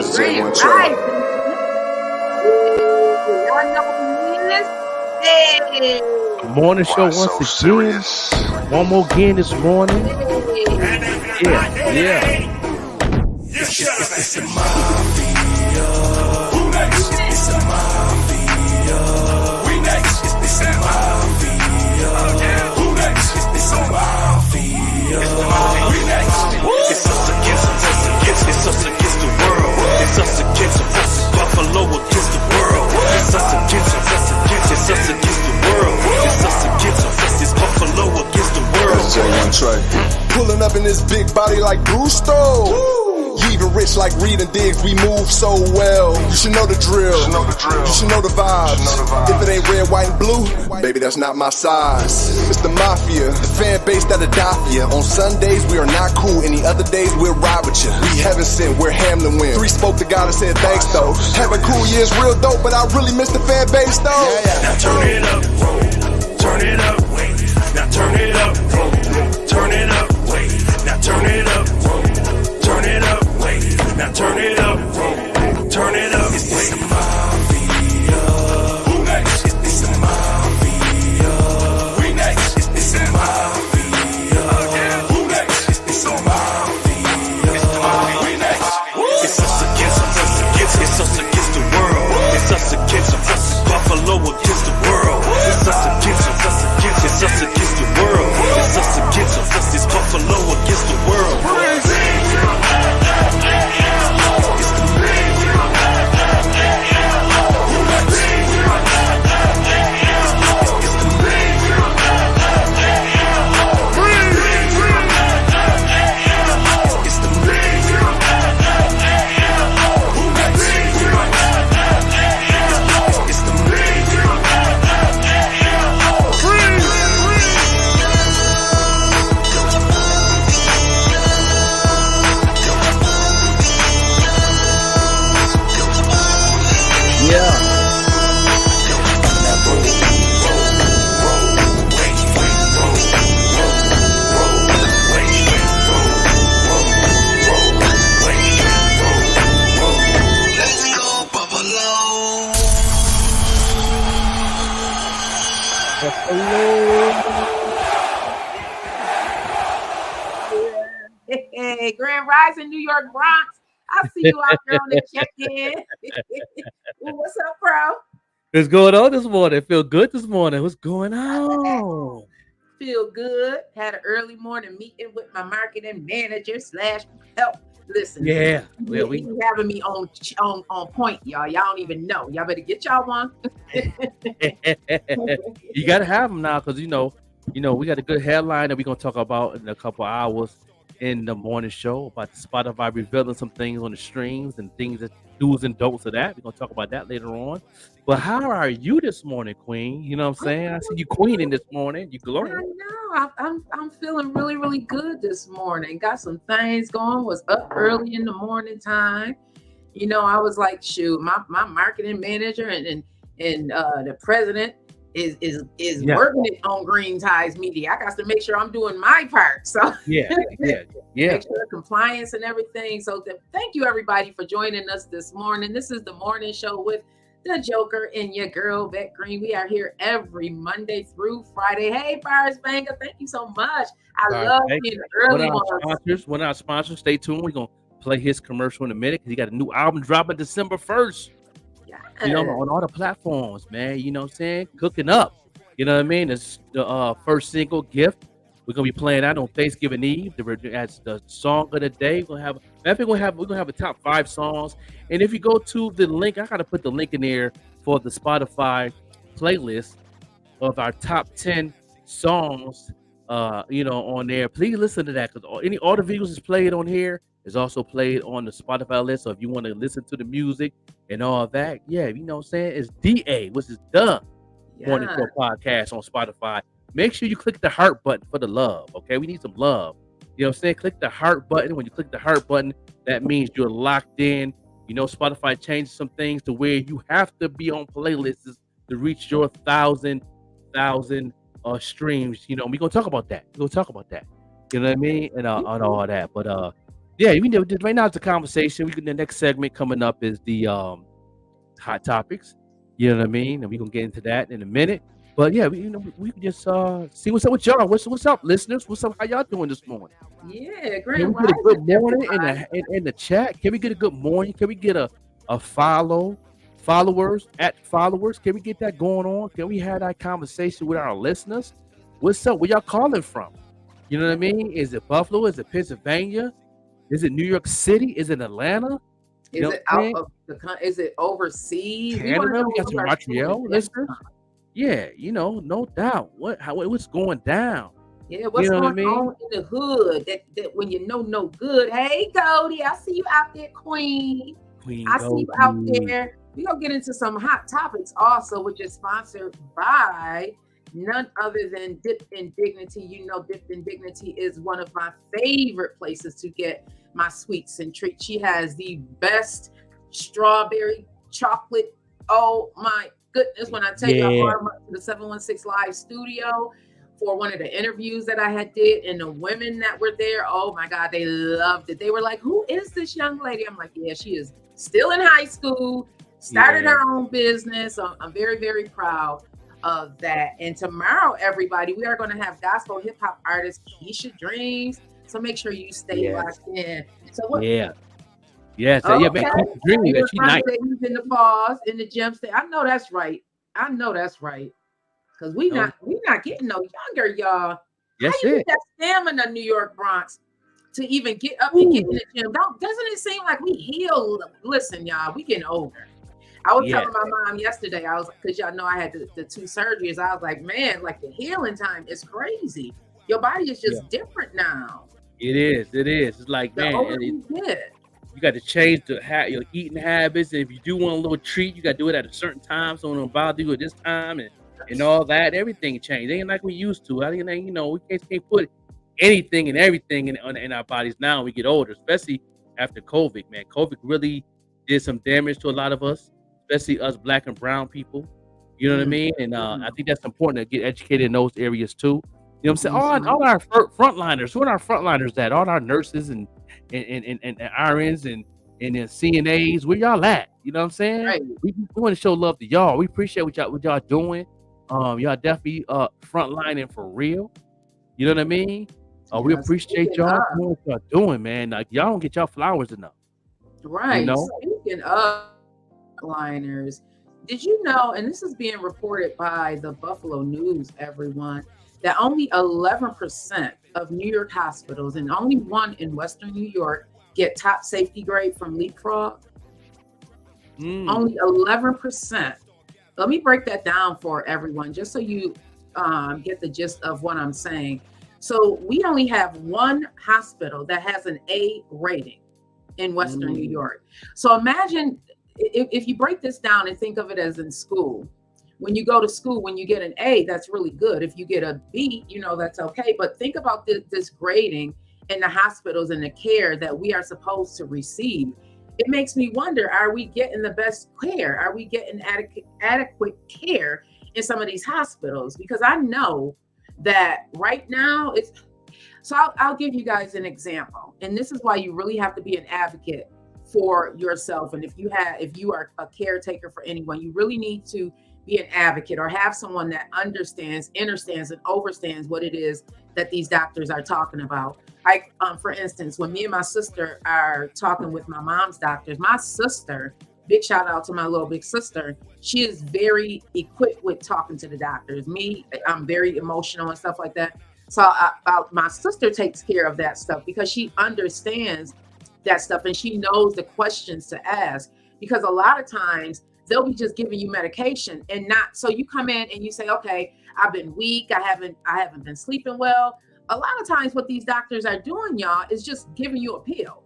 That's Grand J1 Trey. Rising. Y'all know who it is? Hey. Morning show Why so once again. serious? One more again this morning. Hey. Yeah. It's the mafia. Who next? It's the mafia. We next. It's the mafia. Who next? It's the mafia. We next. It's us against the world. It's us against Buffalo against the world. It's us against the world. It's us against it's Buffalo against the world. That's J1 Trey. Pulling up in this big body like Gusto. You even rich like Reed and Diggs, we move so well. You should know the drill. You should know the vibes. If it ain't red, white, and blue, baby, that's not my size. It's the mafia, the fan base that'll die for ya. On Sundays, we are not cool. Any other days, we'll ride with ya. We heaven sent, we're Hamlin win. 3 spoke to God and said thanks though. Having cool years real dope, but I really miss the fan base though. Now turn it up, turn it up, wait. Now turn it up, turn it up, wait. Now turn it up, turn it up, wait. Now turn it up, turn it up, wait. It's the mafia. Who next? It's the mafia. We next. It's the mafia. Who next? It's the mafia. We next. It's us against the world. It's us against Buffalo against the world. It's us against the world. It's us against it's Buffalo against the world. Hey, Grand Rising, New York Bronx. I see you out there on the check-in. What's up, bro? What's going on this morning? Feel good this morning. What's going on? Feel good. Had an early morning meeting with my marketing manager / help. Listen, Yeah. well, we having me on point, y'all. Y'all don't even know. Y'all better get y'all one. You gotta have them now, because you know, we got a good headline that we're gonna talk about in a couple hours in the morning show about the Spotify revealing some things on the streams and things that do's and don'ts of that. We're gonna talk about that later on. But how are you this morning, Queen? You know what I'm saying? I see you queening this morning. You I glowing. know. I'm feeling really, really good this morning. Got some things going. Was up early in the morning time. You know, I was like, shoot, my marketing manager and the president is working it on Green Ties Media. I got to make sure I'm doing my part. So Yeah. make sure compliance and everything. So thank you everybody for joining us this morning. This is the morning show with the Joker and your girl Beck Green. We are here every Monday through Friday. Hey, Fires Banger, thank you so much. I love being early ones. One of our sponsors, stay tuned. We're gonna play his commercial in a minute because he got a new album dropping December 1st. You know, on all the platforms, man. You know what I'm saying? Cooking up. You know what I mean? It's the first single, Gift. We're gonna be playing that on Thanksgiving Eve. That's the song of the day. We're gonna have a top 5 songs. And if you go to the link, I gotta put the link in there for the Spotify playlist of our top 10 songs. On there. Please listen to that, because all the videos is played on here is also played on the Spotify list. So if you want to listen to the music and all that, yeah, you know what I'm saying? It's DA, which is the Morning Show Podcast on Spotify. Make sure you click the heart button for the love, okay? We need some love. You know what I'm saying? Click the heart button. When you click the heart button, that means you're locked in. You know, Spotify changed some things to where you have to be on playlists to reach your 1,000 streams. You know, we're going to talk about that. You know what I mean? And all that. But Yeah, we know right now it's a conversation. The next segment coming up is the hot topics. You know what I mean? And we're gonna get into that in a minute. But yeah, we can just see what's up with y'all. What's up, listeners? What's up? How y'all doing this morning? Yeah, Can Grand we get a good Rising, morning everybody. in the chat? Can we get a good morning? Can we get a followers at followers? Can we get that going on? Can we have that conversation with our listeners? What's up? Where y'all calling from? You know what I mean? Is it Buffalo? Is it Pennsylvania? Is it New York City? Is it Atlanta? You Is know it what I'm out saying? of is it overseas? We want to Canada, know we got who some our Montreal guests listeners. are. Yeah, no doubt. What's going down? Yeah, You what's know what I going mean? on in the hood? That when you know no good. Hey, Cody, I see you out there, Queen. Queen I see you out Goldie. there. We're gonna get into some hot topics also, which is sponsored by none other than Dip in Dignity. You know, Dip in Dignity is one of my favorite places to get my sweets and treats. She has the best strawberry chocolate. Oh my goodness, when I tell you I Yeah, brought them up to the 716 Live studio for one of the interviews that I had did, and the women that were there, oh my God, they loved it. They were like, who is this young lady? I'm like, yeah, she is still in high school, started yeah. her own business. I'm very, very proud of that. And tomorrow, everybody, we are going to have gospel hip hop artist Keisha Dreams. So make sure you stay Yes. locked in. So what? Yeah. Yeah. So Okay. yeah, man, keep dreaming You that were she trying nice. to say he's in the pause in the gym. Say, I know that's right. I know that's right. Cause we No, not getting no younger, y'all. How that's you it. get that stamina, New York Bronx, to even get up and get in Ooh, the gym? Doesn't it seem like we heal? Listen, y'all, we getting older. I was yes, telling my mom yesterday, I was because y'all know I had the 2 surgeries. I was like, man, like the healing time is crazy. Your body is yeah, just different now. it is. It is. It's like, The man, older you get. you got to change your eating habits. And if you do want a little treat, you got to do it at a certain time, so it don't bother you at this time, and all that. Everything changed. It ain't like we used to. I think we can't put anything and everything in our bodies now. When we get older, especially after COVID. Man, COVID really did some damage to a lot of us, especially us Black and brown people. You know what I mean? And I think that's important to get educated in those areas too. You know what I'm saying? All our frontliners. Who are our frontliners at? All our nurses and RNs and then CNAs. Where y'all at? You know what I'm saying? Right. We want to show love to y'all. We appreciate what y'all doing. Y'all definitely frontlining for real. You know what I mean? We Yes, appreciate speaking y'all of, doing what y'all doing, man. Like y'all don't get y'all flowers enough. You right. know? Speaking of liners, did you know, and this is being reported by the Buffalo News, everyone, that only 11% of New York hospitals and only one in Western New York get top safety grade from Leapfrog? Only 11%. Let me break that down for everyone, just so you get the gist of what I'm saying. So we only have one hospital that has an A rating in Western New York. So imagine if you break this down and think of it as in school. When you go to school, when you get an A, that's really good. If you get a B, that's okay. But think about this grading in the hospitals and the care that we are supposed to receive. It makes me wonder, are we getting the best care? Are we getting adequate care in some of these hospitals? Because I know that right now I'll give you guys an example. And this is why you really have to be an advocate for yourself. And if you are a caretaker for anyone, you really need to be an advocate or have someone that understands, and overstands what it is that these doctors are talking about. Like, for instance, when me and my sister are talking with my mom's doctors, my sister, big shout out to my little big sister, she is very equipped with talking to the doctors. Me, I'm very emotional and stuff like that. So my sister takes care of that stuff because she understands that stuff and she knows the questions to ask. Because a lot of times they'll be just giving you medication and not. So you come in and you say, okay, I've been weak. I haven't been sleeping well. A lot of times what these doctors are doing, y'all, is just giving you a pill.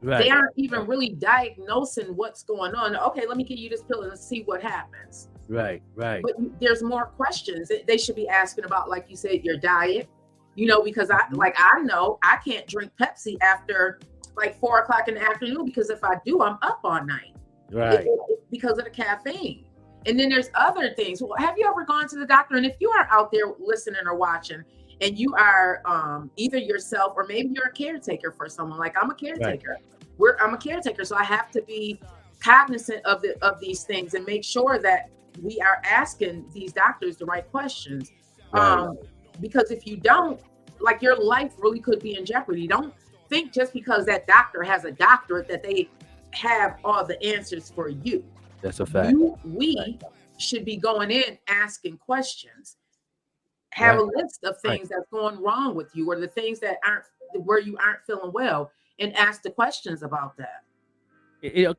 Right. They aren't even really diagnosing what's going on. Okay, let me give you this pill and see what happens. Right. But there's more questions that they should be asking about, like you said, your diet. Because I know I can't drink Pepsi after like 4:00 in the afternoon, because if I do, I'm up all night. Right. Because of the caffeine. And then there's other things. Well, have you ever gone to the doctor? And if you are out there listening or watching, and you are either yourself or maybe you're a caretaker for someone. Like I'm a caretaker. I'm a caretaker, so I have to be cognizant of these things and make sure that we are asking these doctors the right questions. Because if you don't, like, your life really could be in jeopardy. Don't think just because that doctor has a doctorate that they have all the answers for you. That's a fact. We should be going in asking questions. Have a list of things that's going wrong with you, or the things that aren't where you aren't feeling well, and ask the questions about that.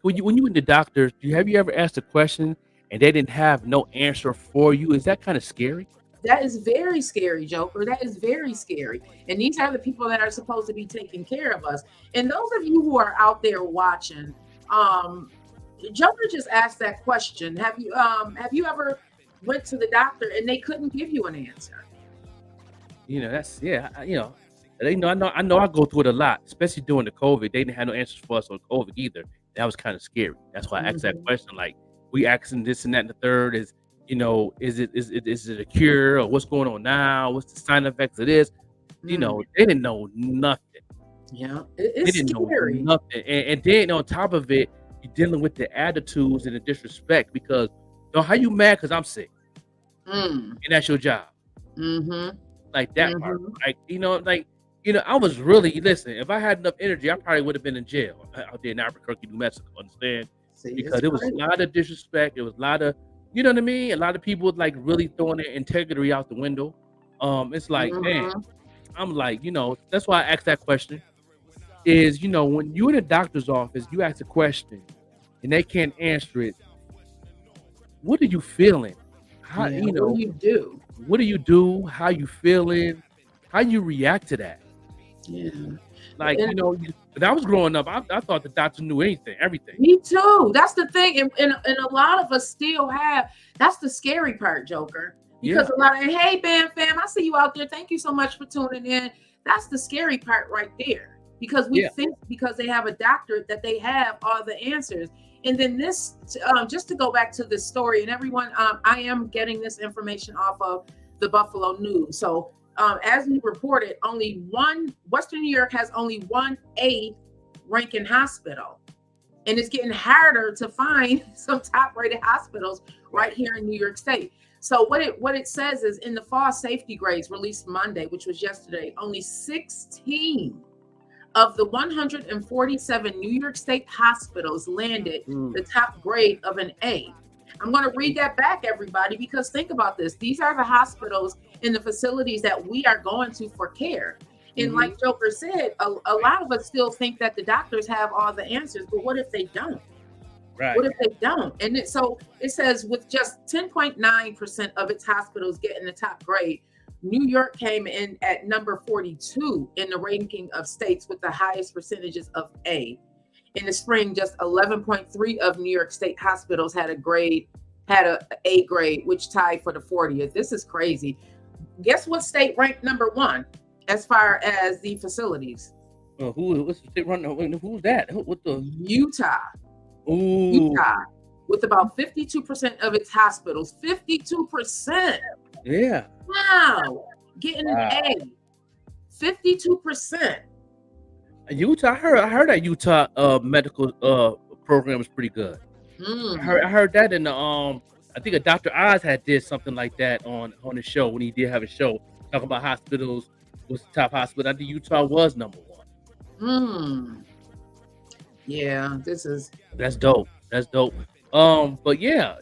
When you in the doctor, have you ever asked a question and they didn't have no answer for you? Is that kind of scary? That is very scary, Joker. That is very scary. And these are the people that are supposed to be taking care of us. And those of you who are out there watching, Joker just asked that question. Have you ever went to the doctor and they couldn't give you an answer? That's I know I go through it a lot, especially during the COVID. They didn't have no answers for us on COVID either. That was kind of scary. That's why I asked that question. Like, we asking this and that and the third is, is it a cure, or what's going on now? What's the side effects of this? They didn't know nothing. Yeah, They didn't scary. know nothing. And then on top of it, you're dealing with the attitudes and the disrespect because, how you mad because I'm sick? And that's your job. Like that part. Like, I was really, listen, if I had enough energy, I probably would have been in jail out there in Albuquerque, New Mexico, understand? Because it was a lot of disrespect. It was a lot of, you know what I mean? A lot of people like really throwing their integrity out the window. It's like, man, I'm like, that's why I asked that question. Is, when you're in a doctor's office, you ask a question and they can't answer it. What are you feeling? How, what do you do? What do you do? How you feeling? How you react to that? Yeah. Like, when I was growing up, I thought the doctor knew everything. Me too. That's the thing. And a lot of us still have, that's the scary part, Joker. Because a lot of, hey, Bam Fam, I see you out there. Thank you so much for tuning in. That's the scary part right there. Because we think because they have a doctorate that they have all the answers. And then this, just to go back to this story, and everyone, I am getting this information off of the Buffalo News. So as we reported, Western New York has only one A ranking hospital. And it's getting harder to find some top rated hospitals right here in New York State. So what it says is, in the fall safety grades released Monday, which was yesterday, only 16 of the 147 New York State hospitals landed the top grade of an A. I'm going to read that back, everybody, because think about this. These are the hospitals and the facilities that we are going to for care. And like Joker said, a lot of us still think that the doctors have all the answers, but what if they don't? Right. What if they don't? And so it says, with just 10.9% of its hospitals getting the top grade, New York came in at number 42 in the ranking of states with the highest percentages of A. In the spring, just 11.3 of New York State hospitals had a A grade, which tied for the 40th. This is crazy. Guess what state ranked number 1 as far as the facilities? What's the state running? Who's that? What the? Utah. Ooh. Utah, with about 52% of its hospitals. 52%. Yeah. Wow. Getting an A. 52%. Utah. I heard that Utah medical program is pretty good. I heard that in the I think a Dr. Oz did something like that on the show when he did have a show talking about hospitals. Was the top hospital? I think Utah was number 1. Yeah, that's dope. That's dope. But yeah,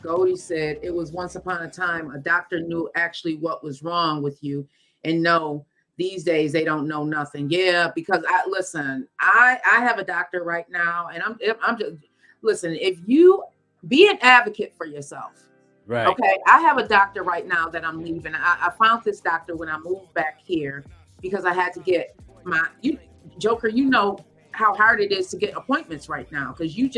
Goldie said it was once upon a time a doctor knew actually what was wrong with you, and no, these days they don't know nothing. Yeah, because I have a doctor right now, and I'm just listen. If you be an advocate for yourself, right? Okay, I have a doctor right now that I'm leaving. I found this doctor when I moved back here because I had to get Joker, you know how hard it is to get appointments right now because you're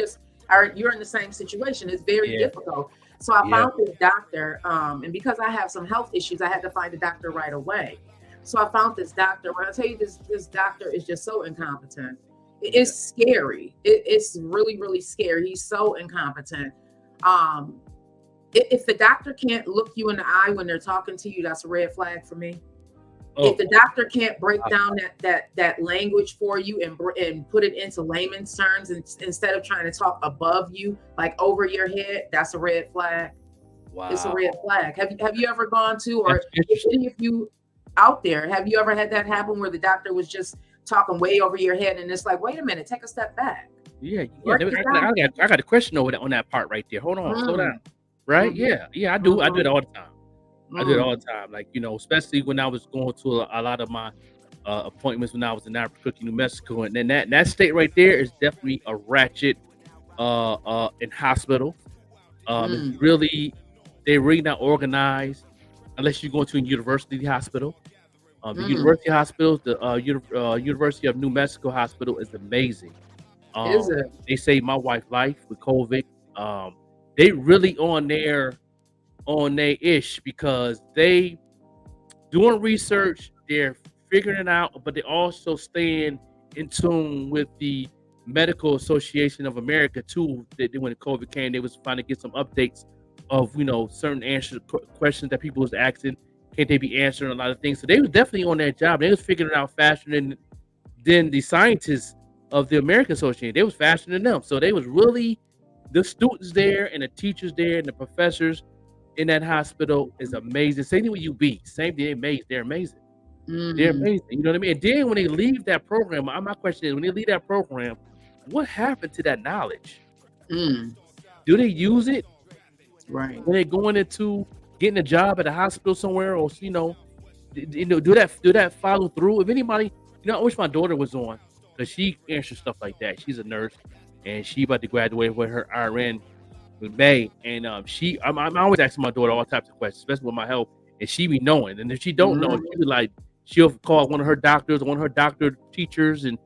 in the same situation. It's very difficult. So I found this doctor, and because I have some health issues, I had to find a doctor right away. So I found this doctor. When I tell you this doctor is just so incompetent. It's scary. It's really, really scary. He's so incompetent. If the doctor can't look you in the eye when they're talking to you, that's a red flag for me. Oh, If the doctor can't break down that language for you and put it into layman's terms, and instead of trying to talk above you, like over your head, that's a red flag. wow. It's a red flag. Have you ever gone to, or That's if interesting. any of you out there, have you ever had that happen where the doctor was just talking way over your head, and it's like, wait a minute, take a step back. Yeah. Work it out. I got a question over that on that part right there. Hold on, slow down. Right? Mhm. Yeah. I do it all the time. I do it Mm. all the time. Like, especially when I was going to a lot of my appointments when I was in Albuquerque, New Mexico, and then that state right there is definitely a ratchet in hospitals. It's really, they're really not organized unless you go to a university hospital. The university hospitals, the University of New Mexico Hospital is amazing. Is it? They saved my wife's life with COVID. They really on their ish because they doing research, they're figuring it out, but they also staying in tune with the Medical Association of America too. That when COVID came, they was trying to get some updates of certain questions that people was asking. Can't they be answering a lot of things? So they was definitely on their job. They was figuring it out faster than the scientists of the American Association. They was faster than them. So they was really, the students there and the teachers there and the professors in that hospital is amazing. Same thing with UB. Same thing. They're amazing. They're amazing. You know what I mean? And then when they leave that program, my question is, when they leave that program, what happened to that knowledge? Mm. Do they use it Right. when they're going into getting a job at a hospital somewhere, or do that follow through? If anybody, I wish my daughter was on, because she answers stuff like that. She's a nurse, and she about to graduate with her RN with May, and I'm always asking my daughter all types of questions, especially with my health, and she be knowing. And if she don't know, she be like, she'll call one of her doctors, one of her doctor teachers, and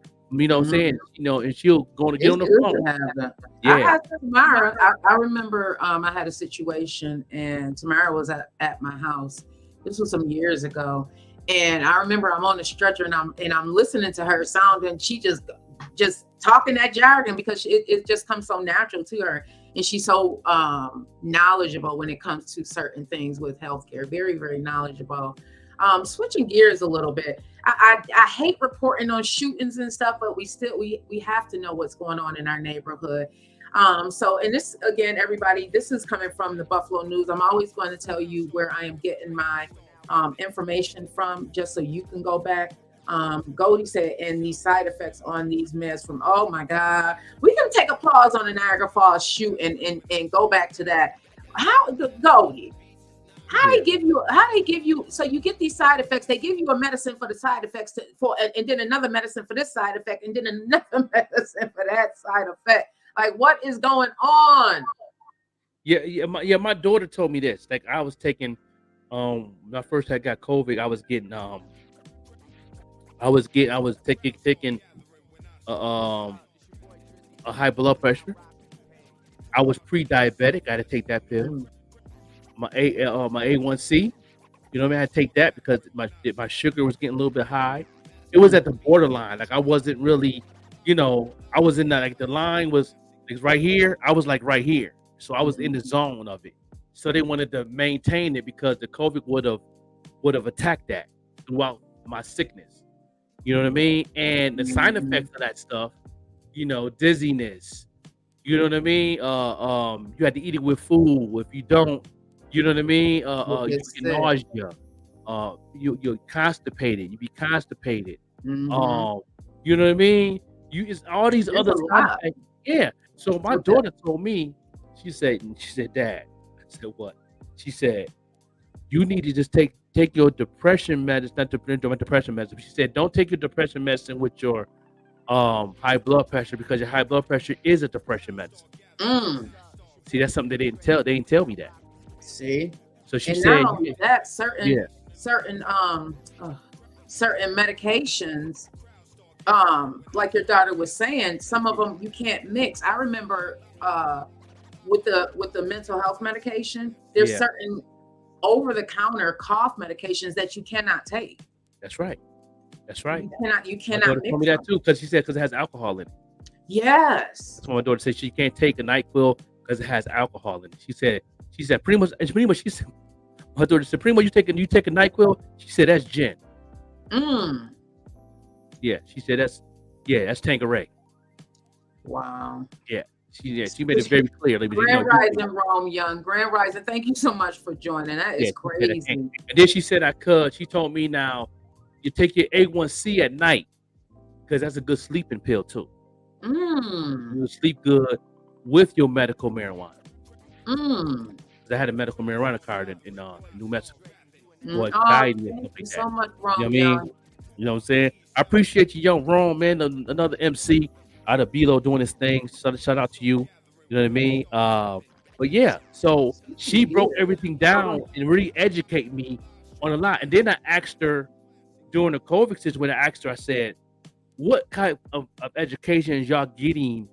saying, and she'll go to get on the phone. I had Tamara. I remember I had a situation, and Tamara was at my house. This was some years ago, and I remember I'm on the stretcher, and I'm listening to her sound, and she just talking that jargon because it just comes so natural to her, and she's so knowledgeable when it comes to certain things with healthcare. Very, very knowledgeable. Switching gears a little bit, I hate reporting on shootings and stuff, but we have to know what's going on in our neighborhood. So, and this, again, everybody, this is coming from the Buffalo News. I'm always going to tell you where I am getting my information from, just so you can go back. Goldie said, and these side effects on these meds from, oh my God, we can take a pause on the Niagara Falls shoot and go back to that. Goldie, how they give you, so you get these side effects, they give you a medicine for the side effects and then another medicine for this side effect, and then another medicine for that side effect. Like, what is going on? My daughter told me this. Like, I was taking, when I first had got COVID, I was getting, taking a high blood pressure. I was pre-diabetic. I had to take that pill. My A1C, I had to take that because my sugar was getting a little bit high. It was at the borderline. Like, I wasn't really, I was in that, like, the line was right here. I was like right here. So I was in the zone of it. So they wanted to maintain it because the COVID would have attacked that throughout my sickness. You know what I mean? And the side effects of that stuff, dizziness, you know what I mean? You had to eat it with food. If you don't, you know what I mean? You get nausea. You're constipated. You be constipated. You know what I mean? It's all these other side effects. Yeah. So my daughter told me, she said, Dad, I said, what? She said, you need to just take your depression medicine, not depression medicine. She said, don't take your depression medicine with your high blood pressure, because your high blood pressure is a depression medicine. See, that's something they didn't tell me that. See? So she and said not only that, certain medications, like your daughter was saying, some of them you can't mix. I remember with the mental health medication, there's certain over-the-counter cough medications that you cannot take. That's right. You cannot. My daughter told me that too, because it has alcohol in it. Yes. That's why my daughter said she can't take a NyQuil because it has alcohol in it. She She said pretty much. She said, my daughter said pretty much you take a NyQuil. She said that's gin. Yeah, she said that's Tanqueray. Wow. Yeah. She made it very clear. Grand Rising, Rome Young. Grand Rising. Thank you so much for joining. That is crazy. And then she said I could. She told me now you take your A1C at night because that's a good sleeping pill too. You sleep good with your medical marijuana. I had a medical marijuana card in New Mexico. Boy, thank you so much, Rome Young. You know what I'm saying? I appreciate you, young Rome, man. Another MC out of Bilo doing his thing. Shout out to you. You know what I mean? But yeah, so she broke everything down and really educated me on a lot. And then I asked her during the COVID situation, I said, what kind of education is y'all getting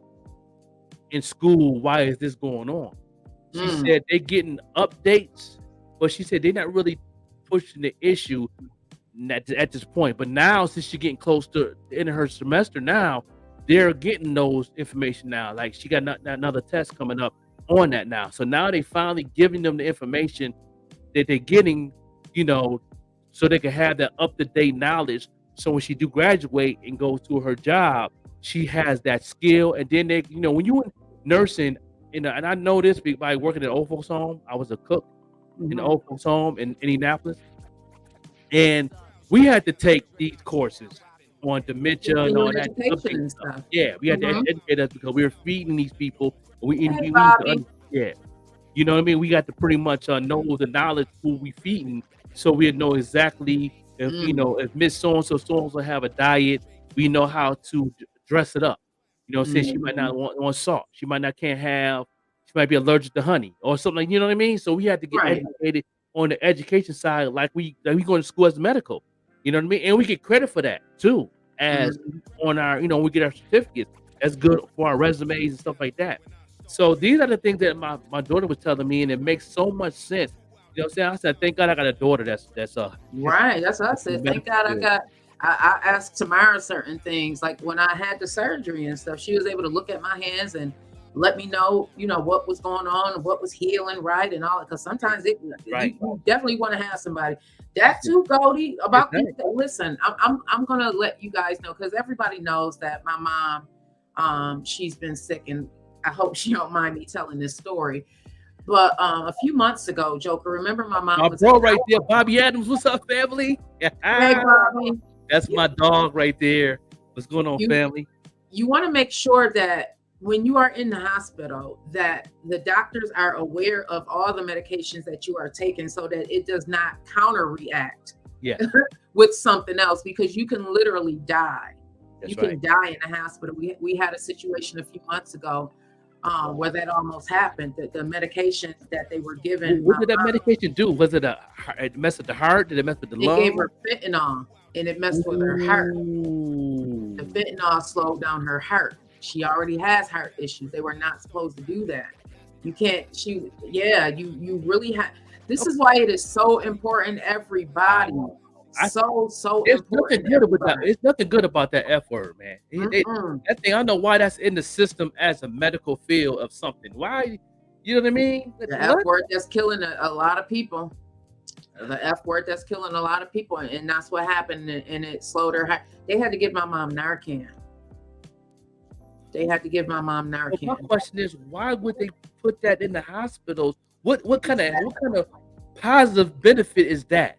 in school? Why is this going on? She said they're getting updates, but she said they're not really pushing the issue at this point. But now, since she's getting close to the end of her semester now, they're getting those information now. Like she got another test coming up on that now. So now they finally giving them the information that they're getting, so they can have that up-to-date knowledge. So when she do graduate and go to her job, she has that skill. And then they, when you in nursing, and I know this by working at Old Folks Home. I was a cook in the Old Folks Home in Indianapolis. And we had to take these courses on dementia and all that stuff. Yeah, we had to educate us because we were feeding these people. You know what I mean? We got to pretty much know the knowledge who we feeding, so we know exactly if if Miss so-and-so have a diet, we know how to dress it up. Since she might not want salt, she might be allergic to honey or something. You know what I mean? So we had to get educated on the education side, like we go to school as medical. You know what I mean? And we get credit for that too, as on our, we get our certificates. That's good for our resumes and stuff like that. So these are the things that my daughter was telling me, and it makes so much sense. You know what I'm saying? I said, thank God I got a daughter that's right. That's what I said. Thank God I asked Tamara certain things, like when I had the surgery and stuff, she was able to look at my hands and let me know, what was going on and what was healing right and all. Because sometimes you definitely want to have somebody. That too, Goldie, about listen, I'm gonna let you guys know, because everybody knows that my mom, she's been sick, and I hope she don't mind me telling this story. But a few months ago, Joker, remember my mom was bro right there, Bobby Adams. What's up, family? Hey, Bobby. That's my dog right there. What's going on, family? You want to make sure that when you are in the hospital, that the doctors are aware of all the medications that you are taking, so that it does not counter-react with something else, because you can literally die. You can die in the hospital. We had a situation a few months ago where that almost happened. The medication that they were given. What did that medication do? Was it it messed with the heart? Did it mess with the lung? They gave her fentanyl, and it messed with her heart. The fentanyl slowed down her heart. She already has heart issues. They were not supposed to do that. You can't. You really have. This is why it is so important, everybody. So it's important. Nothing good with that. It's nothing good about that F word, man. That thing, I don't know why that's in the system as a medical field of something. Why? You know what I mean? The F word that's killing a lot of people. The F word that's killing a lot of people, and that's what happened. And it slowed her heart. They had to give my mom Narcan. Well, my question is, why would they put that in the hospitals? What kind of positive benefit is that?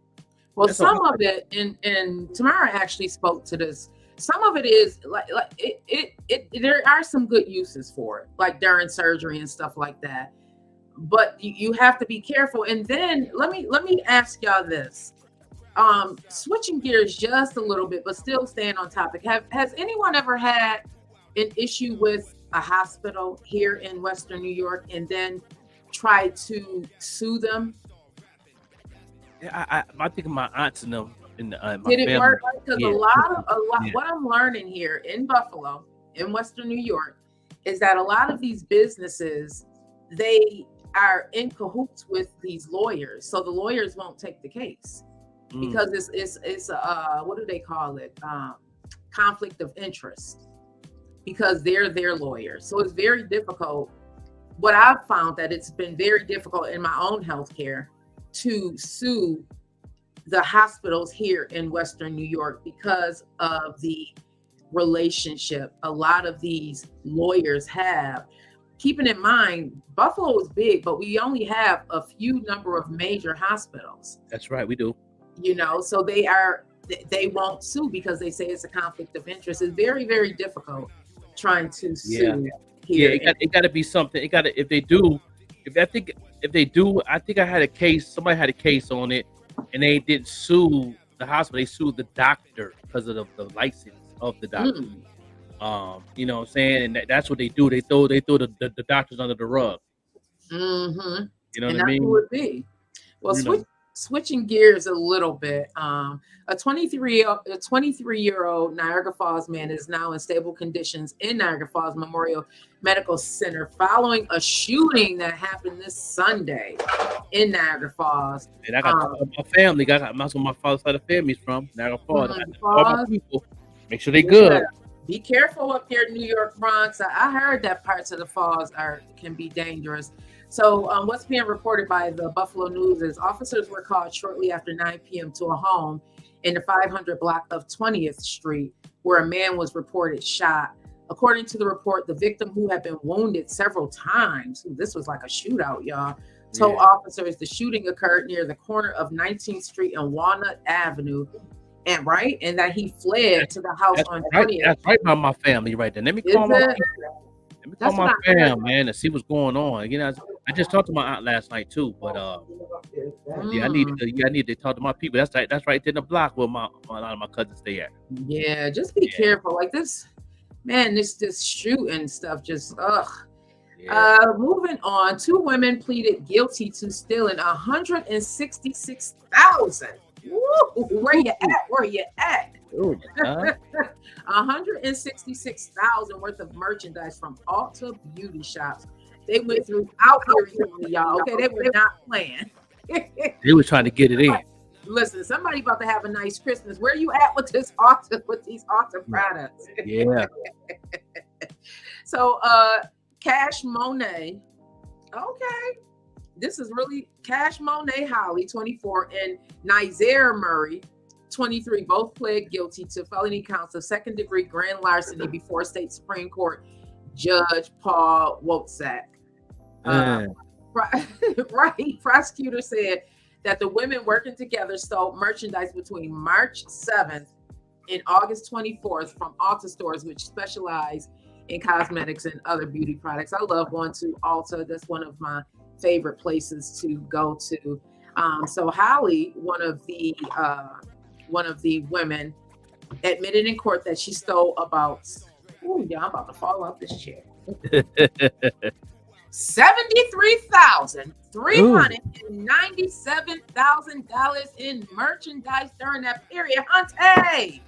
Well, some of it, and Tamara actually spoke to this. Some of it is like it. There are some good uses for it, like during surgery and stuff like that. But you have to be careful. And then let me ask y'all this. Switching gears just a little bit, but still staying on topic. Has anyone ever had an issue with a hospital here in Western New York and then tried to sue them? I think my aunts and them in my did it family. Work? Because a lot. What I'm learning here in Buffalo, in Western New York, is that a lot of these businesses, they are in cahoots with these lawyers, so the lawyers won't take the case because it's what do they call it? Conflict of interest, because they're their lawyers. So it's very difficult what I've found that it's been very difficult in my own healthcare to sue the hospitals here in Western New York because of the relationship a lot of these lawyers have. Keeping in mind, Buffalo is big, but we only have a few number of major hospitals. That's right, we do. So they won't sue because they say it's a conflict of interest. It's very, very difficult trying to sue here. It got to be something. It got to, if they do, I think I had a case. Somebody had a case on it, and they didn't sue the hospital. They sued the doctor because of the license of the doctor. You know what I'm saying? And that's what they do. They throw the doctors under the rug. Mm-hmm. You know and what I mean? Who it be. Well, switching gears a little bit. A 23-year-old Niagara Falls man is now in stable conditions in Niagara Falls Memorial Medical Center following a shooting that happened this Sunday in Niagara Falls. And I got my family. That's where my father's side of the family's from. Niagara Falls. All my people. Make sure they good. Be careful up there in New York, Bronx. I heard that parts of the falls can be dangerous. So what's being reported by the Buffalo News is officers were called shortly after 9 p.m. to a home in the 500 block of 20th Street, where a man was reported shot. According to the report, the victim, who had been wounded several times, this was like a shootout, y'all, told officers the shooting occurred near the corner of 19th Street and Walnut Avenue, and that he fled to the house on 20th. That's right by my family right there. Let me call my family, man, and see what's going on. I just talked to my aunt last night too, but I need to talk to my people. That's right there in the block where a lot of my cousins stay at. Yeah, just be careful. Like this, man, this shooting stuff just Moving on, 2 women pleaded guilty to stealing $166,000. Where you at? $166,000 worth of merchandise from Ulta Beauty Shops. They went throughout everything, y'all. Okay, they were not playing. They were trying to get it in. Listen, somebody about to have a nice Christmas. Where you at with these Ulta products? Yeah. So, Cash Monet. Okay. This is really Cash Monet Holly, 24, and Nizair Murray, 23, both pled guilty to felony counts of second-degree grand larceny before State Supreme Court Judge Paul Wotzak. Prosecutor said that the women working together stole merchandise between March 7th and August 24th from Ulta stores, which specialize in cosmetics and other beauty products. I love going to Ulta. That's one of my favorite places to go to. So Holly, one of the women, admitted in court that she stole about, I'm about to fall off this chair. $73,397 in merchandise during that period. Hunty,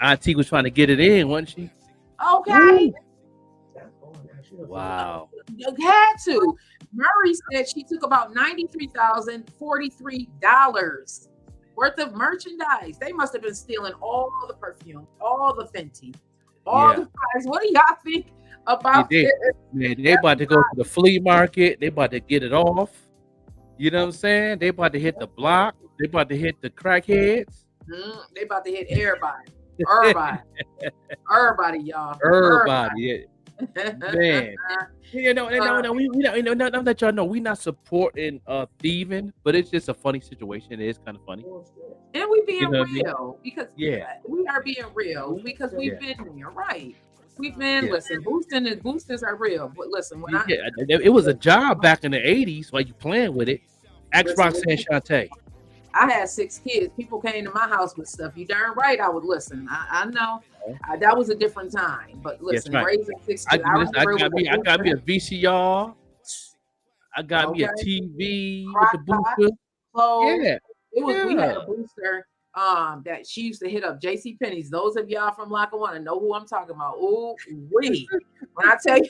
Auntie was trying to get it in, wasn't she? Okay. Wow. You had to. Murray said she took about $93,043 worth of merchandise. They must have been stealing all the perfume, all the Fenty, all the price. What do y'all think about this? They about to go to the flea market. They about to get it off. You know what I'm saying? They about to hit the block. They about to hit the crackheads. They about to hit everybody. Everybody, y'all. Everybody. Man, we not that y'all know we not supporting thieving, but it's just a funny situation. It is kind of funny, and we being real because we are being real because we've been there, right? We've been listen, boosters are real, but listen, when it was a job back in the '80s, while you playing with it. Ask Roxanne Shante. I had 6 kids. People came to my house with stuff. You darn right I would listen. I know that was a different time. But listen, raising 6 kids. I got me a VCR. I got me a TV with the booster. Clothes. We had a booster that she used to hit up JCPenney's. Those of y'all from Lackawanna know who I'm talking about. Ooh, when I tell you,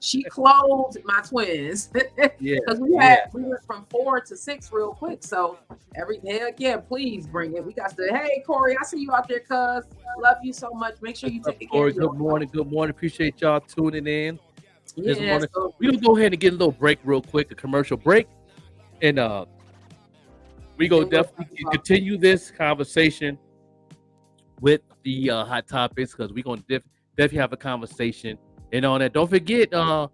She clothed my twins Yeah, because yeah. we went from 4 to 6 real quick. So heck yeah, please bring it. We got to hey Corey, I see you out there, cuz love you so much. Make sure What's you up, take care Corey? of your Good morning. Good morning. Appreciate y'all tuning in this yeah. morning. So We're gonna go ahead and get a little break real quick, a commercial break. And we go and we'll definitely continue this conversation with the hot topics because we're gonna definitely have a conversation and on that. Don't forget, no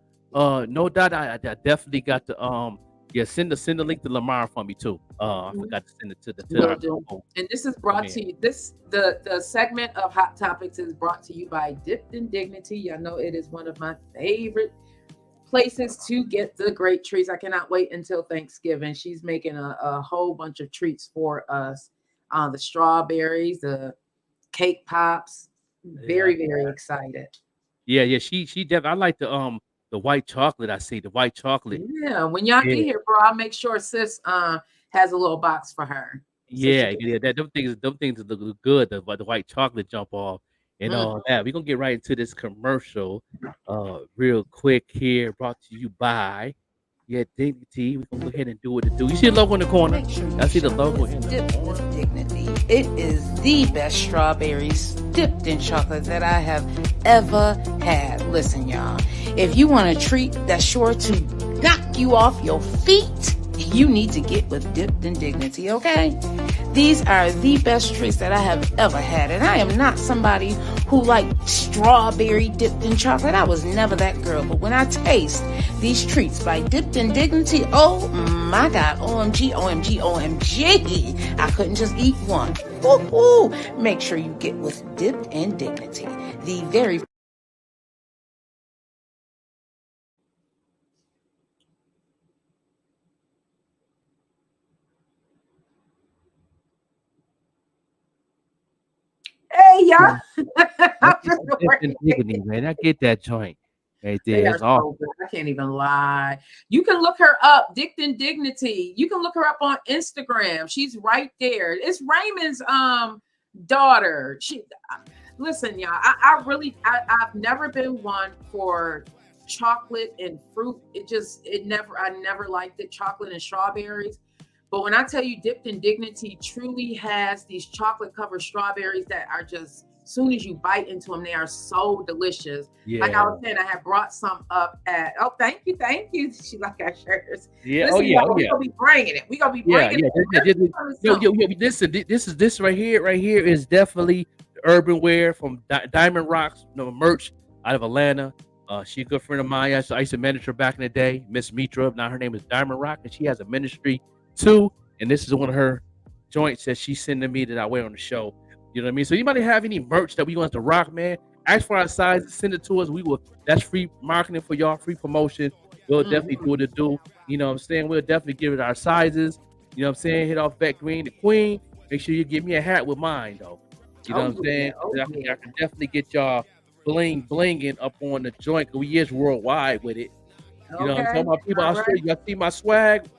doubt I definitely got to send the link to Lamar for me too. I forgot to send it to will our do. local. And this is brought to you. The segment of Hot Topics is brought to you by Dipped in Dignity. I know it is one of my favorite places to get the great treats. I cannot wait until Thanksgiving. She's making a whole bunch of treats for us. The strawberries, the cake pops. Very excited. Yeah. She definitely. I like the white chocolate. I see the white chocolate. Yeah, when y'all get here, bro, I'll make sure sis has a little box for her. Yeah. Them things look good. The white chocolate jump off and all that. We're gonna get right into this commercial real quick here, brought to you by Dignity. We're gonna go ahead and do what it do. You see the logo in the corner? I see the logo in the corner. Dignity. It is the best strawberries dipped in chocolate that I have ever had. Listen, y'all, if you want a treat that's sure to knock you off your feet, you need to get with Dipped in Dignity, okay? These are the best treats that I have ever had, and I am not somebody who liked strawberry dipped in chocolate. I was never that girl, but when I taste these treats by Dipped in Dignity, oh my God, OMG, OMG, OMG, I couldn't just eat one. Woo-hoo. Make sure you get with Dipped in Dignity, the very Hey, y'all. Dignity, man. I get that joint right there. They are That's awesome. so good. I can't even lie. You can look her up, Dipped in Dignity. You can look her up on Instagram. She's right there. It's Raymond's daughter. Listen, y'all. I've never been one for chocolate and fruit. I never liked it. Chocolate and strawberries. But when I tell you Dipped in Dignity truly has these chocolate covered strawberries that are just, soon as you bite into them, they are so delicious. Yeah. Like I was saying, I had brought some up at, thank you. She like our shirts. Yeah. Listen, we're gonna be bringing it. We're gonna be bringing it. Listen, this right here is definitely urban wear from Diamond Rocks, merch out of Atlanta. She's a good friend of mine. I used to manage her back in the day, Miss Mitra. Now her name is Diamond Rock, and she has a ministry too. And this is one of her joints that she's sending me that I wear on the show. You know what I mean? So you might have any merch that we want to rock, man. Ask for our sizes, send it to us. That's free marketing for y'all, free promotion. We'll definitely do what it do. You know what I'm saying? We'll definitely give it our sizes. You know what I'm saying? Hit off Beck Green, the Queen. Make sure you give me a hat with mine, though. You know what I'm saying? I can definitely get y'all blinging up on the joint. We is worldwide with it. You know what I'm talking about? People out there, y'all see my swag?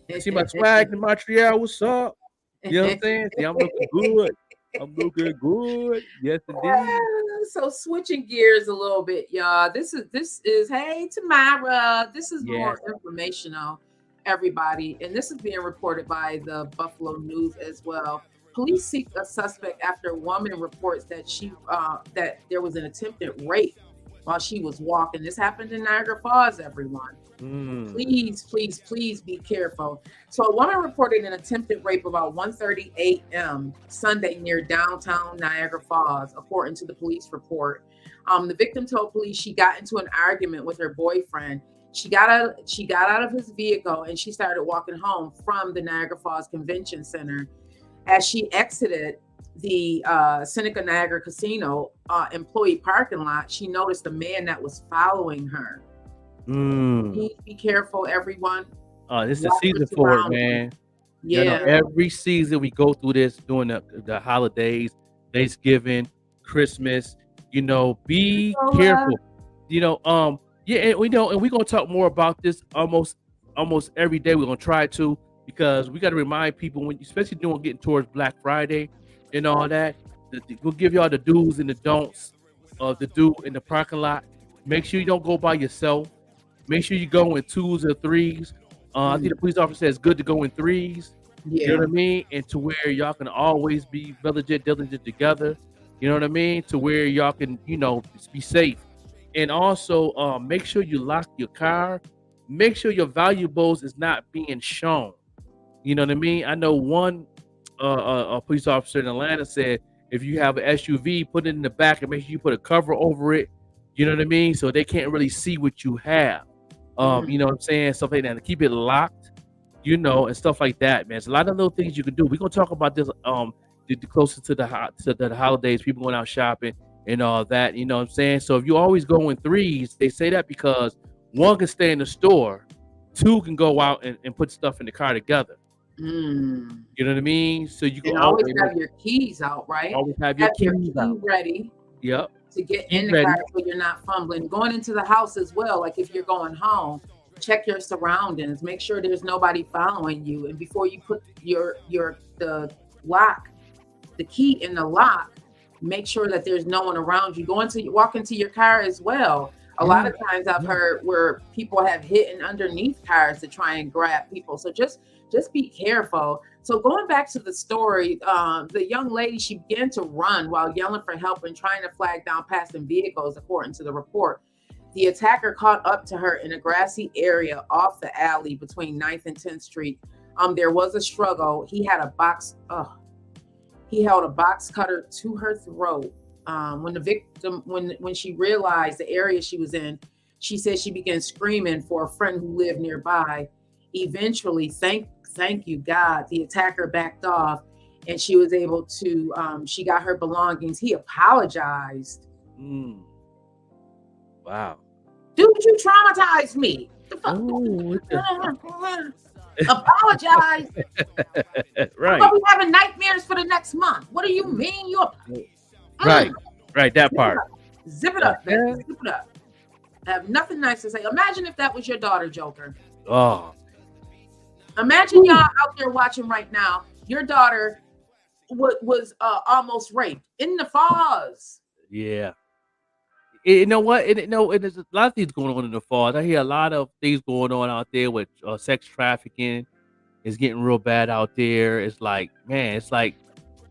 You see my swag in Montreal? What's up? You know what I'm saying? See, I'm looking good. I'm looking good. Yes, indeed. So switching gears a little bit, y'all. This is hey Tamara. This is more informational, everybody, and this is being reported by the Buffalo News as well. Police seek a suspect after a woman reports that there was an attempted rape while she was walking. This happened in Niagara Falls, everyone. Please be careful. So a woman reported an attempted rape about 1:30 a.m. Sunday near downtown Niagara Falls, according to the police report. The victim told police she got into an argument with her boyfriend. She got out of his vehicle and she started walking home from the Niagara Falls Convention Center. As she exited the Seneca Niagara Casino employee parking lot, she noticed a man that was following her. Please be careful, everyone. This is the season for it, man. Yeah. You know, every season we go through this during the holidays, Thanksgiving, Christmas. You know, be careful. You know, and we're gonna talk more about this almost every day. We're gonna try to, because we got to remind people, especially getting towards Black Friday and all that. We'll give y'all the do's and the don'ts of the do in the parking lot. Make sure you don't go by yourself. Make sure you go in twos or threes. I think the police officer said it's good to go in threes. You know Yeah. what I mean? And to where y'all can always be diligent together. You know what I mean? To where y'all can, be safe. And also, make sure you lock your car. Make sure your valuables is not being shown. You know what I mean? I know one a police officer in Atlanta said if you have an SUV, put it in the back and make sure you put a cover over it. You know what I mean? So they can't really see what you have. You know what I'm saying? Stuff like that. To keep it locked, and stuff like that, man. It's a lot of little things you can do. We're gonna talk about this the closer to the holidays, people going out shopping and all that. You know what I'm saying? So if you always go in threes, they say that because one can stay in the store, two can go out and put stuff in the car together. Mm. You know what I mean? So you can And always have your keys out, right? always have your Your keys key out. ready Yep. to get Key in the ready. car so you're not fumbling. Going into the house as well, like if you're going home, check your surroundings. Make sure there's nobody following you. And before you put the key in the lock, make sure that there's no one around you. Walk into your car as well. A lot of times I've heard where people have hidden underneath cars to try and grab people. So just be careful. So going back to the story, the young lady, she began to run while yelling for help and trying to flag down passing vehicles, according to the report. The attacker caught up to her in a grassy area off the alley between 9th and 10th Street. There was a struggle. He held a box cutter to her throat. When the victim, when she realized the area she was in, she said she began screaming for a friend who lived nearby. Eventually, thank you God, the attacker backed off, and she was able to. She got her belongings. He apologized. Wow. Dude, you traumatized me. The fuck? Ooh, Apologize. right. I'll be having nightmares for the next month. What do you mean? Right. That part. Zip it up, man. Zip it up. I have nothing nice to say. Imagine if that was your daughter, Joker. Oh. Imagine y'all out there watching right now. Your daughter was almost raped in the falls. Yeah. You know what? There's a lot of things going on in the falls. I hear a lot of things going on out there with sex trafficking. It's getting real bad out there. It's like, man,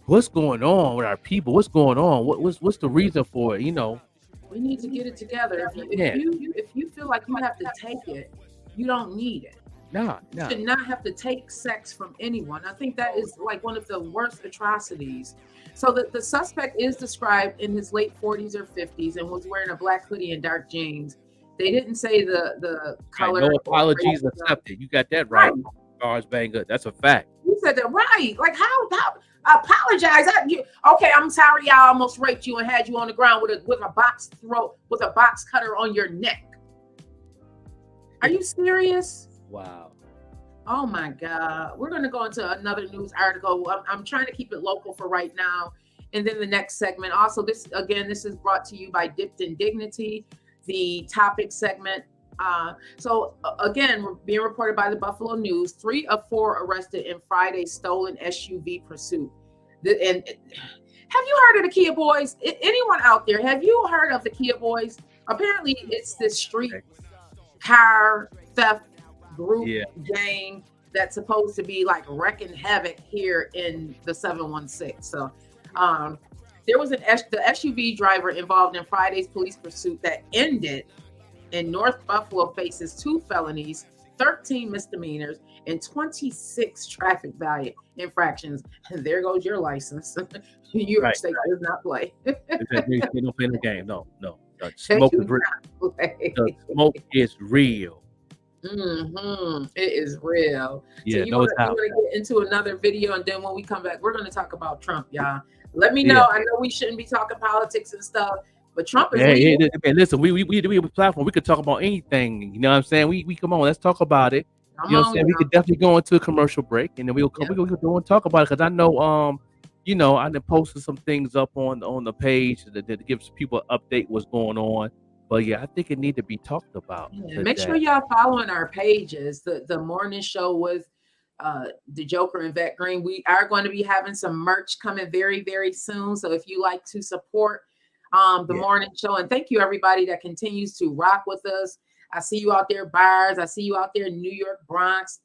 what's going on with our people? What's going on? What's the reason for it? We need to get it together. If you feel like you have to take it, you don't need it. Nah. You should not have to take sex from anyone. I think that is like one of the worst atrocities. So the suspect is described in his late 40s or 50s and was wearing a black hoodie and dark jeans. They didn't say the color. No apologies accepted. You got that right. Bars bang good. That's a fact. You said that right. Like how apologize. Okay, I'm sorry I almost raped you and had you on the ground with a box cutter on your neck. Are you serious? Wow. Oh my God. We're going to go into another news article. I'm trying to keep it local for right now. And then the next segment. Also, this is brought to you by Dipped in Dignity, the topic segment. Again, being reported by the Buffalo News, 3 of 4 arrested in Friday's stolen SUV pursuit. And have you heard of the Kia Boys? Anyone out there, have you heard of the Kia Boys? Apparently, it's this street car theft group gang that's supposed to be like wrecking havoc here in the 716. So there was the SUV driver involved in Friday's police pursuit that ended in North Buffalo faces 2 felonies, 13 misdemeanors, and 26 traffic value infractions. And there goes your license. New York State does not play. They don't play the game. No. The smoke is real. The smoke is real. It is real. Yeah, so you want to get into another video, and then when we come back, we're going to talk about Trump, y'all. Let me know. I know we shouldn't be talking politics and stuff, but Trump is. Hey, listen, we have a platform. We could talk about anything. You know what I'm saying? We come on. Let's talk about it. You know what I'm saying? We could definitely go into a commercial break, and then we'll go and talk about it because I know I done posted some things up on the page that gives people an update what's going on. But yeah, I think it need to be talked about. Yeah, make sure y'all following our pages. The morning show with the Joker and Vet Green. We are going to be having some merch coming very, very soon. So if you like to support the morning show. And thank you, everybody that continues to rock with us. I see you out there, Bars. I see you out there in New York, Bronx,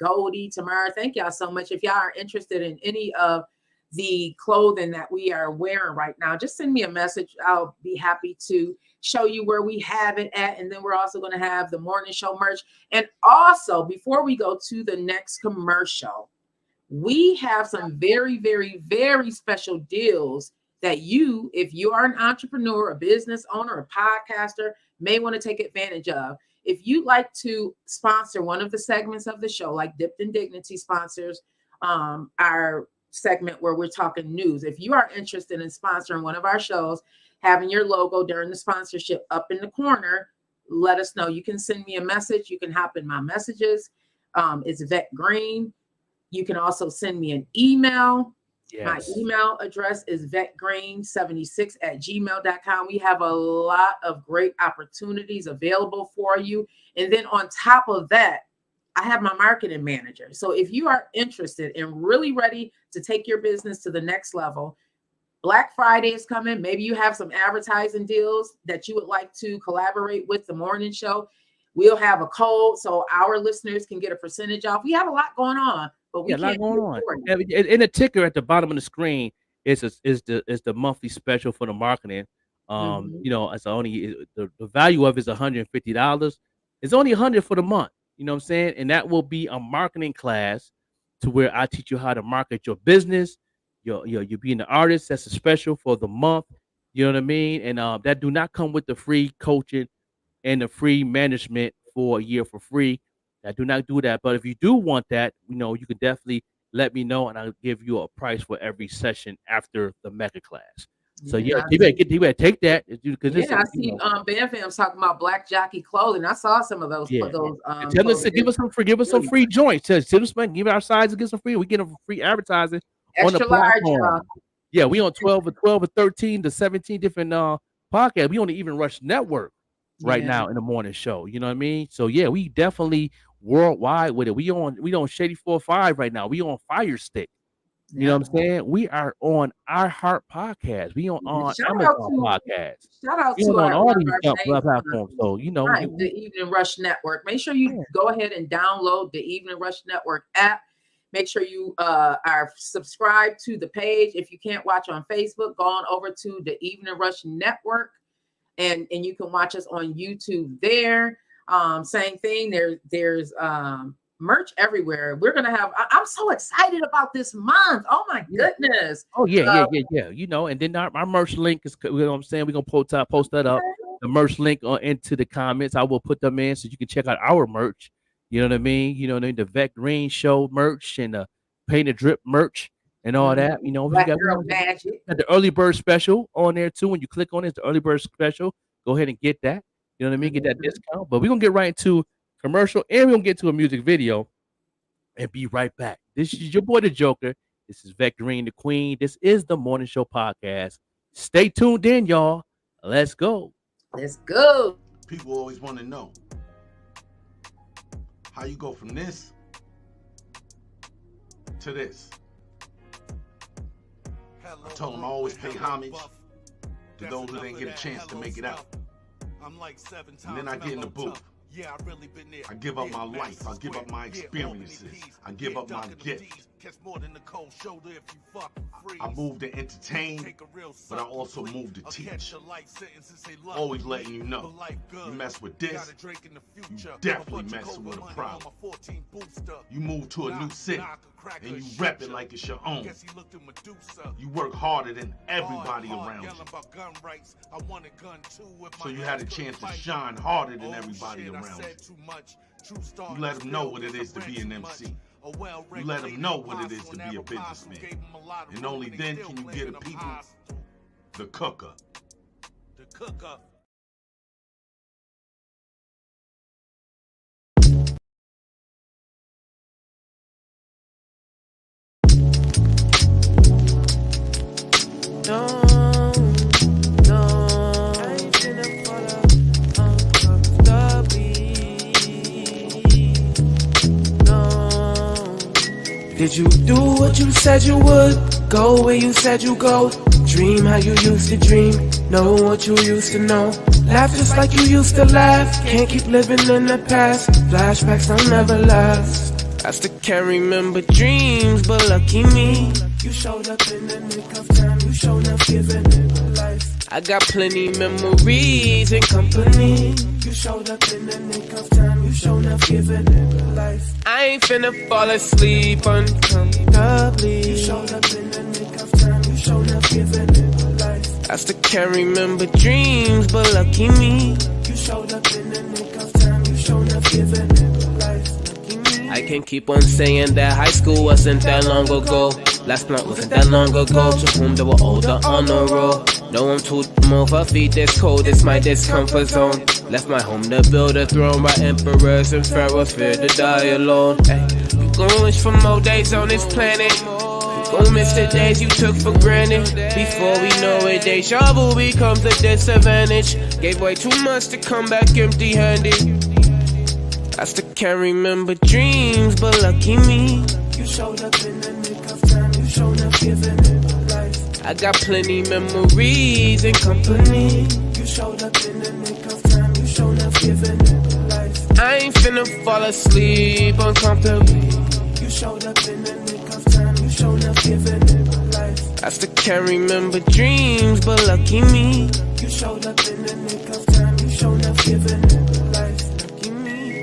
Goldie, Tamara. Thank y'all so much. If y'all are interested in any of the clothing that we are wearing right now, just send me a message. I'll be happy to show you where we have it at. And then we're also going to have the morning show merch. And also, before we go to the next commercial, we have some very, very, very special deals that you, if you are an entrepreneur, a business owner, a podcaster, may want to take advantage of. If you'd like to sponsor one of the segments of the show, like Dipped in Dignity sponsors our segment where we're talking news. If you are interested in sponsoring one of our shows, having your logo during the sponsorship up in the corner, let us know. You can send me a message. You can hop in my messages. It's Vet Green. You can also send me an email. Yes. My email address is vetgreen76@gmail.com. We have a lot of great opportunities available for you. And then on top of that, I have my marketing manager. So if you are interested and really ready to take your business to the next level, Black Friday is coming. Maybe you have some advertising deals that you would like to collaborate with the morning show. We'll have a code so our listeners can get a percentage off. We have a lot going on. But we a lot going on. In the ticker at the bottom of the screen is the monthly special for the marketing. You know, it's only the value of it is $150. It's only $100 for the month. You know what I'm saying? And that will be a marketing class to where I teach you how to market your business. You're being an artist. That's a special for the month. You know what I mean? And that do not come with the free coaching and the free management for a year for free. I do not do that. But if you do want that, you know, you can definitely let me know, and I'll give you a price for every session after the mega class. So you better take that. I see Bam Fam's talking about Black Jockey clothing. I saw some of those. Give us some free joints. Give our size and get some free. We get a free advertising on the platform. Yeah, we on 12 or 13 to 17 different podcasts. We on the Even Rush Network right now in the morning show. You know what I mean? So yeah, we definitely worldwide with it. We on Shady 4-5 right now. We on Fire Stick. You know what I'm saying? We are on Our Heart Podcast. We on Amazon Podcast. Shout out to on all these platforms. So you know, the Evening Rush Network. Make sure you go ahead and download the Evening Rush Network app. Make sure you are subscribed to the page. If you can't watch on Facebook, go on over to the Evening Rush Network, and you can watch us on YouTube there. Same thing. There's merch everywhere. We're gonna have. I'm so excited about this month. Oh my goodness. Oh yeah. You know, and then our merch link is. You know what I'm saying? We're gonna post that up. The merch link into the comments. I will put them in so you can check out our merch. You know what I mean? You know, the Vet Green Show merch and the Paint a Drip merch and all that. You know, we got the early bird special on there too. When you click on it, it's the early bird special. Go ahead and get that. You know what I mean? Get that discount. But we're gonna get right into commercial, and we're gonna get to a music video and be right back. This is your boy the Joker. This is Vet Green, the Queen. This is the Morning Show Podcast. Stay tuned in, y'all. Let's go. Let's go. People always want to know how you go from this to this. I told them I always pay homage to those who didn't get a chance to make it out. And then I get in the booth. I give up my life. I give up my experiences. I give up my gift. I move to entertain, but I also move to teach. Always letting you know, you mess with this, you definitely mess with a problem. You move to a new city, and you rep it like it's your own. You work harder than everybody around you. So you had a chance to shine harder than everybody around you. You let them know what it is to be an MC. You let them know what it is to be a businessman. And only then can you get the people the cooker. Did you do what you said you would? Go where you said you go? Dream how you used to dream? know what you used to know. Laugh just like you used to laugh. Can't keep living in the past. Flashbacks don't never last. I still can't remember dreams, but lucky me, you showed up in the nick of time. You showed up giving it life. I got plenty memories and company. You showed up in the nick of time. You showed up giving it life. I ain't finna fall asleep uncomfortably. You showed up in the nick of time. You showed up giving it life. I still can't remember dreams, but lucky me, you showed up in the nick of time. You showed up giving it life. I can't keep on saying that high school wasn't that long ago. Last blunt wasn't that long ago. To whom they were older on the road. No, I'm too more for feet this cold. It's my discomfort zone. Left my home to build a throne. My emperors and pharaohs feared to die alone. Ay, we gon' wish for more days on this planet. Gon' miss the days you took for granted. Before we know it, deja vu becomes a disadvantage. Gave way too much to come back empty-handed. I still can't remember dreams, but lucky me, you showed up in the nick of time. You showed up giving it life. I got plenty memories and company. You showed up in the nick of time. You showed up giving it life. I ain't finna fall asleep uncomfortably. You showed up in the nick of time. You showed up giving it life. I still can't remember dreams, but lucky me, you showed up in the nick of time. You showed up giving it life.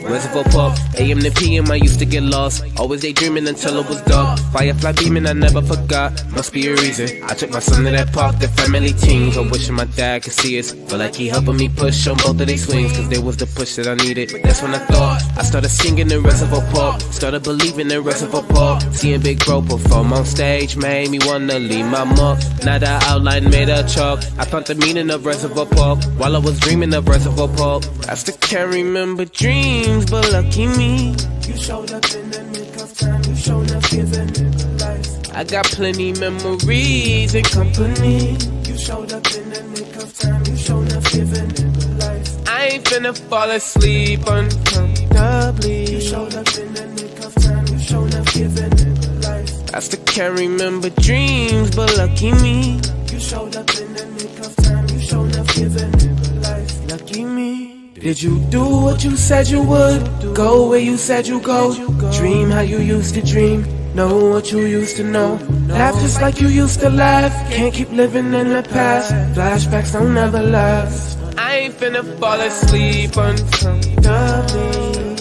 Reservoir Park, AM to PM, I used to get lost. Always daydreaming until it was dark. Firefly beaming, I never forgot. Must be a reason. I took my son to that park, the family teams. I'm wishing my dad could see us. Feel like he helping me push on both of these swings, cause they was the push that I needed. That's when I thought I started singing in Reservoir Park. Started believing in Reservoir Park. Seeing Big Bro perform on stage made me wanna leave my mark. Now that outline made a chalk, I found the meaning of Reservoir Park while I was dreaming of Reservoir Park. I still can't remember dreams, but lucky me, you showed up in the nick of time. You showed up giving it life. I got plenty memories and company. You showed up in the nick of time. You showed up giving it life. I ain't finna fall asleep uncomfortably. You showed up in the nick of time. You showed up giving it life. I still can't remember dreams, but lucky me, you showed up in the nick of time. You showed up giving it life. Lucky me. Did you do what you said you would? Go where you said you go? Dream how you used to dream. Know what you used to know. Laugh just like you used to laugh. Can't keep living in the past. Flashbacks don't never last. I ain't finna fall asleep uncomfortably.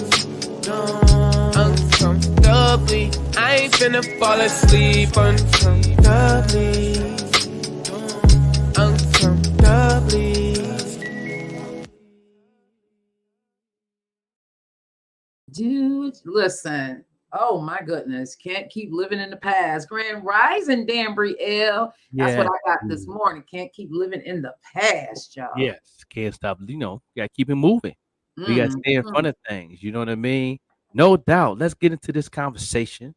I ain't finna fall asleep uncomfortably. Dude, listen. Oh my goodness. Can't keep living in the past. Grand Rising, Danbury L. That's what I got this morning. Can't keep living in the past, y'all. Yes, can't stop. You gotta keep it moving. We gotta stay in front of things. You know what I mean? No doubt. Let's get into this conversation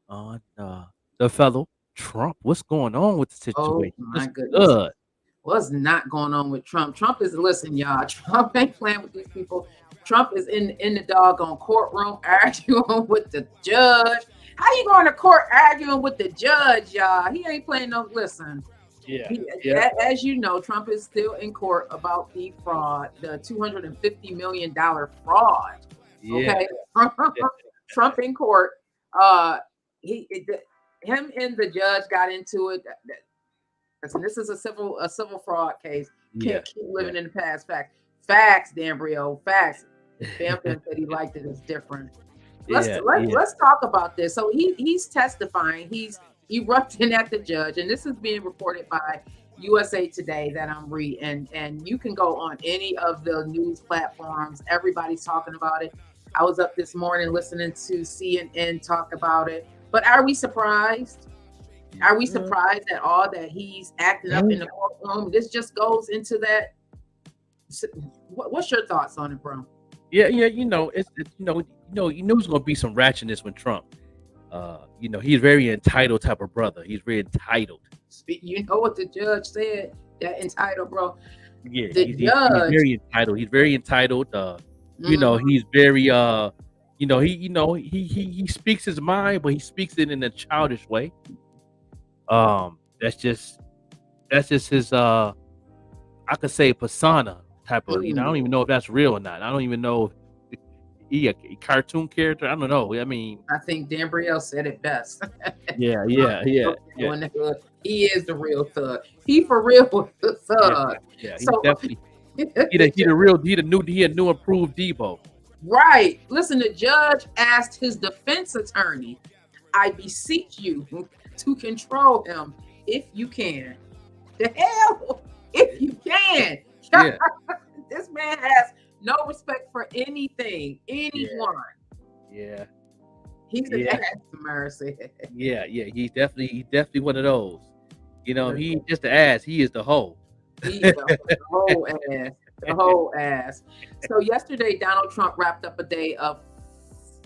on the fellow Trump. What's going on with the situation? Oh my goodness. What's not going on with Trump? Trump is, listen, y'all. Trump ain't playing with these people. Trump is in the doggone courtroom arguing with the judge. How you going to court arguing with the judge, y'all? He ain't playing no, listen. As you know, Trump is still in court about the fraud, the $250 million fraud. Okay. Trump in court. Him and the judge got into it. Listen, this is a civil fraud case. Can't keep living in the past. Facts, Danbrio. Facts. Bampton said he liked it. It's different. Let's talk about this. So he's testifying. He's erupting at the judge, and this is being reported by USA Today that I'm reading. And you can go on any of the news platforms. Everybody's talking about it. I was up this morning listening to CNN talk about it. But are we surprised? Are we surprised at all that he's acting up in the courtroom? This just goes into that. What's your thoughts on it, bro? Yeah, you knew it's gonna be some ratchetness with Trump. He's very entitled type of brother. He's very entitled. You know what the judge said? That entitled, bro. Yeah, he's very entitled. He's very entitled. He's very he speaks his mind, but he speaks it in a childish way. That's just his I could say persona type of, I don't even know if that's real or not. I don't even know if he a cartoon character. I don't know. I mean, I think Dan Brielle said it best. yeah. He is the real thug. He for real the thug. Yeah, he So- definitely. He a new improved Debo. Right. Listen, the judge asked his defense attorney, I beseech you to control him if you can. The hell, if you can. Yeah. This man has no respect for anything, anyone. Yeah, He's an Yeah. ass to mercy. yeah. He's definitely one of those. You know, he ain't just the ass. He is the hoe. He's the whole ass. The whole ass. So yesterday, Donald Trump wrapped up a day of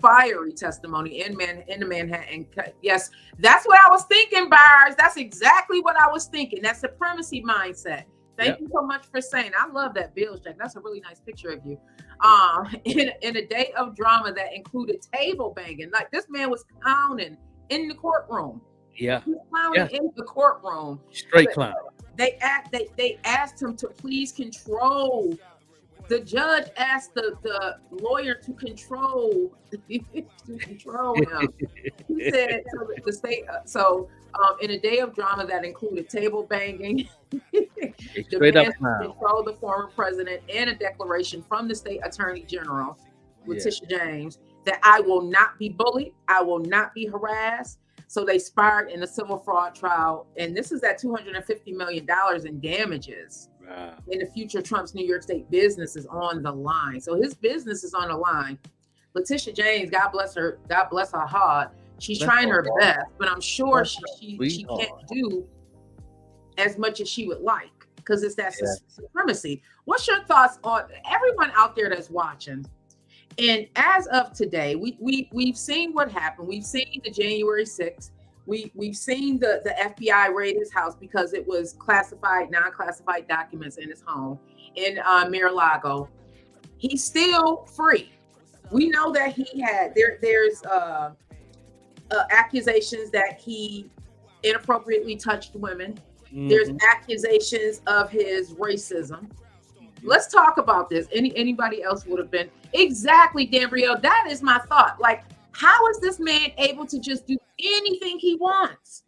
fiery testimony in the Manhattan. Yes, that's what I was thinking, Byers. That's exactly what I was thinking. That supremacy mindset. Thank you so much for saying. I love that Bills Jack. That's a really nice picture of you. In a day of drama that included table banging. Like this man was clowning in the courtroom. Yeah, He was clowning in the courtroom. straight clown. They asked him to please control. The judge asked the lawyer to control him. He said so the state. In a day of drama that included table banging, Straight up demands to clown. control the former president, and a declaration from the state attorney general, Letitia James, that I will not be bullied, I will not be harassed. So they sparred in a civil fraud trial, and this is at $250 million in damages. Wow. In the future, Trump's New York State business is on the line. So his business is on the line. Letitia James, God bless her heart. She's trying her best, but I'm sure she can't do as much as she would like because it's that supremacy. What's your thoughts on everyone out there that's watching? And as of today, we've seen what happened. We've seen the January 6th. We've seen the FBI raid his house because it was non-classified documents in his home in Mar-a-Lago. He's still free. We know that he had there's accusations that he inappropriately touched women. Mm-hmm. There's accusations of his racism. Let's talk about this. Anybody else would have been exactly, Dan Brielle. That is my thought. Like, how is this man able to just do anything he wants?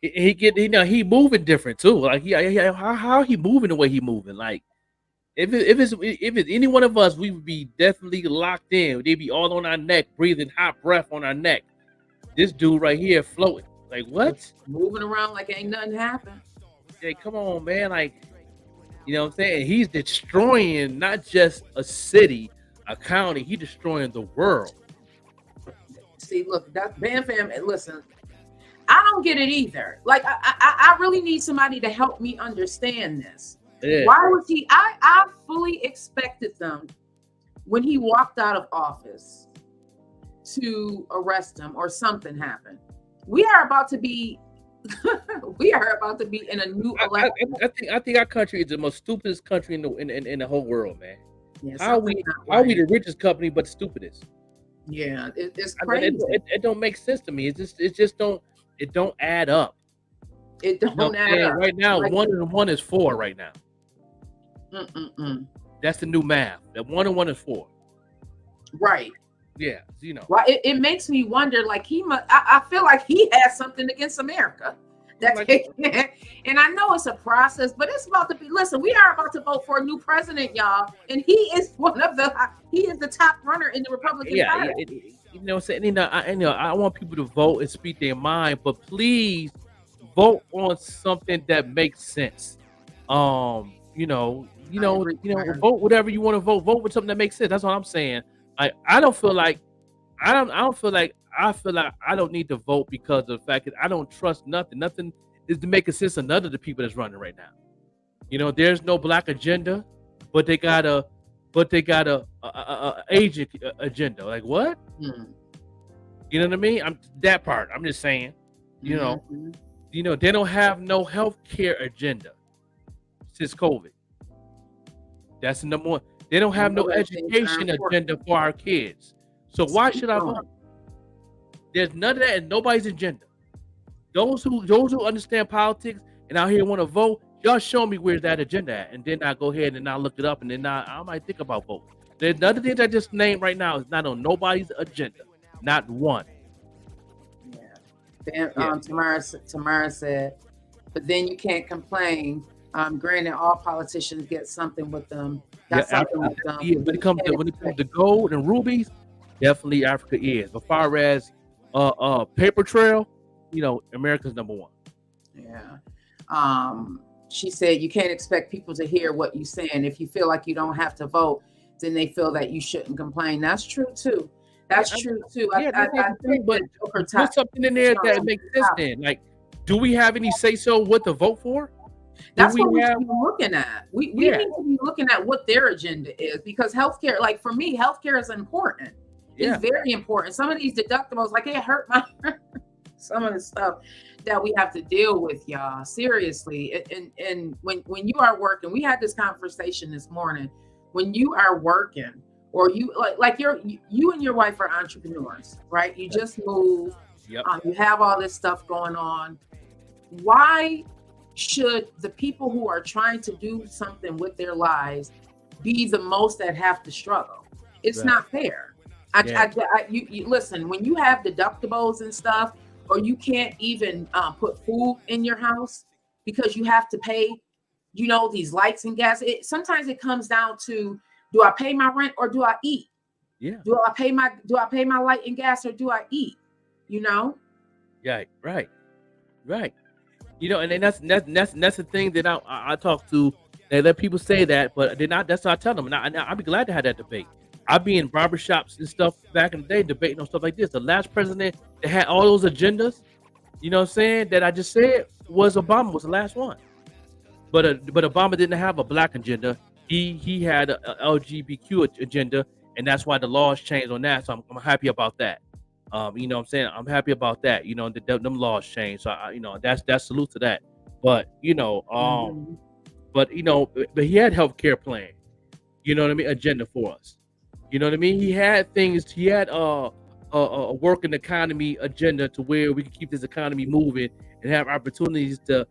He moving different too. Like how he moving the way he moving. Like if it's any one of us, we would be definitely locked in. They'd be all on our neck, breathing hot breath on our neck. This dude right here floating. Like what? Moving around like ain't nothing happened. Hey, come on, man. Like, you know what I'm saying? He's destroying not just a city, a county. He's destroying the world. See, look, that Bam Fam. Listen, I don't get it either. Like, I really need somebody to help me understand this. Yeah. Why was he? I fully expected them when he walked out of office to arrest him or something happened. We are about to be in a new election. I think our country is the most stupidest country in the whole world, man. Yeah, How are we the richest company but the stupidest? Yeah, it's I mean, crazy. it don't make sense to me. It just don't add up. It don't You know what I'm add saying? up. Right now, Like- 1 and 1 is 4 right now. That's the new math. That 1 and 1 is 4. Right. Yeah, you know. Well, it makes me wonder. Like I feel like he has something against America. And I know it's a process, but it's about to be. Listen, we are about to vote for a new president, y'all, and he is the top runner in the Republican Party. You know what I'm saying? I want people to vote and speak their mind, but please vote on something that makes sense. Vote whatever you want to vote. Vote with something that makes sense. That's what I'm saying. I feel like I don't need to vote because of the fact that I don't trust nothing. Nothing is to make sense of none of the people that's running right now. You know, there's no black agenda, but they got a Asian agenda. Like what? Hmm. You know what I mean? I'm just saying. You know, they don't have no healthcare agenda since COVID. That's the number one. They don't have no education agenda for our kids. So why should I vote? There's none of that in nobody's agenda. Those who understand politics and out here want to vote, Y'all show me where's that agenda at, and then I go ahead and I look it up, and then I might think about voting. The other things I just named right now is not on nobody's agenda, not one. Then Tamara said, but then you can't complain. Granted, all politicians get something with them. Got something with them. Yeah, when it comes to gold and rubies, definitely Africa is. But far as paper trail, America's number one. Yeah. She said you can't expect people to hear what you're saying. If you feel like you don't have to vote, then they feel that you shouldn't complain. That's true too. That's true too. Yeah, I think but put something in there that makes sense then. Like, do we have any say so what to vote for? That's what we should be looking at. We need to be looking at what their agenda is, because healthcare, like for me, healthcare is important. It's very important. Some of these deductibles, like it hurt my some of the stuff that we have to deal with, y'all. Seriously. And when you are working, we had this conversation this morning. When you are working, or you you and your wife are entrepreneurs, right? You just moved. Yep. You have all this stuff going on. Why should the people who are trying to do something with their lives be the most that have to struggle? It's not fair. You listen, when you have deductibles and stuff, or you can't even put food in your house because you have to pay, these lights and gas. Sometimes it comes down to, do I pay my rent or do I eat? Yeah. Do I pay my light and gas or do I eat? Yeah. Right. And that's the thing that I talk to. They let people say that, but they're not. That's what I tell them. And I'd be glad to have that debate. I'd be in barbershops and stuff back in the day debating on stuff like this. The last president that had all those agendas, that I just said, was Obama. Was the last one. But Obama didn't have a black agenda. He had a LGBTQ agenda, and that's why the laws changed on that. So I'm happy about that. I'm saying? I'm happy about that. Them laws changed. So that's salute to that. But but he had healthcare plan. Agenda for us. He had things. He had a working economy agenda to where we can keep this economy moving and have opportunities to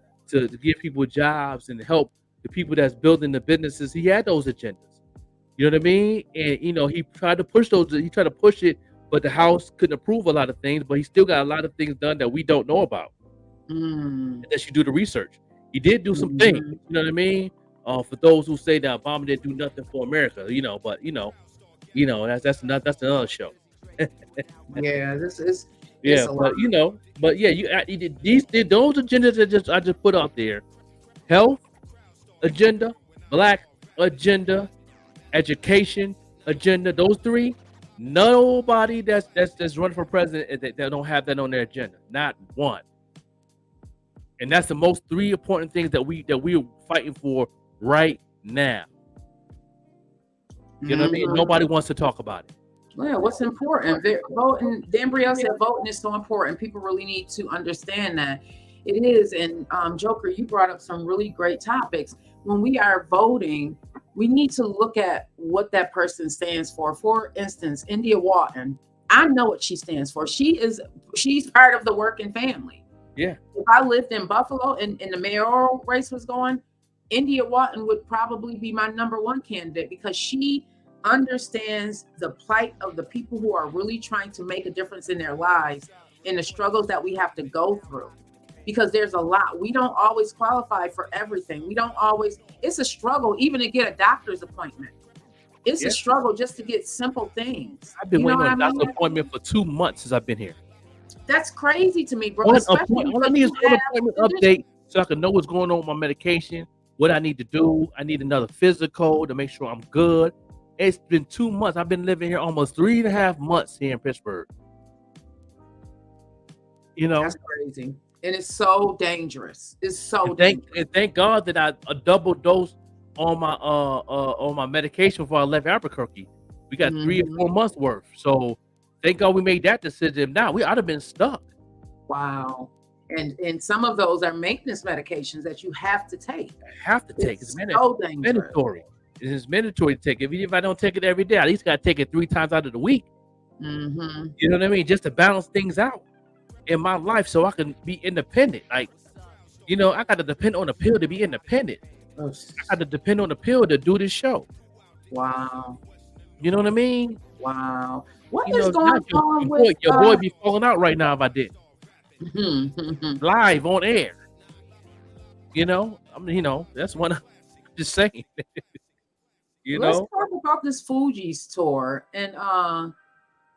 give people jobs and help the people that's building the businesses. He had those agendas. And he tried to push those. He tried to push it, but the House couldn't approve a lot of things. But he still got a lot of things done that we don't know about. Unless you do the research. He did do some things. For those who say that Obama didn't do nothing for America, but that's another show. Yeah, this is. Yeah, but those agendas that I just put out there: health agenda, black agenda, education agenda. Those three. Nobody that's running for president that don't have that on their agenda. Not one. And that's the most three important things that we're fighting for right now. What I mean? Nobody wants to talk about it. Yeah, what's important? Voting. Danbrielle said voting is so important. People really need to understand that it is. And Joker, you brought up some really great topics. When we are voting, we need to look at what that person stands for. For instance, India Walton, I know what she stands for. She's part of the working family. Yeah. If I lived in Buffalo and the mayoral race was going, India Walton would probably be my number one candidate, because she understands the plight of the people who are really trying to make a difference in their lives and the struggles that we have to go through. Because there's a lot. We don't always qualify for everything. It's a struggle even to get a doctor's appointment. It's a struggle just to get simple things. I've been waiting on a doctor's appointment for 2 months since I've been here. That's crazy to me, bro. All I need is an appointment update so I can know what's going on with my medication, what I need to do. I need another physical to make sure I'm good. It's been 2 months. I've been living here almost 3.5 months here in Pittsburgh. That's crazy. And it's so dangerous. It's so dangerous. And thank God that I double dose on my medication before I left Albuquerque. We got 3 or 4 months worth. So thank God we made that decision. Now I'd have been stuck. Wow. And some of those are maintenance medications that you have to take. It's mandatory. It's mandatory to take it. Even if I don't take it every day, I at least got to take it 3 times out of the week. Mm-hmm. You know what I mean? Just to balance things out in my life so I can be independent. Like, You know, I got to depend on the pill to be independent. Oh, I got to depend on the pill to do this show. wow. You know what I mean? Wow. What You is know, going your on boy, with your boy be falling out right now if I did Mhm. live on air. You know, I mean, you know, that's one. I'm just saying. You Let's know, talk about this Fuji's tour. And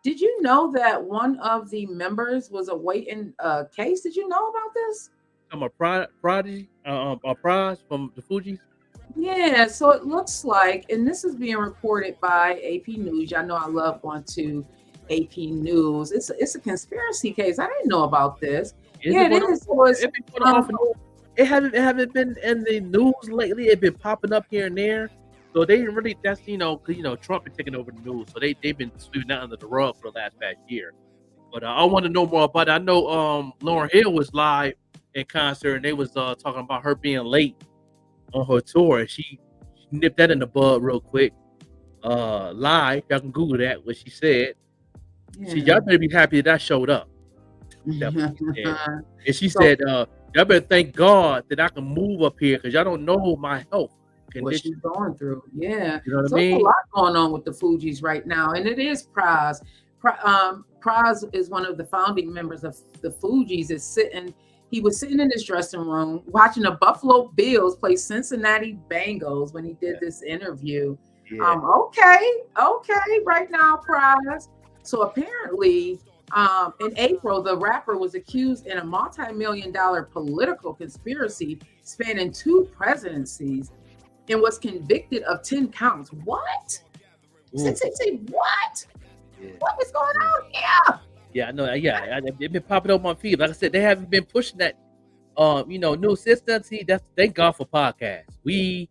did you know that one of the members was awaiting a case? Did you know about this? I'm a prodigy, a prize from the Fugees. Yeah, so it looks like, and this is being reported by AP News. Y'all know I love going to AP News. It's a conspiracy case. I didn't know about this. Yeah, it is. It haven't been in the news lately. It's been popping up here and there. So they didn't really. That's because Trump been taking over the news. So they've been sweeping that under the rug for the past year. But I want to know more about it. I know Lauryn Hill was live in concert and they was talking about her being late on her tour. And she nipped that in the bud real quick. Live, y'all can Google that. What she said. Yeah. Y'all better be happy that I showed up. That's what she said. And she said, y'all better thank God that I can move up here because y'all don't know my health condition. What she's going through. Yeah. You know what So I there's mean? a lot going on with the Fugees right now. And it is Praz. Praz is one of the founding members of the Fugees. He was sitting in his dressing room watching the Buffalo Bills play Cincinnati Bengals when he did this interview. Yeah. Okay, right now, Praz. So apparently, in April, the rapper was accused in a multi-million-dollar political conspiracy spanning 2 presidencies and was convicted of 10 counts. What? Say, what? Yeah. What is going on here? Yeah, I know. Yeah, they've been popping up on feed. Like I said, they haven't been pushing that, new system. See, that's thank God for podcasts. We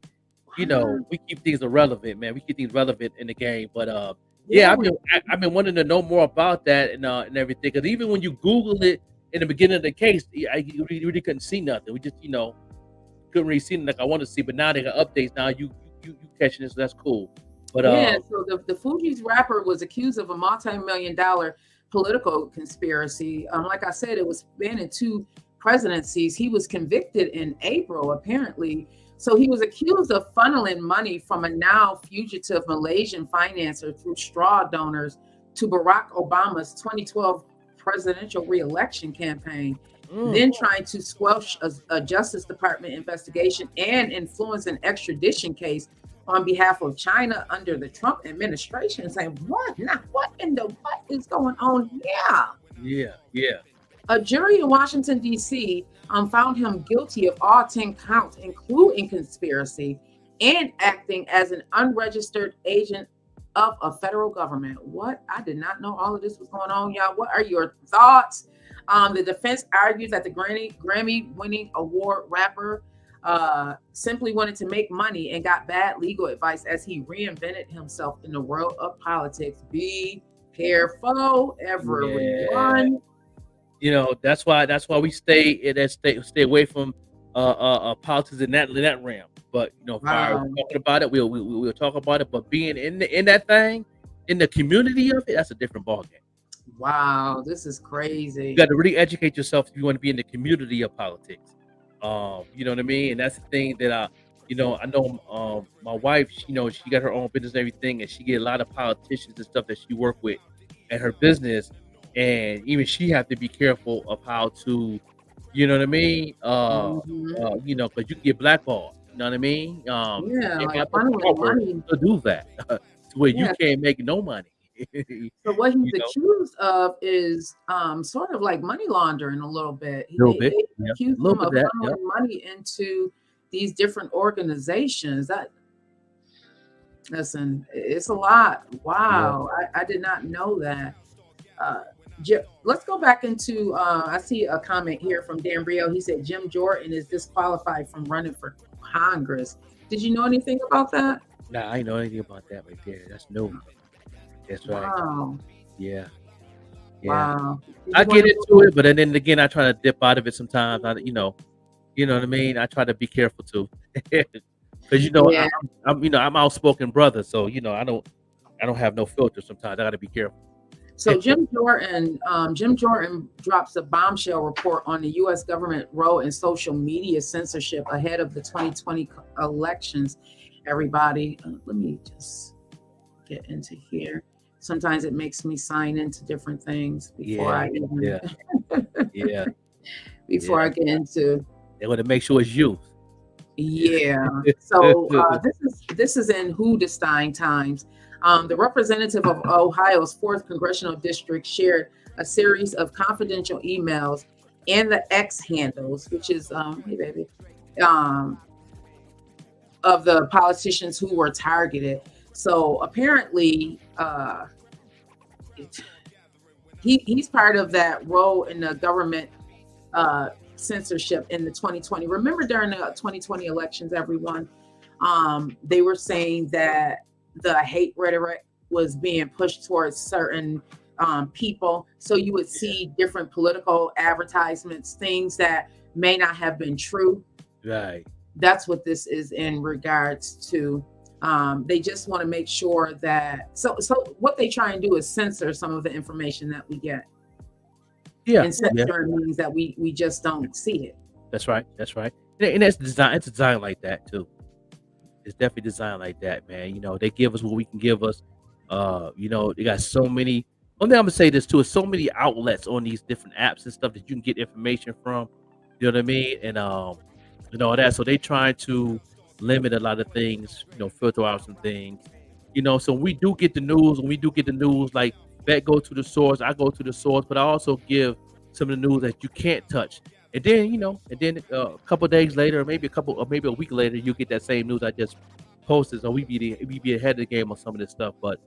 keep things irrelevant, man. We keep things relevant in the game. But I've been wanting to know more about that and everything. Because even when you Google it in the beginning of the case, you really couldn't see nothing. We just couldn't really see like I want to see. But now they got updates. Now you catching this, so that's cool. But so the Fugees rapper was accused of a multi-million-dollar political conspiracy. Like I said, it was spanning 2 presidencies. He was convicted in April, apparently. So he was accused of funneling money from a now fugitive Malaysian financier through straw donors to Barack Obama's 2012 presidential re-election campaign, then trying to squelch a Justice Department investigation and influence an extradition case on behalf of China under the Trump administration, saying, what is going on here? Yeah. A jury in Washington, D.C. Found him guilty of all 10 counts, including conspiracy and acting as an unregistered agent of a federal government. What? I did not know all of this was going on, y'all. What are your thoughts? The defense argues that the Grammy-winning award rapper simply wanted to make money and got bad legal advice as he reinvented himself in the world of politics. Be careful, everyone. Yeah. That's why we stay away from politics in that realm. But if I talking about it, we'll talk about it. But being in that thing, in the community of it, that's a different ballgame. Wow, this is crazy. You got to really educate yourself if you want to be in the community of politics. You know what I mean? And that's the thing that I know my wife, she got her own business and everything, and she get a lot of politicians and stuff that she work with at her business, and even she have to be careful of how to, you know what I mean? Because you can get blackballed. You know what I mean? To do that to where you can't make no money. So what he's accused of is sort of like money laundering a little bit. They accused him of funneling money into these different organizations. Listen, it's a lot. Wow, I did not know that. Let's go back into, I see a comment here from Dan Brio. He said Jim Jordan is disqualified from running for Congress. Did you know anything about that? Nah, I didn't know anything about that right there. That's new. That's right. Wow. Yeah. Wow. I get into it, but then again, I try to dip out of it sometimes. You know what I mean? I try to be careful too. Because I'm outspoken brother, so I don't have no filter sometimes. I gotta be careful. So Jim Jordan drops a bombshell report on the U.S. government role in social media censorship ahead of the 2020 elections. Everybody, let me just get into here. Sometimes it makes me sign into different things before I get into. They want to make sure it's you. Yeah. So this is in Houdestein Times. The representative of Ohio's 4th congressional district shared a series of confidential emails and the X handles, which is of the politicians who were targeted. So apparently, he's part of that role in the government censorship in the 2020. Remember during the 2020 elections, everyone, they were saying that the hate rhetoric was being pushed towards certain people. So you would see different political advertisements, things that may not have been true. Right. That's what this is in regards to. They just want to make sure that so what they try and do is censor some of the information that we get. Yeah. And censoring means that we just don't see it. That's right. And that's design. It's designed like that too. It's definitely designed like that, man. You know, they give us what we can give us. You know, they got so many. Only I'm gonna say this too: is so many outlets on these different apps and stuff that you can get information from. You know what I mean? And and all that. So they trying to limit a lot of things. You know, filter out some things. You know, so we do get the news. When we do get the news, like that go to the source. I go to the source, but I also give some of the news that you can't touch. And then, you know, a couple of days later, maybe a week later, you get that same news I just posted. So we be ahead of the game on some of this stuff. But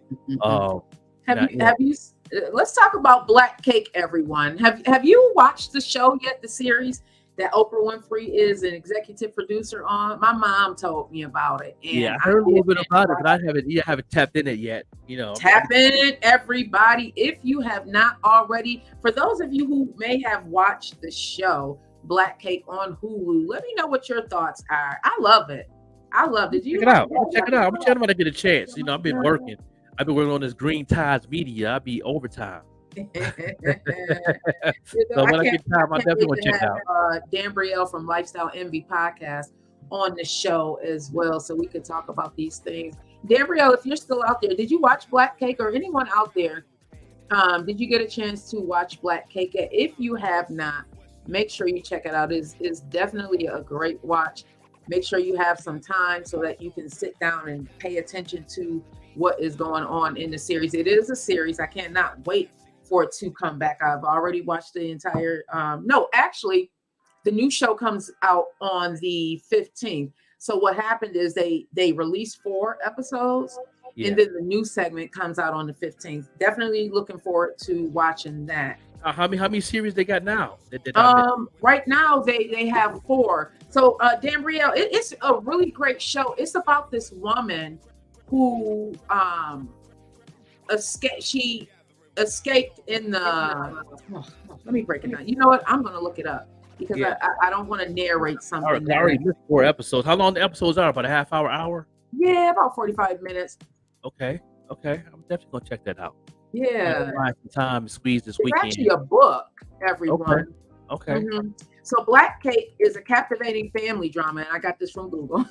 have you? Let's talk about Black Cake, everyone. Have you watched the show yet? The series that Oprah Winfrey is an executive producer on. My mom told me about it. And I heard a little bit about it, but I haven't tapped in it yet. You know, tap in it, everybody. If you have not already, for those of you who may have watched the show Black Cake on Hulu, let me know what your thoughts are. I love it. Check it out. Check it out. I'm trying to get a chance. You know, I've been working on this Green Tides Media. I'll be overtime. So when I get time, I definitely want to check it out. Dan Brielle from Lifestyle Envy Podcast on the show as well, so we could talk about these things. Dan Brielle, if you're still out there, did you watch Black Cake, or anyone out there? Did you get a chance to watch Black Cake? If you have not, make sure you check it out. It's definitely a great watch. Make sure you have some time so that you can sit down and pay attention to what is going on in the series. It is a series. I cannot wait for it to come back. I've already watched the entire actually the new show comes out on the 15th. So what happened is they released 4 episodes, and then the new segment comes out on the 15th. Definitely looking forward to watching that. How many series they got now? Right now they have 4. So Dan Brielle, it's a really great show. It's about this woman who escaped in the let me break it down. You know what? I'm gonna look it up because I don't want to narrate something. I already missed 4 episodes. How long the episodes are? About a half hour? Yeah, about 45 minutes. Okay. I'm definitely gonna check that out. Yeah. Find some time to squeeze this it's weekend. It's actually a book, everyone. Okay. Mm-hmm. So Black Cake is a captivating family drama, and I got this from Google,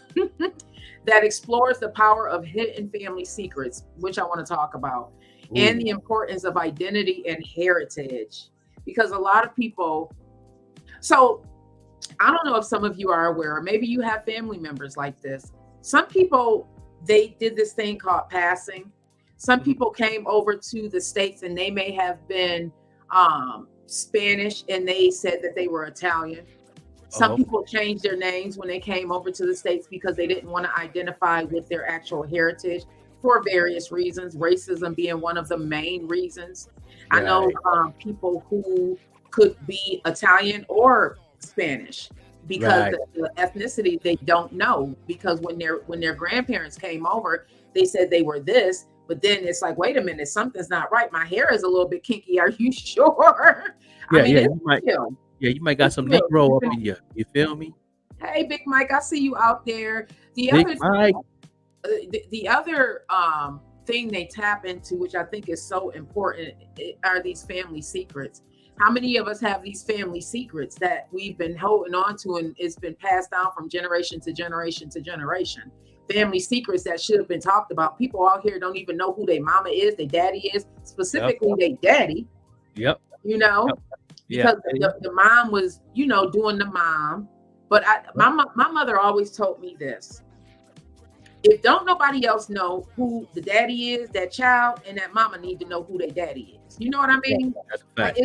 that explores the power of hidden family secrets, which I want to talk about, and the importance of identity and heritage. Because a lot of people, so I don't know if some of you are aware, or maybe you have family members like this. Some people, they did this thing called passing. Some people came over to the States and they may have been Spanish and they said that they were Italian. Some people changed their names when they came over to the States because they didn't want to identify with their actual heritage for various reasons, racism being one of the main reasons. Right. I know people who could be Italian or Spanish because the ethnicity they don't know, because when their grandparents came over, they said they were this. But then it's like, wait a minute, something's not right. My hair is a little bit kinky. Are you sure? You might got some Negro up in you. You feel me? Hey, Big Mike, I see you out there. The other thing they tap into, which I think is so important, are these family secrets. How many of us have these family secrets that we've been holding on to and it's been passed down from generation to generation to generation? Family secrets that should have been talked about. People out here don't even know who their mama is, their daddy is, specifically their daddy. Yep. You know, because the mom was, you know, doing the mom. But my mother always told me this: if don't nobody else know who the daddy is, that child and that mama need to know who their daddy is. You know what I mean? That's a fact.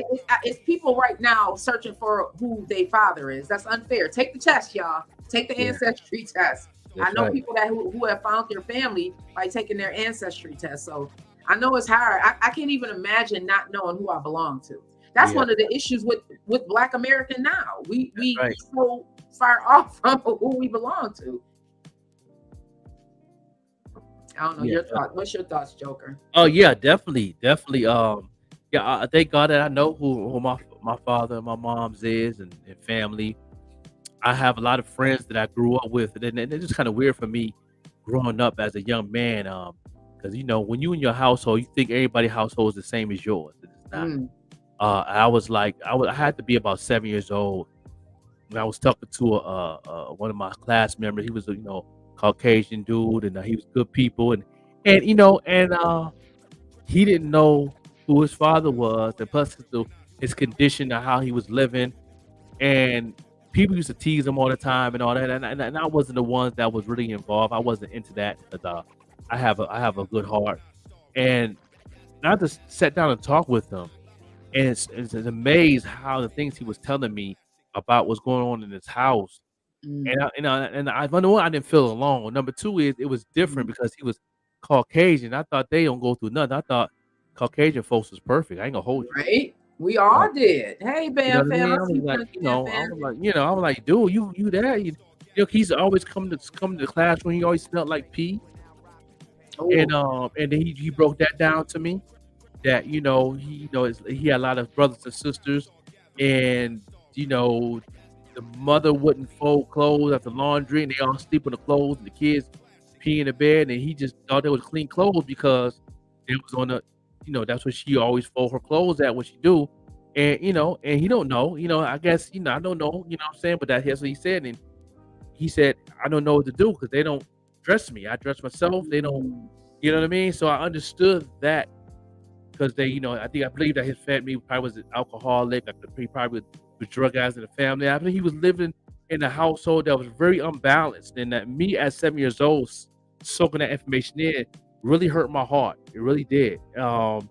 It's people right now searching for who their father is. That's unfair. Take the test, y'all. Take the ancestry test. That's I know right. people that who have found their family by taking their ancestry test. So I know it's hard. I can't even imagine not knowing who I belong to. That's one of the issues with Black America now. We right. so far off from who we belong to. I don't know your thoughts. What's your thoughts, Joker? Oh yeah, definitely. I thank God that I know who my father and my mom's is and family. I have a lot of friends that I grew up with, and it's just kind of weird for me growing up as a young man, because you know when you in your household, you think everybody's household is the same as yours. It's not. I had to be about 7 years old when I was talking to one of my class members. He was a Caucasian dude, and he was good people, and he didn't know who his father was, and plus his condition and how he was living, and people used to tease him all the time and all that, and I wasn't the ones that was really involved. I wasn't into that because I have a good heart, and I just sat down and talked with him, and it's amazed how the things he was telling me about what's going on in his house. And I number one, I didn't feel alone. Number two is it was different because he was Caucasian. I thought they don't go through nothing. I thought Caucasian folks was perfect. I ain't gonna hold you. Right? We all did. Hey, Bam Fam. I was like, dude, you there? He's always come to the class when he always smelled like pee. Oh. And then he broke that down to me that he had a lot of brothers and sisters, and the mother wouldn't fold clothes after laundry, and they all sleep on the clothes, and the kids pee in the bed, and he just thought they was clean clothes because it was on the, that's what she always fold her clothes at when she do, and and he don't know, I guess, I don't know, what I'm saying, but that's what he said, and he said, I don't know what to do because they don't dress me. I dress myself. They don't, you know what I mean? So I understood that because they, I believe that his family probably was an alcoholic. He probably was drug guys in the family. I believe he was living in a household that was very unbalanced, and that me at 7 years old soaking that information in really hurt my heart. It really did. And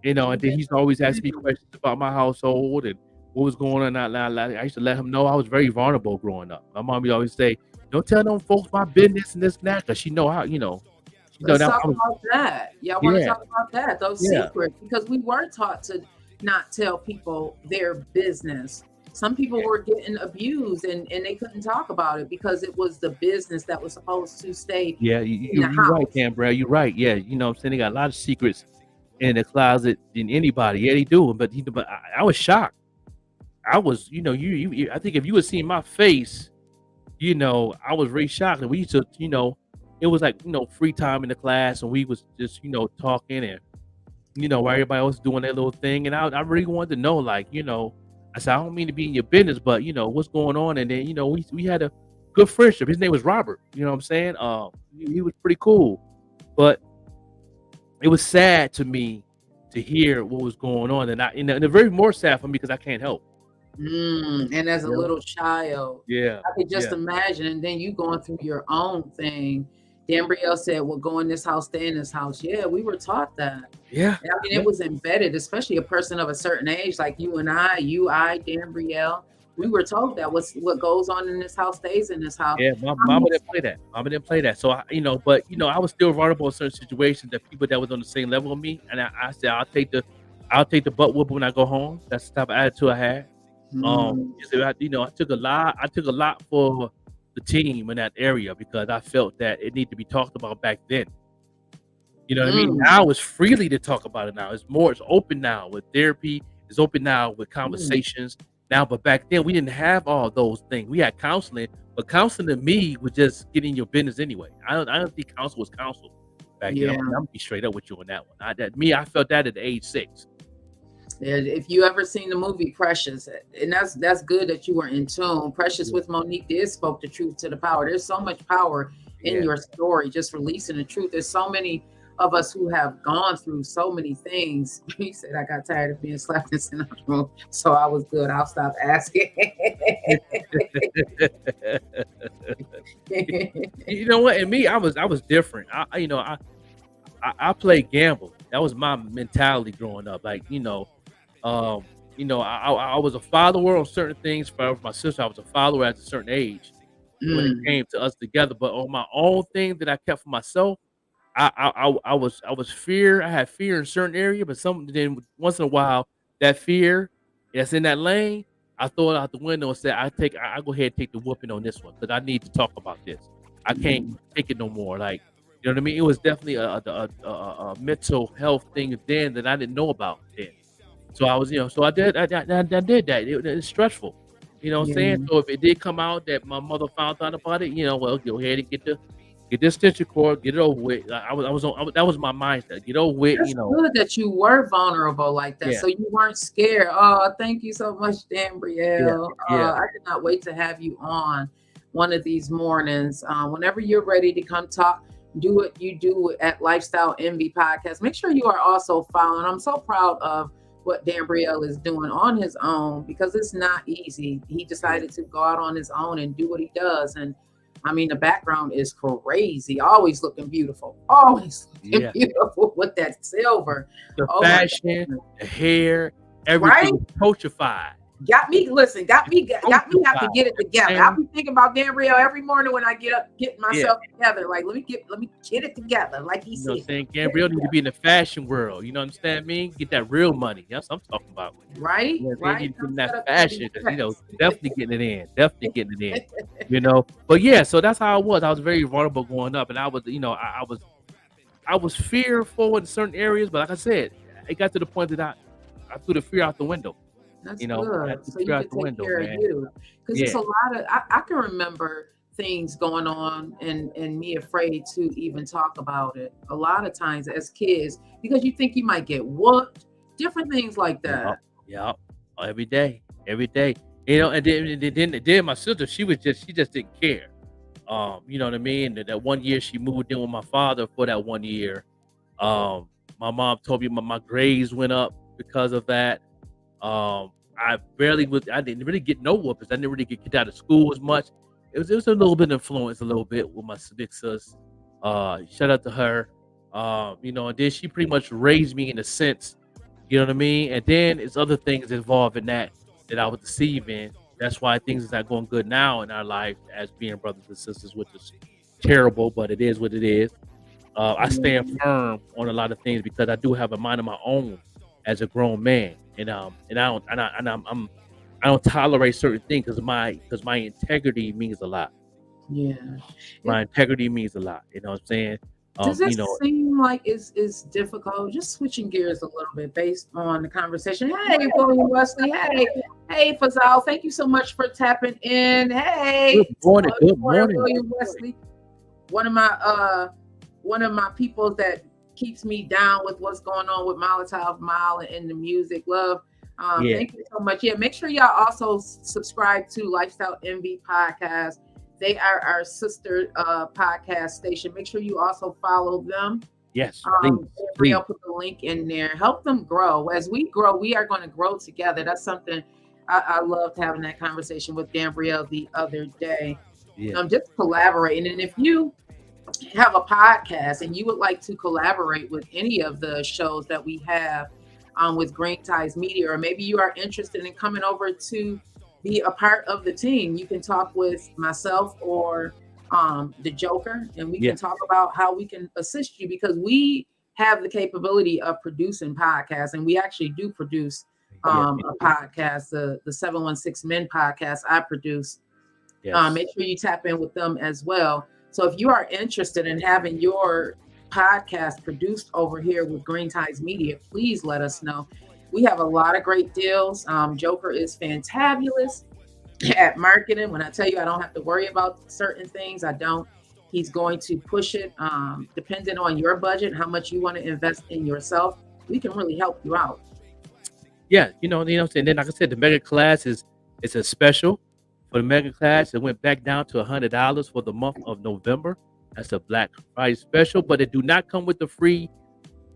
then he's always asking me questions about my household and what was going on. I used to let him know I was very vulnerable growing up. My mom would always say, "Don't tell them folks my business and this and that," because she know how, Let's talk about that. Y'all want to talk about that, those secrets, because we were taught to not tell people their business. Some people were getting abused and they couldn't talk about it because it was the business that was supposed to stay. Yeah, you're right, Canberra. You're right. Yeah, I'm saying they got a lot of secrets in the closet than anybody. Yeah, they do. But I was shocked. I was, I think if you had seen my face, I was very shocked. And we used to, it was like, free time in the class, and we was just, talking and, while everybody else doing their little thing. And I really wanted to know, like, I said, I don't mean to be in your business, but, what's going on? And then, we had a good friendship. His name was Robert. You know what I'm saying? He was pretty cool. But it was sad to me to hear what was going on. And it's very more sad for me because I can't help. And as a little child, I could just imagine. And then you going through your own thing. Dambrielle said, well, go in this house, stay in this house. Yeah, we were taught that. Yeah. I mean, it was embedded, especially a person of a certain age, like you and I, Dambrielle. We were told that what goes on in this house stays in this house. Yeah, mama didn't play that. Mama didn't play that. So, I was still vulnerable in certain situations that people that was on the same level with me. And I said, I'll take the butt whoop when I go home. That's the type of attitude I had. I took a lot for the team in that area because I felt that it needed to be talked about back then. You know what I mean? Now it's freely to talk about it now. It's open now with therapy. It's open now with conversations now. But back then we didn't have all those things. We had counseling, but counseling to me was just getting your business anyway. I don't think counsel was counsel back then. Yeah. I'm gonna be straight up with you on that one. I felt that at age 6. If you ever seen the movie Precious, and that's good that you were in tune. Precious with Monique did spoke the truth to the power. There's so much power in your story, just releasing the truth. There's so many of us who have gone through so many things. He said, I got tired of being slapped and sent out the room, so I was good. I'll stop asking. You know what? And me, I was different. I played gamble. That was my mentality growing up. Like, I was a follower on certain things. For my sister, I was a follower at a certain age when it came to us together. But on my own thing that I kept for myself, I was fear. I had fear in certain area, but then once in a while, that fear that's in that lane, I throw it out the window and say, I go ahead and take the whooping on this one because I need to talk about this. I can't take it no more. Like, you know what I mean? It was definitely a mental health thing then that I didn't know about then. So I was, so I did that. It's stressful. You know what I'm saying? So if it did come out that my mother found out about it, well, go ahead and get the extension cord, get it over with. That was my mindset. Get over with. It's good that you were vulnerable like that, so you weren't scared. Oh, thank you so much, Dambrielle. I cannot wait to have you on one of these mornings. Whenever you're ready to come talk, do what you do at Lifestyle Envy Podcast. Make sure you are also following. I'm so proud of what Dambrielle is doing on his own because it's not easy. He decided to go out on his own and do what he does. And I mean, the background is crazy. Always looking beautiful. Always looking beautiful with that silver. The fashion, the hair, everything coachified. Got me have to get it together. I'll be thinking about Dambrielle every morning when I get up, getting myself together. Like, let me get it together. Like he said. You know what I'm saying? Dambrielle need to be in the fashion world. You know what I'm saying? Me get that real money. That's what I'm talking about. Right? Right. Need to get in that fashion. Definitely getting it in. But yeah, so that's how I was. I was very vulnerable growing up, and I was, I was fearful in certain areas, but like I said, it got to the point that I threw the fear out the window. That's good. So you can take care of you. Because it's a lot of, I can remember things going on and me afraid to even talk about it a lot of times as kids because you think you might get whooped, different things like that. Yeah. Every day. And then my sister, she just didn't care. You know what I mean? That one year she moved in with my father for that 1 year. My mom told me my grades went up because of that. I didn't really get no whoopings. I didn't really get kicked out of school as much. It was a little bit of influence, with my big sis. Shout out to her. And then she pretty much raised me in a sense, you know what I mean? And then there's other things involved in that I was deceived in. That's why things is not going good now in our life as being brothers and sisters, which is terrible, but it is what it is. I stand firm on a lot of things because I do have a mind of my own as a grown man. And I don't tolerate certain things because my integrity means a lot. Yeah, my integrity means a lot. You know what I'm saying? Does it seem like it's difficult? Just switching gears a little bit based on the conversation. Hey, William Wesley. Hey, Fazal. Thank you so much for tapping in. Hey, good morning, William Wesley. One of my people that keeps me down with what's going on with Molotov Mile and the music. Love. Thank you so much. Yeah, make sure y'all also subscribe to Lifestyle Envy Podcast. They are our sister podcast station. Make sure you also follow them. Yes, please. Put the link in there. Help them grow. As we grow, we are going to grow together. That's something I loved having that conversation with Dambrielle the other day. Yeah. Just collaborating. And if you have a podcast and you would like to collaborate with any of the shows that we have with Green Ties Media, or maybe you are interested in coming over to be a part of the team, you can talk with myself or the Joker, and we can talk about how we can assist you, because we have the capability of producing podcasts, and we actually do produce a podcast, the 716 Men podcast I produce. Make sure you tap in with them as well. So if you are interested in having your podcast produced over here with Green Ties Media, please let us know. We have a lot of great deals. Joker is fantabulous at marketing. When I tell you I don't have to worry about certain things, I don't. He's going to push it, depending on your budget, how much you want to invest in yourself. We can really help you out. Yeah, you know what I'm saying. Then, like I said, the mega class is a special for the mega class. It went back down to $100 for the month of November. That's a Black Friday special, but it do not come with the free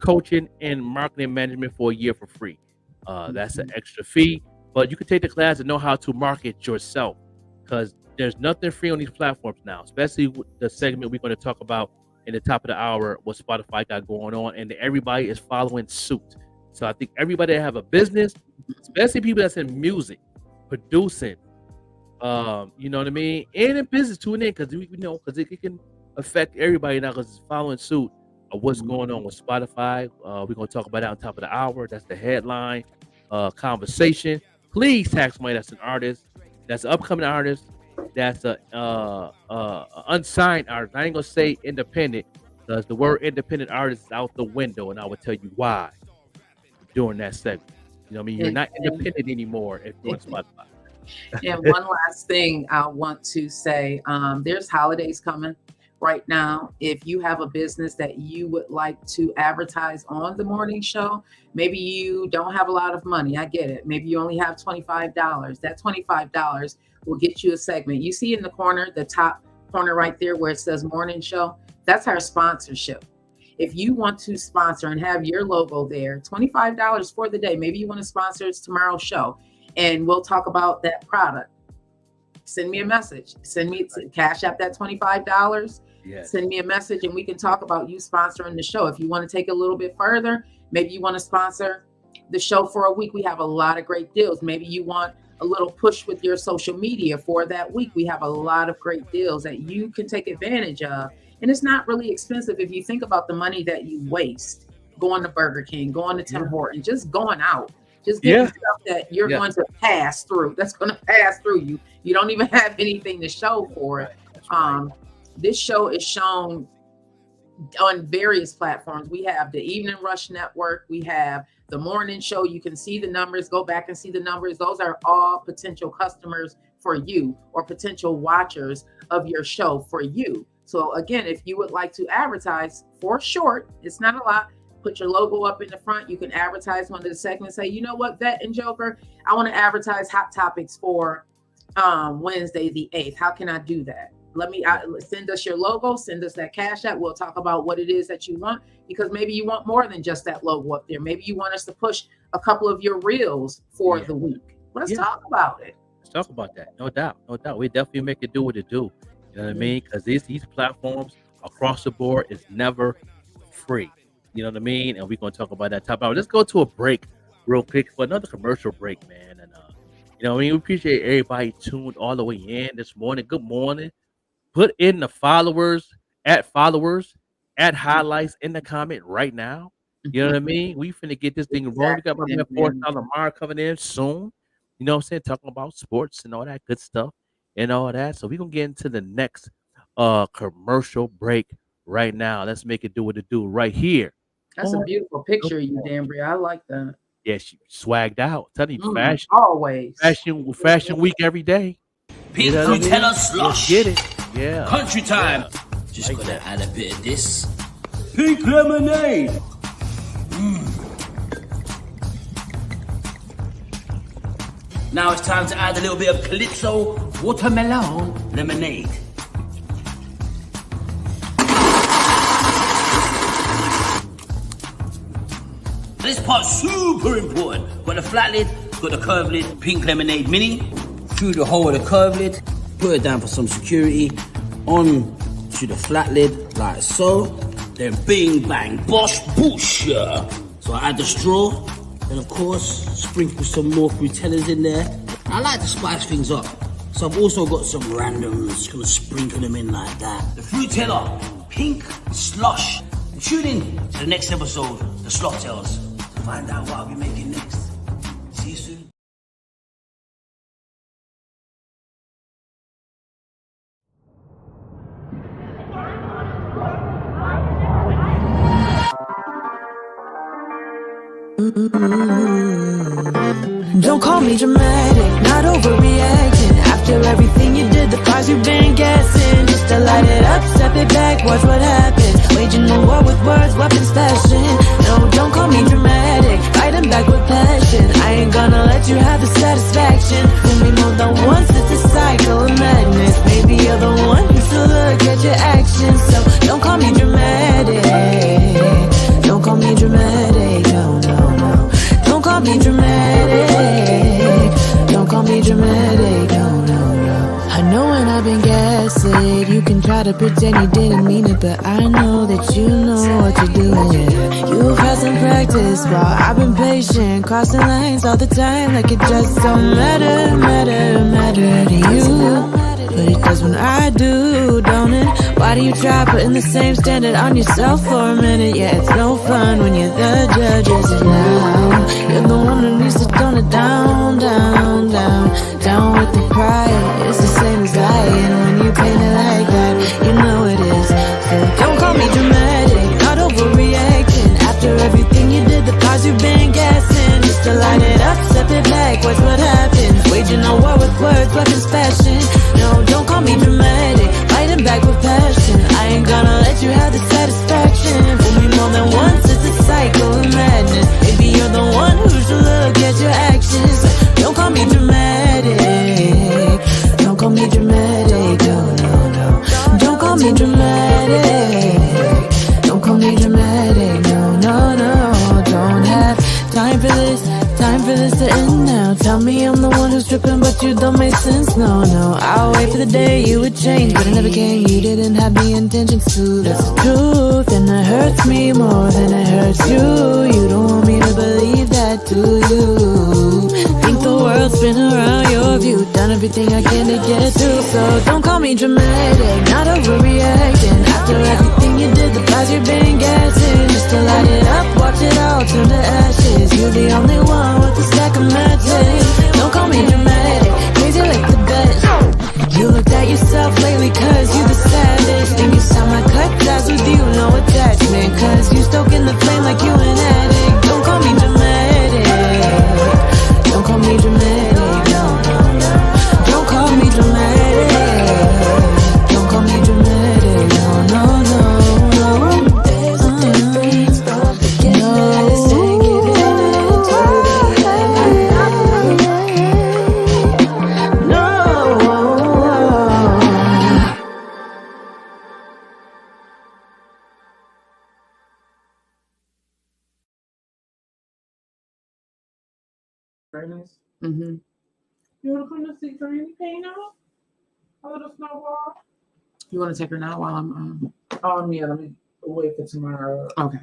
coaching and marketing management for a year for free. That's an extra fee, but you can take the class and know how to market yourself, because there's nothing free on these platforms now, especially with the segment we're going to talk about in the top of the hour, what Spotify got going on, and everybody is following suit. So I think everybody that have a business, especially people that's in music, producing, you know what I mean, and in business, tune in, because it can affect everybody now, because it's following suit of what's going on with Spotify. We're going to talk about that on top of the hour. That's the headline conversation. Please tag somebody that's an artist, that's an upcoming artist, that's a unsigned artist. I ain't gonna say independent, because the word independent artist is out the window, and I will tell you why during that segment. You know what I mean? You're not independent anymore if you're on Spotify. And one last thing I want to say, there's holidays coming right now. If you have a business that you would like to advertise on the morning show, maybe you don't have a lot of money. I get it. Maybe you only have $25. That $25 will get you a segment. You see in the corner, the top corner right there where it says morning show, that's our sponsorship. If you want to sponsor and have your logo there, $25 for the day. Maybe you want to sponsor tomorrow's show, and we'll talk about that product. Send me a message. Send me Cash App that $25. Yes. Send me a message and we can talk about you sponsoring the show. If you want to take it a little bit further, maybe you want to sponsor the show for a week. We have a lot of great deals. Maybe you want a little push with your social media for that week. We have a lot of great deals that you can take advantage of. And it's not really expensive if you think about the money that you waste going to Burger King, going to Tim Hortons, just going out. Just getting stuff that you're going to pass through. That's going to pass through you. You don't even have anything to show for it. Right. This show is shown on various platforms. We have the Evening Rush Network. We have the morning show. You can see the numbers. Go back and see the numbers. Those are all potential customers for you, or potential watchers of your show for you. So again, if you would like to advertise for short, it's not a lot. Put your logo up in the front. You can advertise one of the segments. Say, you know what, Vet and Joker, I want to advertise Hot Topics for Wednesday the 8th. How can I do that? Send us your logo. Send us that Cash App. We'll talk about what it is that you want, because maybe you want more than just that logo up there. Maybe you want us to push a couple of your reels for the week. Let's talk about it. Let's talk about that. No doubt. We definitely make it do what it do. You know what I mean? Because these platforms across the board is never free. You know what I mean? And we're going to talk about that top hour. Let's go to a break real quick for another commercial break, man. And, you know what I mean? We appreciate everybody tuned all the way in this morning. Good morning. Put in the followers, at highlights in the comment right now. You know what I mean? We finna get this thing rolling. We got my man $4 Lamar coming in soon. You know what I'm saying? Talking about sports and all that good stuff and all that. So we're going to get into the next commercial break right now. Let's make it do what it do right here. That's a beautiful picture of you, Danbury. I like that. Yeah, she swagged out. Tell you, fashion. Always. Fashion week every day. Pink Nutella slush. Get it. Yeah. Country time. Just like gonna add a bit of this. Pink lemonade. Now it's time to add a little bit of Calypso watermelon lemonade. This part's super important. Got the flat lid, got the curved lid, pink lemonade mini. Through the hole of the curved lid, put it down for some security. On to the flat lid, like so. Then bing, bang, bosh, boosh. So I add the straw. And of course, sprinkle some more fruitellas in there. I like to spice things up. So I've also got some randoms, just gonna sprinkle them in like that. The Fruitella, pink slush. And tune in to the next episode, The Slot Tales, to find out what I'll be making next. See you soon. Don't call me dramatic, not overreacting. After everything you did, the prize you've been guessing. Just to light it up, step it back, watch what happens. Waging a war with words, weapons, fashion. No, don't call me dramatic, fighting back with passion. I ain't gonna let you have the satisfaction. Fool me more than once, it's a cycle of madness. Maybe you're the one who should look at your actions. So don't call me dramatic, don't call me dramatic, no, no, no. Don't call me dramatic, don't call me dramatic, no, no, no. I know when I've been gaslit, you can try to pretend you didn't mean it, but I know that you know what you're doing, yeah. You've had some practice while I've been patient, crossing lines all the time like it just don't matter to you. But it does when I do, don't it? Why do you try putting the same standard on yourself for a minute? Yeah, it's no fun when you're the judge, is it now? You're the one who needs to tone it down, down, down, down with the pride. It's the same as I, and when you paint it like that, you know it is. So don't call me dramatic, not overreacting. After everything you did, the cause you've been gassing. Just to light it up, step it back, watch what happens. Waging a war with words, weapons, fashion. No, don't call me dramatic, fighting back with passion. I ain't gonna let you have the satisfaction. Fool me more than once, it's a cycle of madness. Maybe you're the one who should look at your actions. Don't call me dramatic, don't call me dramatic, no, no, no. Don't call me dramatic, don't call me dramatic, no, no, no. Don't have time for this to end now. Tell me I'm the one who's tripping, but you don't make sense, no, no. I'll wait for the day you would change, but it never came. You didn't have the intentions to, that's the truth. And it hurts me more than it hurts you. You don't want me to believe that, do you? Think the world's spinning around your view. Done everything I can to get through. So don't call me dramatic, not overreacting. After everything you did, the prize you've been getting. Just to light it up, watch it all turn to ashes. You're the only one with a stack of matches. Don't call me dramatic, crazy like the best. You looked at yourself lately cause you the savage. Think you saw my cut ties with you, no attachment. Cause you stoking the flame like you an addict. Don't call me dramatic, don't call me dramatic, no, no, no. Don't call me dramatic, don't call me dramatic, no, no, no, no. There's a difference from forgiveness and giving in to Mm-hmm. You want to come to see Granny Pino? A little snowball? You want to take her now while I'm Yeah, let me wait for tomorrow. Okay.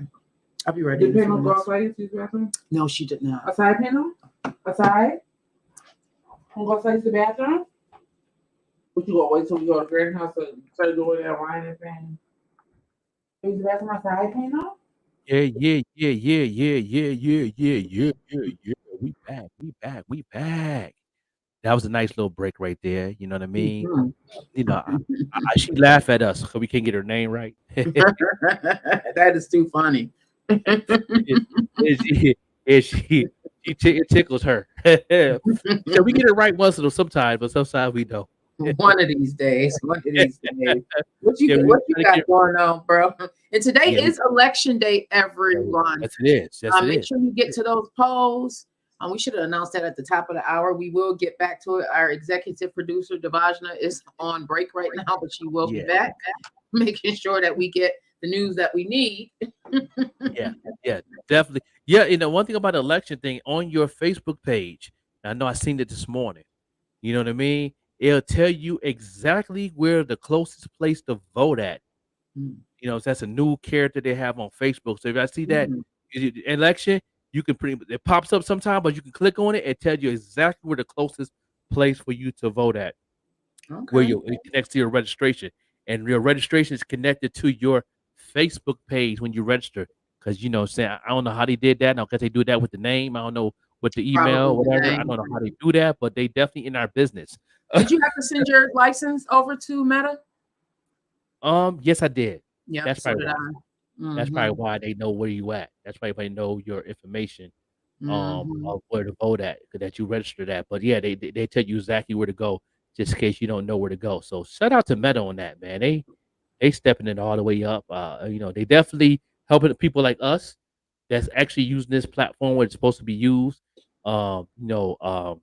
I'll be ready. Did Pino go outside to use the bathroom? No, she did not. Outside, Pino? Outside? Wanna go outside to the bathroom? What you gonna wait till we go to Granny's house to start doing that wine and thing? Use the bathroom outside, Pino? Yeah. We back. That was a nice little break right there. You know what I mean? Mhm. You know, she laugh at us because we can't get her name right. That is too funny. It tickles her. So we get it right once in a while sometimes, but sometimes we don't. One of these days. What you got going on, bro? And today is election day, everyone. Yes, it is. Yes, it Make is. sure you get to those polls. We should have announced that at the top of the hour. We will get back to it. Our executive producer, Devajna, is on break right now, but she will be back, making sure that we get the news that we need. Yeah, definitely. Yeah, you know, one thing about the election thing on your Facebook page, I know I seen it this morning. You know what I mean? It'll tell you exactly where the closest place to vote at. You know, so that's a new character they have on Facebook. So if I see that election, you can it pops up sometime, but you can click on it. It tells you exactly where the closest place for you to vote at. Where it connects to your registration, and your registration is connected to your Facebook page when you register. Because you know, saying I don't know how they did that. Now, because they do that with the name, I don't know with the email, or whatever. I don't know how they do that, but they definitely in our business. Did you have to send your license over to Meta? Yes, I did. Yeah, that's so probably did why. That's probably why they know where you at. That's probably why they know your information of where to vote at, that you registered at. But yeah, they tell you exactly where to go, just in case you don't know where to go. So shout out to Meta on that, man. they stepping it all the way up. They definitely helping the people like us that's actually using this platform where it's supposed to be used. Um, you know, um,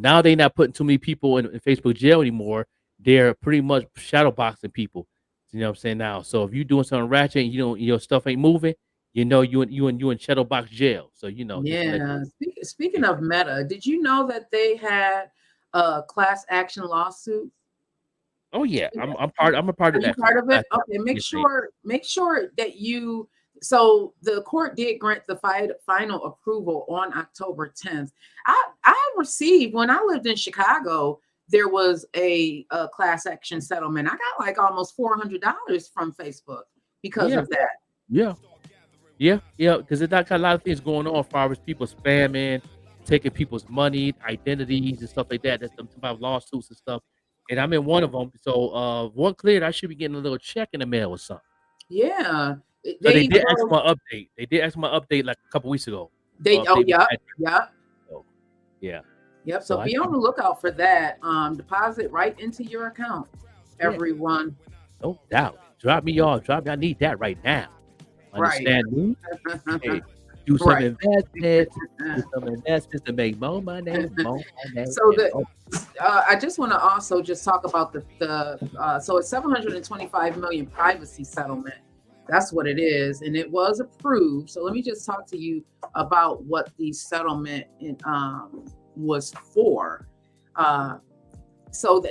now they not putting too many people in Facebook jail anymore. They're pretty much shadow boxing people. You know what I'm saying now. So if you're doing something ratchet and your stuff ain't moving, you in shadow box jail. So just to let you Yeah. Speaking of Meta, did you know that they had a class action lawsuit? Oh yeah, Yeah. I'm a part Are of you that part of class it? Okay, make action thing. sure that you. So the court did grant the final approval on October 10th. I received when I lived in Chicago. There was a class action settlement. I got like almost $400 from Facebook because Yeah, of that. yeah, yeah. Because there's not a lot of things going on as far as people spamming, taking people's money, identities, and stuff like that. That's some about lawsuits and stuff. And I'm in one of them. So one cleared, I should be getting a little check in the mail or something. Yeah, So they they did ask well, for my update. They did ask for my update like a couple weeks ago. they oh Update my yeah, address. yeah. So, yeah. Yep. So So I be on should the lookout for that. Deposit right into your account, yeah, everyone. no doubt. Drop me off. Drop me. I need that right now. Right. Understand me? Hey, do some Right. investments. Do some investments to make more money, more money, So and more. I just want to also just talk about so it's 725 million privacy settlement. That's what it is, and it was approved. So let me just talk to you about what the settlement was for. Uh,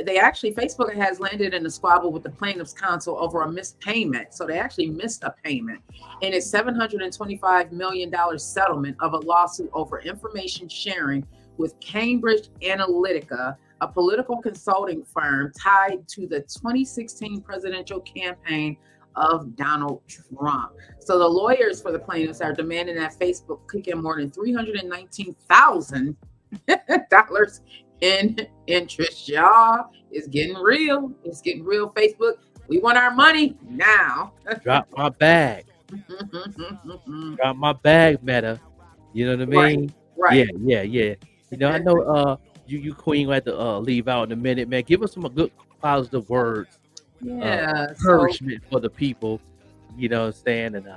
they actually Facebook has landed in a squabble with the plaintiffs' counsel over a missed payment. So they actually missed a payment in its $725 million settlement of a lawsuit over information sharing with Cambridge Analytica, a political consulting firm tied to the 2016 presidential campaign of Donald Trump. So the lawyers for the plaintiffs are demanding that Facebook kick in more than $319,000 in interest. Y'all, it's getting real. It's getting real. Facebook, we want our money now. Drop my bag. Drop my bag, Meta. You know what I Right, mean? right. Yeah. I know you queen gonna have to leave out in a minute, man. Give us some good positive words, Yeah. So encouragement for the people, you know what I'm saying? And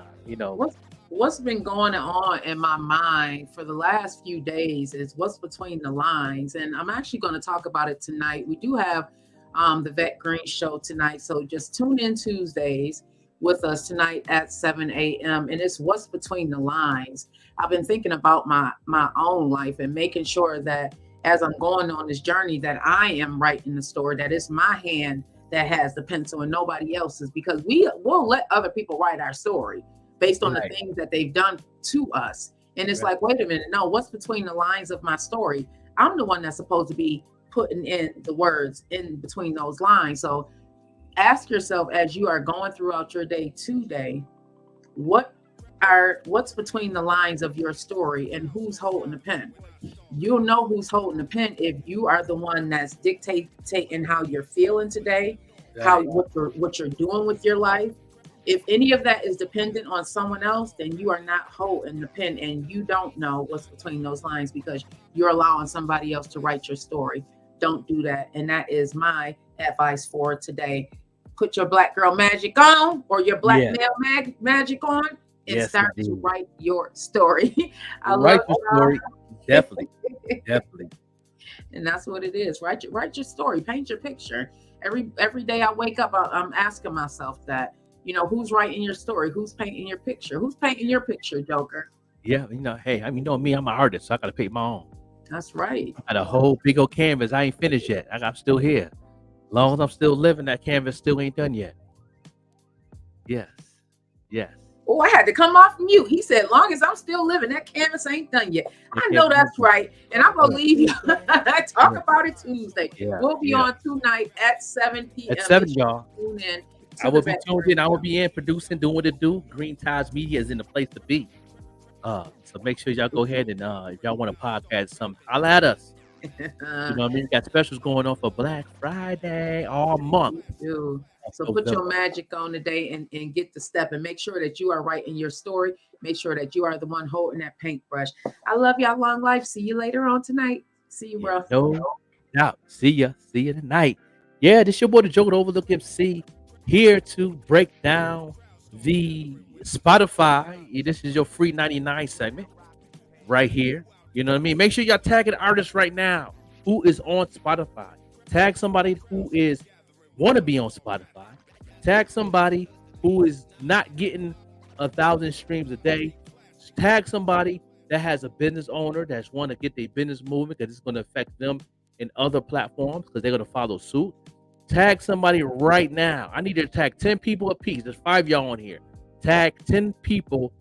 what's been going on in my mind for the last few days is what's between the lines, and I'm actually going to talk about it tonight. We do have the Vet Green show tonight, so just tune in Tuesdays with us tonight at 7 a.m. and it's what's between the lines. I've been thinking about my own life and making sure that as I'm going on this journey that I am writing the story, that it's my hand that has the pencil and nobody else's, because we will let other people write our story based on the right, things that they've done to us. And it's right. like, wait a minute, no, what's between the lines of my story? I'm the one that's supposed to be putting in the words in between those lines. So ask yourself as you are going throughout your day today, what's between the lines of your story and who's holding the pen? You'll know who's holding the pen if you are the one that's dictating how you're feeling today, Right. what you're doing with your life. If any of that is dependent on someone else, then you are not holding the pen and you don't know what's between those lines because you're allowing somebody else to write your story. Don't do that. And that is my advice for today. Put your black girl magic on or your black Yeah. male magic on and Yes, start to indeed. write your story. I Write love your y'all. story. Definitely. And that's what it is. Write your story, paint your picture. Every day I wake up, I'm asking myself that, who's writing your story? Who's painting your picture? Who's painting your picture, Joker? Yeah, hey, me, I'm an artist, so I gotta paint my own. That's right. I got a whole big old canvas. I ain't finished yet. I'm still here. Long as I'm still living, that canvas still ain't done yet. Yes. Oh, I had to come off mute. He said, long as I'm still living, that canvas ain't done yet. I know that's right. And I'm going to leave you. Talk about it Tuesday. We'll be on tonight at 7 p.m. At 7, y'all. Tune in. I will be tuned in. I will be in producing, doing what it do. Green Ties Media is in the place to be. So make sure y'all go ahead and if y'all want to podcast something, holla at us. You know what I mean? We got specials going on for Black Friday all month. So put your magic on today and get the step and make sure that you are writing your story. Make sure that you are the one holding that paintbrush. I love y'all. Long life. See you later on tonight. See you, bro. No doubt. See ya tonight. Yeah, this your boy, the Joker, the Overlook MC. here to break down the Spotify. This is your free 99 segment right here. You know what I mean? Make sure y'all tagging artists right now who is on Spotify. Tag somebody who is want to be on Spotify. Tag somebody who is not getting 1,000 streams a day. Tag somebody that has a business owner that's want to get their business moving because it's going to affect them in other platforms because they're going to follow suit. Tag somebody right now. I need to tag 10 people apiece. There's 5 y'all on here. Tag 10 people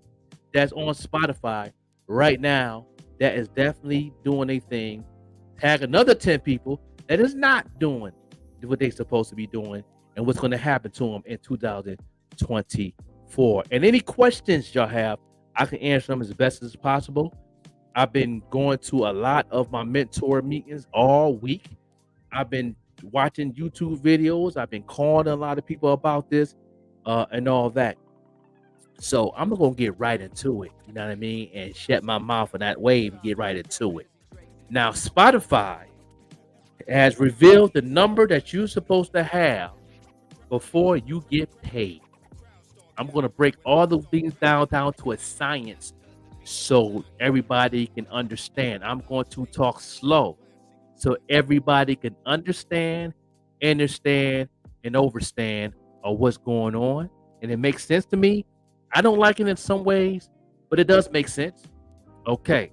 that's on Spotify right now that is definitely doing a thing. Tag another 10 people that is not doing what they're supposed to be doing and what's going to happen to them in 2024. And any questions y'all have, I can answer them as best as possible. I've been going to a lot of my mentor meetings all week. I've been watching YouTube videos. I've been calling a lot of people about this and all that. So I'm going to get right into it, you know what I mean, and shut my mouth on that wave and get right into it. Now, Spotify has revealed the number that you're supposed to have before you get paid. I'm going to break all the things down to a science so everybody can understand. I'm going to talk slow so everybody can understand, and overstand what's going on. And it makes sense to me. I don't like it in some ways, but it does make sense. Okay.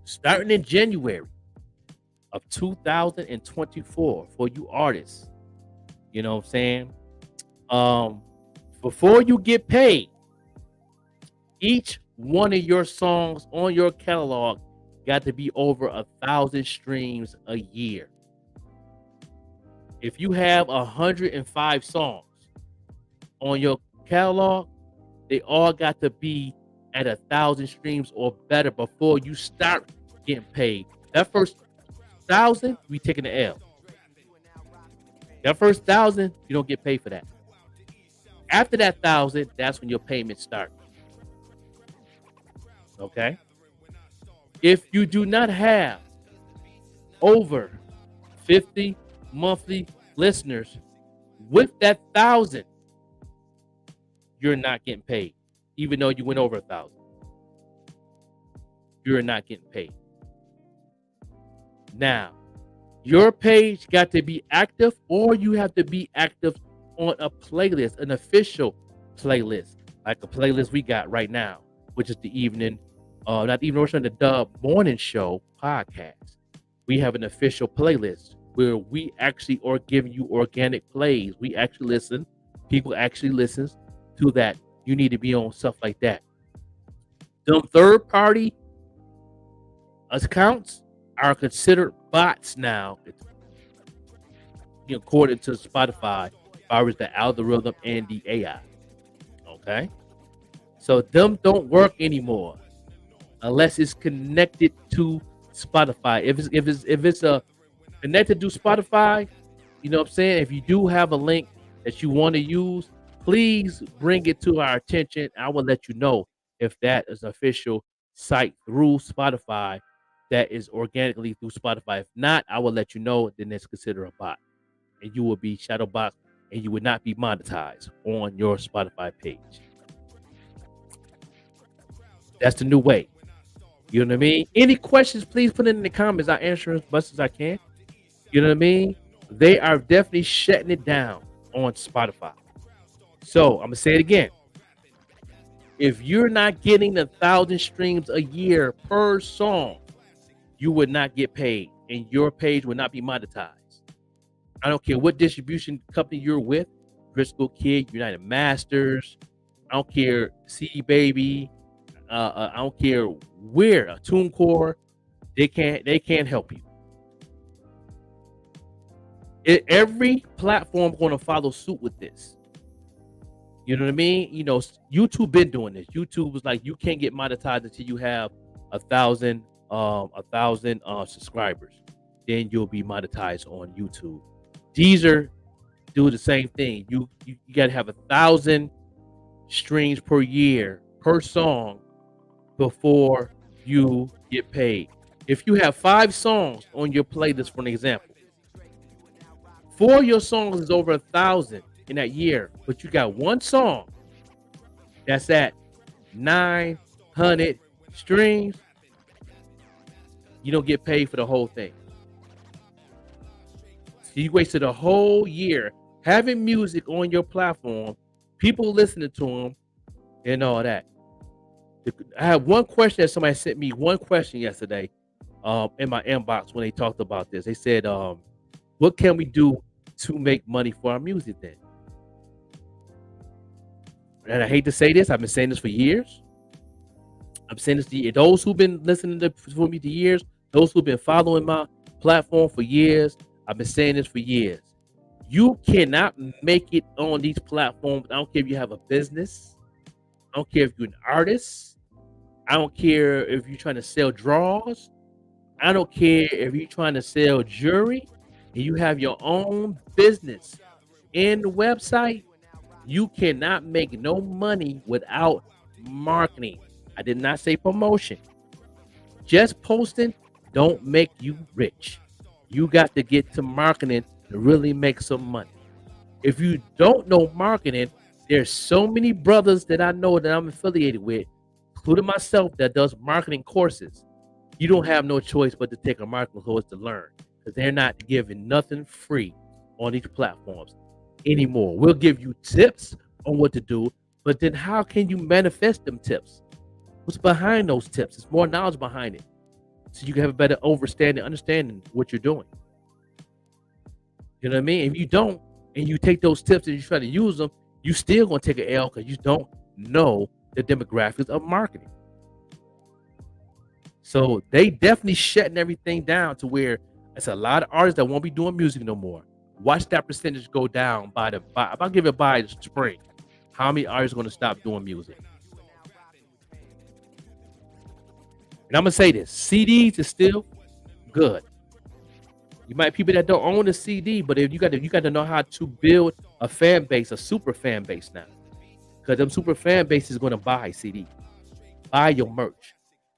Starting in January of 2024 for you artists, you know what I'm saying? Before you get paid, each one of your songs on your catalog got to be over 1,000 streams a year. If you have 105 songs on your catalog, they all got to be at 1,000 streams or better before you start getting paid. That first 1,000, we taking the L. That first 1,000, you don't get paid for that. After that 1,000, that's when your payments start. Okay? If you do not have over 50 monthly listeners with that 1,000, you're not getting paid. Even though you went over 1,000, you're not getting paid. Now, your page got to be active, or you have to be active on a playlist, an official playlist, like a playlist we got right now, which is the evening, not the evening version, the Dub Morning Show podcast. We have an official playlist where we actually are giving you organic plays. We actually listen. People actually listen to that. You need to be on stuff like that. Them third-party accounts are considered bots now, according to Spotify, as far as the algorithm and the AI. Okay, so them don't work anymore unless it's connected to Spotify. If it's connected to Spotify, you know what I'm saying. If you do have a link that you want to use, please bring it to our attention. I will let you know if that is an official site through Spotify that is organically through Spotify. If not, I will let you know. Then it's considered a bot, and you will be shadow boxed, and you would not be monetized on your Spotify page. That's the new way. You know what I mean? Any questions, please put it in the comments. I answer as much as I can. You know what I mean? They are definitely shutting it down on Spotify. So I'm gonna say it again. If you're not getting 1,000 streams a year per song, you would not get paid, and your page would not be monetized. I don't care what distribution company you're with, Driscoll Kid, United Masters. I don't care, CD Baby. I don't care where, TuneCore. They can't help you. Every platform going to follow suit with this. You know what I mean? You know, YouTube been doing this. YouTube was like, you can't get monetized until you have 1,000 subscribers. Then you'll be monetized on YouTube. Deezer do the same thing. You got to have 1,000 streams per year per song before you get paid. If you have 5 songs on your playlist, for an example, 4 of your songs is over 1,000, in that year, but you got one song that's at 900 streams, you don't get paid for the whole thing. So you wasted a whole year having music on your platform, people listening to them, and all that. I have one question that somebody sent me one question yesterday in my inbox when they talked about this. They said, what can we do to make money for our music then? And I hate to say this, I've been saying this for years. I'm saying this to those who've been listening to me for years, those who've been following my platform for years. I've been saying this for years. You cannot make it on these platforms. I don't care if you have a business. I don't care if you're an artist. I don't care if you're trying to sell drawers. I don't care if you're trying to sell jewelry and you have your own business in the website. You cannot make no money without marketing. I did not say promotion. Just posting don't make you rich. You got to get to marketing to really make some money. If you don't know marketing, there's so many brothers that I know that I'm affiliated with, including myself, that does marketing courses. You don't have no choice but to take a marketing course to learn, because they're not giving nothing free on these platforms anymore. We'll give you tips on what to do, but then how can you manifest them tips? What's behind those tips? There's more knowledge behind it, so you can have a better understanding what you're doing. You know what I mean? If you don't, and you take those tips and you try to use them, you still gonna take an L because you don't know the demographics of marketing. So they definitely shutting everything down to where it's a lot of artists that won't be doing music no more. Watch that percentage go down I'll give it by the spring. How many artists are going to stop doing music? And I'm going to say this. CDs is still good. You might have people that don't own a CD, but if you got to know how to build a fan base, a super fan base now. Because them super fan base is going to buy CD. Buy your merch.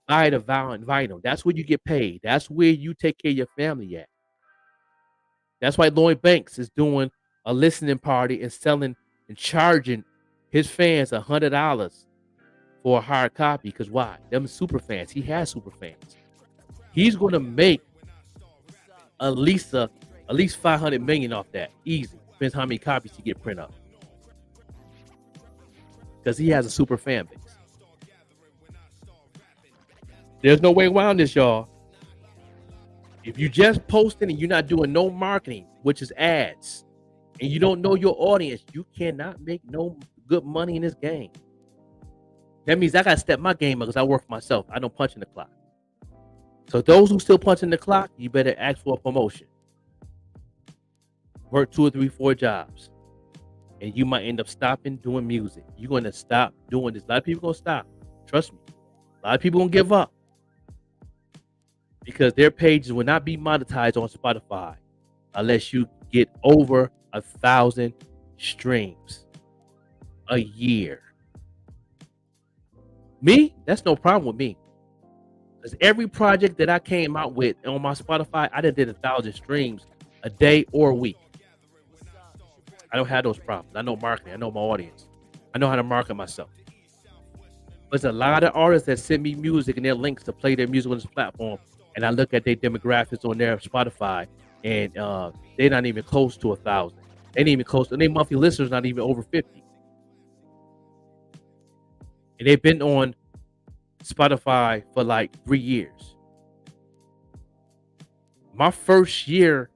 Buy the vinyl. That's where you get paid. That's where you take care of your family at. That's why Lloyd Banks is doing a listening party and selling and charging his fans $100 for a hard copy. Because why? Them super fans. He has super fans. He's going to make at least 500 million off that. Easy. Depends how many copies he get print up. Because he has a super fan base. There's no way around this, y'all. If you just posting and you're not doing no marketing, which is ads, and you don't know your audience, you cannot make no good money in this game. That means I got to step my game up because I work for myself. I don't punch in the clock. So those who still punch in the clock, you better ask for a promotion. Work 2 or 3, 4 jobs. And you might end up stopping doing music. You're going to stop doing this. A lot of people going to stop. Trust me. A lot of people going to give up. Because their pages will not be monetized on Spotify unless you get over 1,000 streams a year. Me, that's no problem with me. Because every project that I came out with on my Spotify, I did 1,000 streams a day or a week. I don't have those problems. I know marketing. I know my audience. I know how to market myself. There's a lot of artists that send me music and their links to play their music on this platform. And I look at their demographics on their Spotify, and they're not even close to 1,000. They ain't even close. And their monthly listeners not even over 50. And they've been on Spotify for like 3 years. My first year,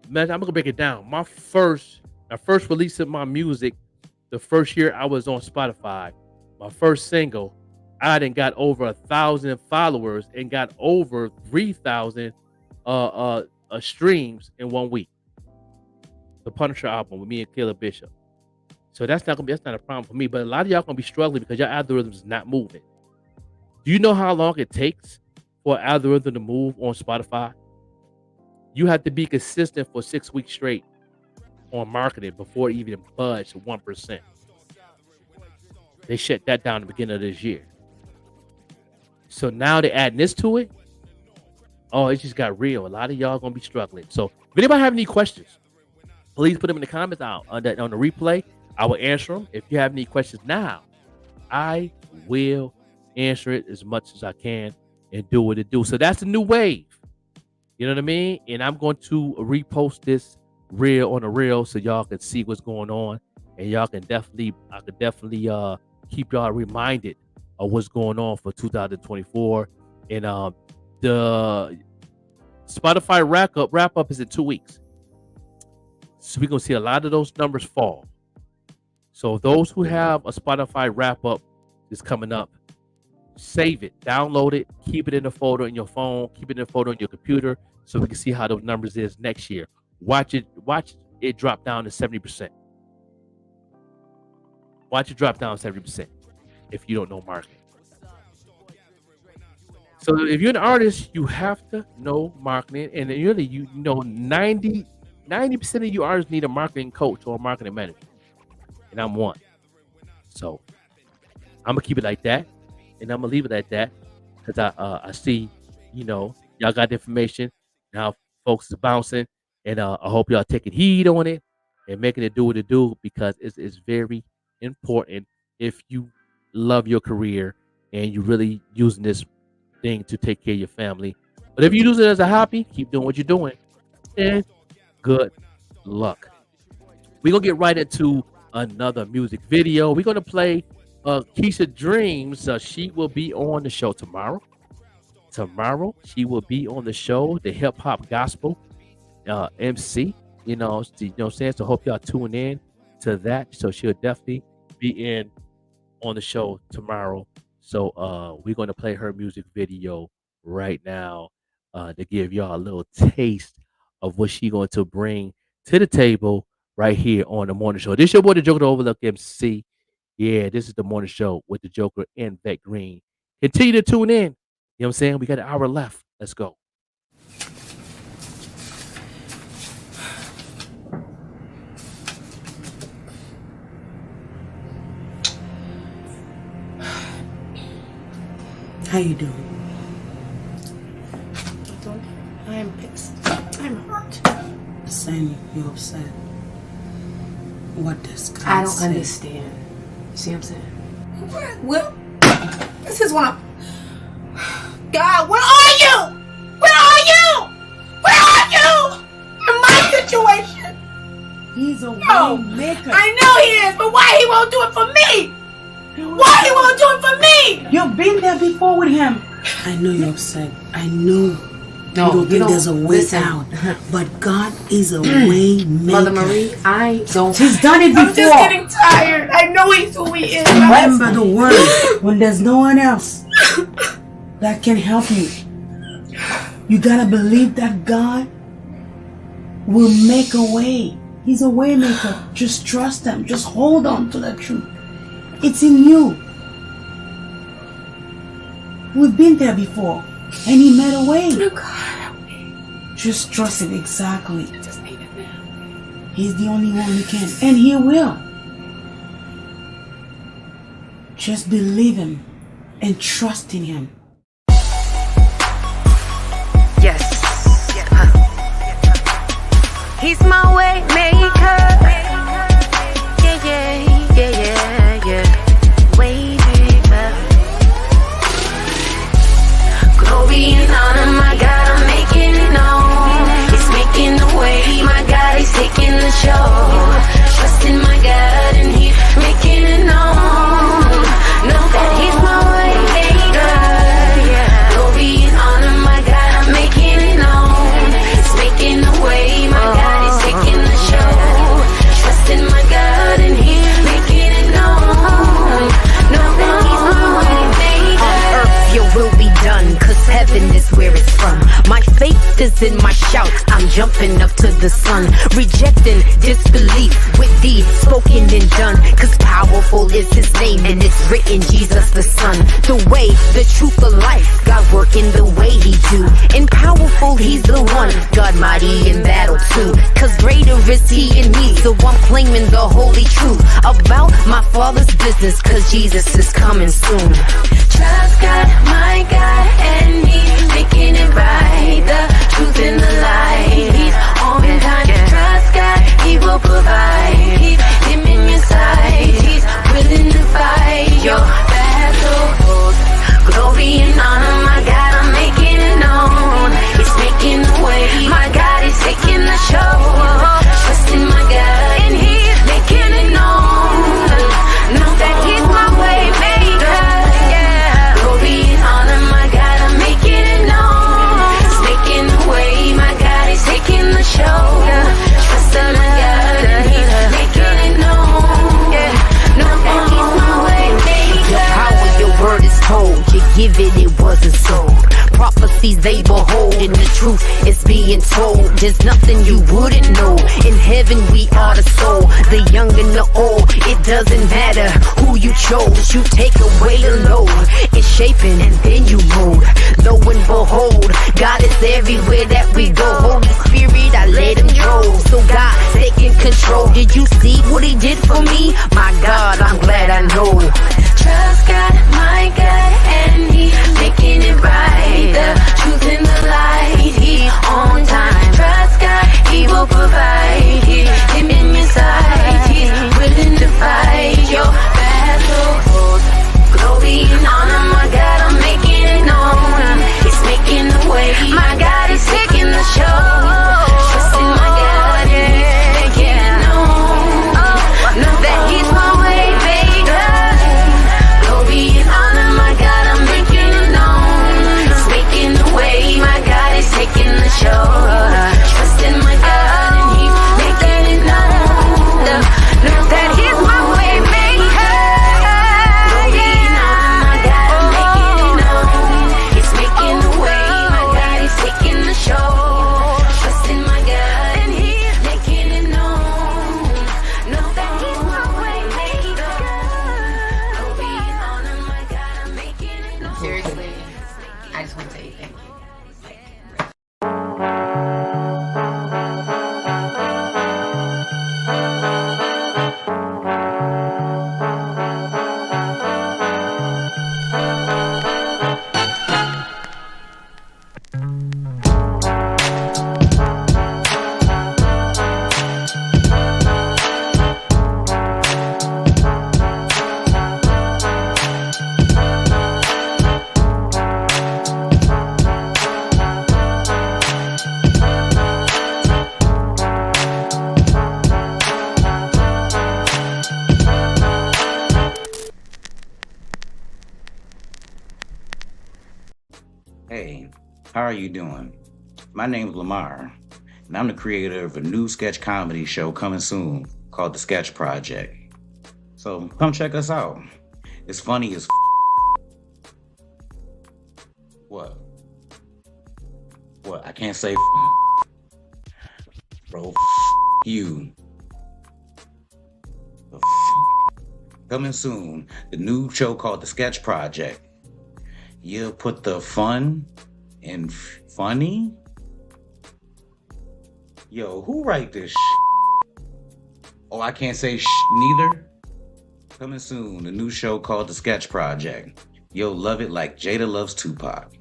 man, I'm gonna break it down. My first release of my music, the first year I was on Spotify, my first single, I done got over 1,000 followers and got over 3,000 streams in 1 week. The Punisher album with me and Caleb Bishop. So that's not a problem for me. But a lot of y'all gonna be struggling because your algorithm is not moving. Do you know how long it takes for an algorithm to move on Spotify? You have to be consistent for 6 weeks straight on marketing before it even budge 1%. They shut that down at the beginning of this year. So now they're adding this to it. Oh, it just got real. A lot of y'all gonna be struggling. So if anybody have any questions, please put them in the comments out on the replay. I will answer them. If you have any questions now, I will answer it as much as I can and do what it do. So that's the new wave. You know what I mean? And I'm going to repost this reel on the reel so y'all can see what's going on, and y'all can definitely, I could definitely keep y'all reminded of what's going on for 2024. And the Spotify wrap up is in 2 weeks. So we're gonna see a lot of those numbers fall. So those who have a Spotify wrap up is coming up, save it, download it, keep it in a folder in your phone, keep it in a folder on your computer, so we can see how those numbers is next year. Watch it drop down to 70%. Watch it drop down 70% if you don't know marketing. So if you're an artist, you have to know marketing, and really, you know, 90% of you artists need a marketing coach or a marketing manager, and I'm one. So I'm gonna keep it like that, and I'm gonna leave it at that, because I see, you know, y'all got the information now. Folks is bouncing, and I hope y'all taking heed on it and making it do what it do, because it's very important if you love your career and you really using this thing to take care of your family. But if you use it as a hobby, keep doing what you're doing, and good luck. We're gonna get right into another music video. We're gonna play Keisha Dreams. She will be on the show tomorrow. She will be on the show, the hip hop gospel MC. You know what I'm saying? So hope y'all tune in to that. So she'll definitely be in on the show tomorrow. So we're gonna play her music video right now to give y'all a little taste of what she's going to bring to the table right here on the morning show. This is your boy, the Joker, the Overlook MC. Yeah, this is the morning show with the Joker and Vet Green. Continue to tune in. You know what I'm saying? We got an hour left. Let's go. How you doing? I am pissed. I'm hurt. Saying you're upset. What does God I don't say? understand. You see what I'm saying? Well, this is what I'm... God, where are you? Where are you? Where are you? In my situation. He's a No, way maker. I know he is, but why he won't do it for me? Why he won't do it for me? You've been there before with him. I know you're upset. I know. No, you don't think there's a way listen. out. But God is a way maker. Mother Marie, I don't. He's done it before. I'm just getting tired. I know he's who he is. Remember the word. When there's no one else that can help you, you gotta believe that God will make a way. He's a way maker. Just trust him. Just hold on to the truth. It's in you. We've been there before, and he made a way. Oh God, help me. Just trust him exactly. I just need it now. He's the only one who can, and he will. Just believe him and trust in him. Yes. He's my way maker. Yeah, yeah, yeah, yeah, yeah. Way maker. Glory and honor, my God, I'm making it known. He's making the way, my God, he's taking the show. Trusting my God, and he's making it known. Know that he's my way maker. Yeah. Glory and honor, my God, I'm making it known. He's making the way, my God, he's taking the show. Trusting my God, and he's making it known. Know that he's my way maker. On earth, your will be done, 'cause heaven is where it's from. My faith is in my shout, I'm jumping up to the sun. Rejecting disbelief with deeds spoken and done, 'cause powerful is his name, and it's written Jesus the Son. The way, the truth, the life, God working the way he do. And powerful, he's the one, God mighty in battle too. 'Cause greater is he in me, so I'm claiming the holy truth about my Father's business, 'cause Jesus is coming soon. Trust God, my God, and he's making it right. The truth and the light, he's on time. Trust God, he will prophecies they behold, and the truth is being told. There's nothing you wouldn't know. In heaven we are the soul, the young and the old. It doesn't matter who you chose. You take away the load. It's shaping and then you mold. Lo and behold, God is everywhere that we go. Holy Spirit, I let him drove. So God, take in control. Did you see what he did for me? My God, I'm glad I know. Trust God, my God, and he making it right. The truth and the light, he on time. Trust God, he will provide. Him in your side, he's willing to fight your battles. Glory and honor, my God, I'm making it known. He's making the way, my God, he's taking the show. Trust in my God, and he's making it known. Know that he's my way maker. Glory and honor, my God, I'm making it known. He's making the way, my God, he's taking the show. Trust in my God, and he's making it known. Know that he's my way maker. Glory and honor, my God, I'm making it known. He's making the way, my God, he's taking the show. Trust in my God, and he's making it known. Know that he's my way maker. Glory and honor, my God, I'm making it known. Seriously, I just want to tell you thank you. Hey, how are you doing? My name is Lamar, and I'm the creator of a new sketch comedy show coming soon called The Sketch Project. So come check us out. It's funny as What? What? I can't say Bro, you. Coming soon, the new show called The Sketch Project. You put the fun in funny? Yo, who write this Oh, I can't say neither? Coming soon, a new show called The Sketch Project. You'll love it like Jada loves Tupac.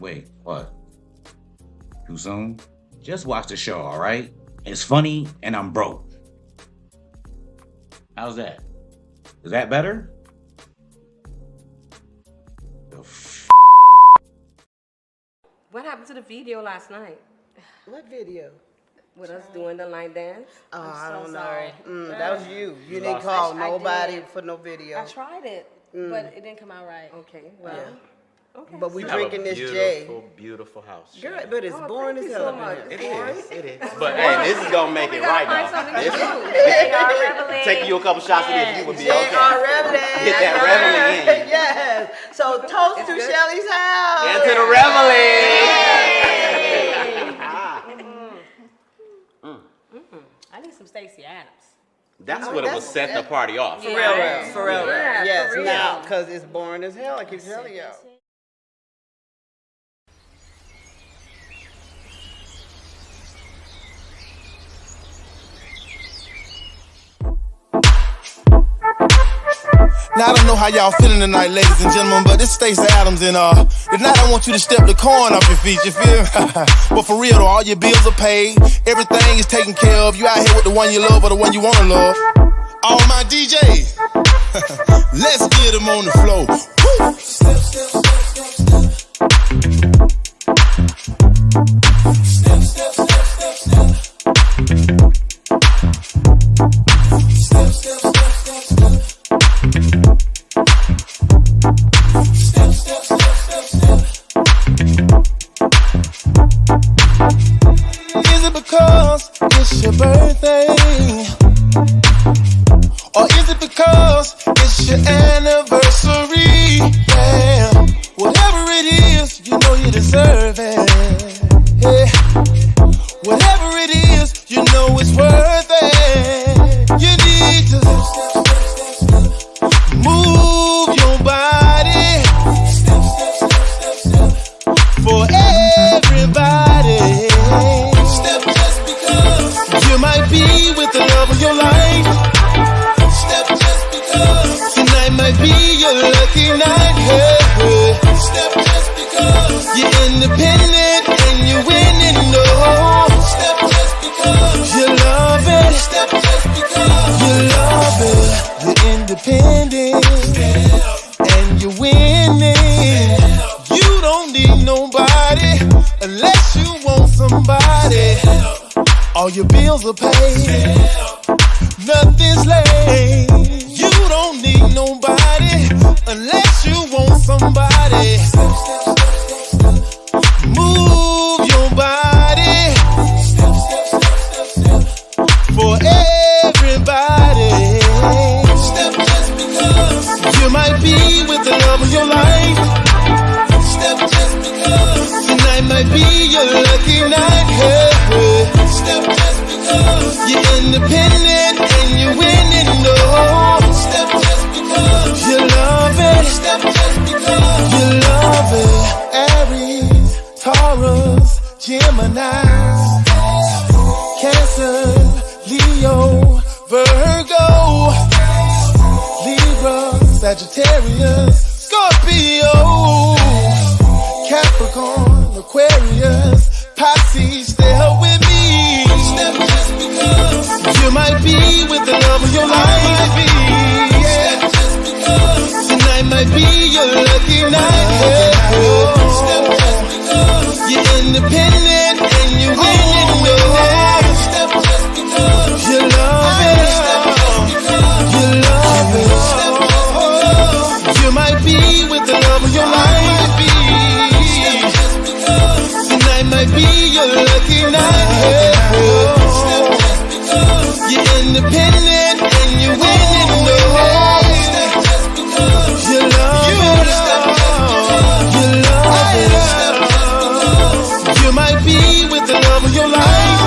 Wait, what? Too soon? Just watch the show, alright? It's funny and I'm broke. How's that? Is that better? What happened to the video last night? What video? With us doing the line dance? Oh, I don't know. Sorry. That was you. You didn't call nobody for no video. I tried it, but it didn't come out right. Okay, well. Yeah. Okay. But we You have drinking a this beautiful, J. beautiful house. Girl, but it's boring as you hell. so up in much. here. It is. But hey, this is gonna make it right find now. something to This- do. Taking you a couple shots of this, you would be okay. J.R. Reveille. Get that reveille in. Yes. So toast to Shelly's house. Get to the I need some Stacey Adams. That's what it was setting the party off. For real. Yeah, Yes, for real. now, because it's boring as hell. I keep telling you. Now I don't know how y'all feeling tonight, ladies and gentlemen, but this Stacey Adams, and if not, I want you to step the corn off your feet, you feel? But for real though, all your bills are paid, everything is taken care of. You out here with the one you love or the one you wanna love. All my DJs, let's get them on the floor. Woo! Step, step, step, step, step. Step, step, step, step, step. Step, step, step, step, step. Step, step, step, step, step. Is it because it's your birthday? Or is it because it's your anniversary? Yeah, whatever it is, you the love of your life. Step just because tonight might be your lucky night. Hey, hey. Step just because you're independent and you're winning. No. Step just because you love it. Step just because you love it. You're independent and you're winning. You don't need nobody unless you want somebody. All your bills are paid, nothing's late. You don't need nobody unless you want somebody. Move your body for everybody. Step just because you might be with the love of your life. Step just because tonight might be your lucky night. Hey, hey. Step just because you're independent and you're winning. No. Step just because you love it. Step just because you love it. Aries, Taurus, Gemini, Cancer, Leo, Virgo, Libra, Sagittarius, Scorpio, Capricorn, Aquarius, Pisces, stay up with me. Step just because you might be with the love of your life. Step just because tonight might be your lucky night. Step just because you're independent and you're winning. No. Step just because you love it. Step just because you love it. Step just because you might be with the love of your life. Step just because tonight might be your lucky night. Step just because you're independent and you're winning. No. Step just because you love it. Step just because you love it. Step just because you might be with the love of your life.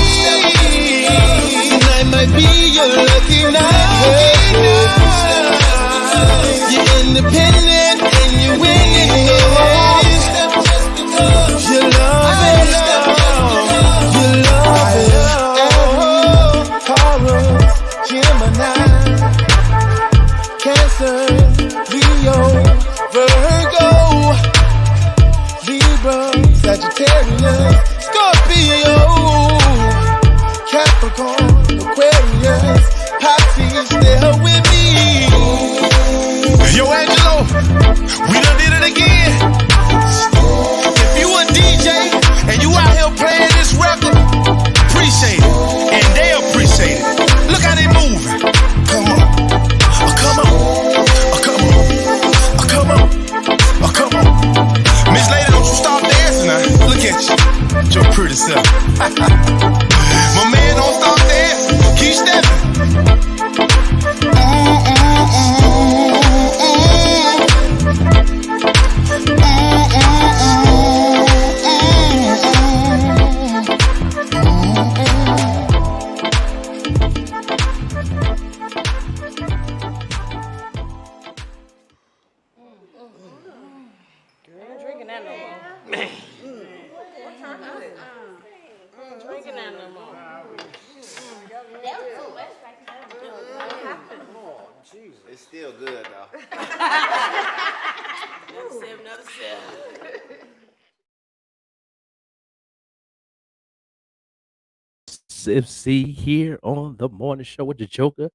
Step just because tonight might be your lucky night. Step just because you're independent and you're winning. No. Step just because you love it. Step just because you love it. Aries, Taurus, Gemini, Cancer, Leo, Virgo, Libra, Sagittarius, Scorpio, Capricorn, Aquarius, Pisces, stay up with me. Yo, Angelo, we done did it again. If you a DJ and you out here playing this record, appreciate it, and they appreciate it. Look how they moving. Come on, oh, come on, oh, come on, oh, come on, oh, come on. Miss Lady, don't you stop dancing now. Look at you, your pretty self. My man, don't stop dancing. Keep stepping. It's still good though. Another sip. MC here on the morning show with the Joker.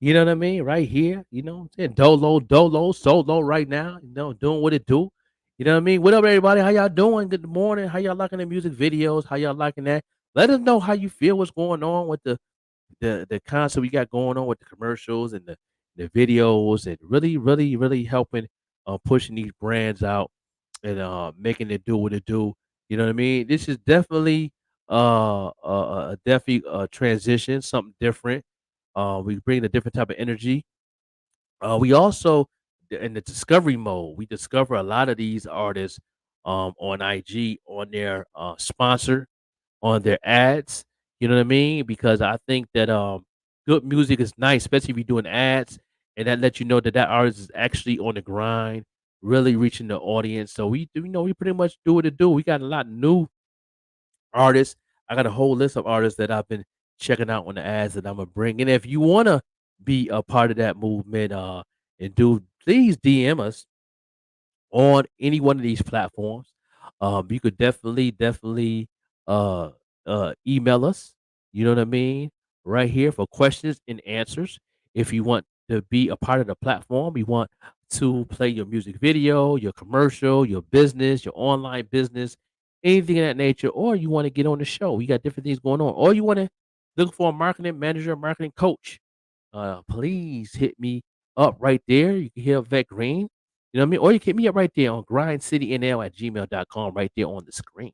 You know what I mean? Right here. You know what I'm saying? Dolo, solo right now. You know, doing what it do. You know what I mean? What up, everybody? How y'all doing? Good morning. How y'all liking the music videos? How y'all liking that? Let us know how you feel. What's going on with the concept we got going on with the commercials and the videos, and really helping pushing these brands out and making it do what it do. You know what I mean? This is definitely definitely a transition, something different. We bring a different type of energy. We also in the discovery mode. We discover a lot of these artists on IG on their sponsor on their ads. You know what I mean? Because I think that good music is nice, especially if you're doing ads, and that lets you know that that artist is actually on the grind, really reaching the audience. So we do, we pretty much do what it do. We got a lot of new artists. I got a whole list of artists that I've been checking out on the ads that I'm gonna bring. And if you wanna be a part of that movement, and do please DM us on any one of these platforms. You could definitely uh email us. You know what I mean? Right here for questions and answers. If you want to be a part of the platform, you want to play your music video, your commercial, your business, your online business, anything of that nature, or you want to get on the show. We got different things going on, or you want to look for a marketing manager, marketing coach. Please hit me up right there. You can hit up Vet Green. You know what I mean? Or you can hit me up right there on grindcitynl@gmail.com right there on the screen.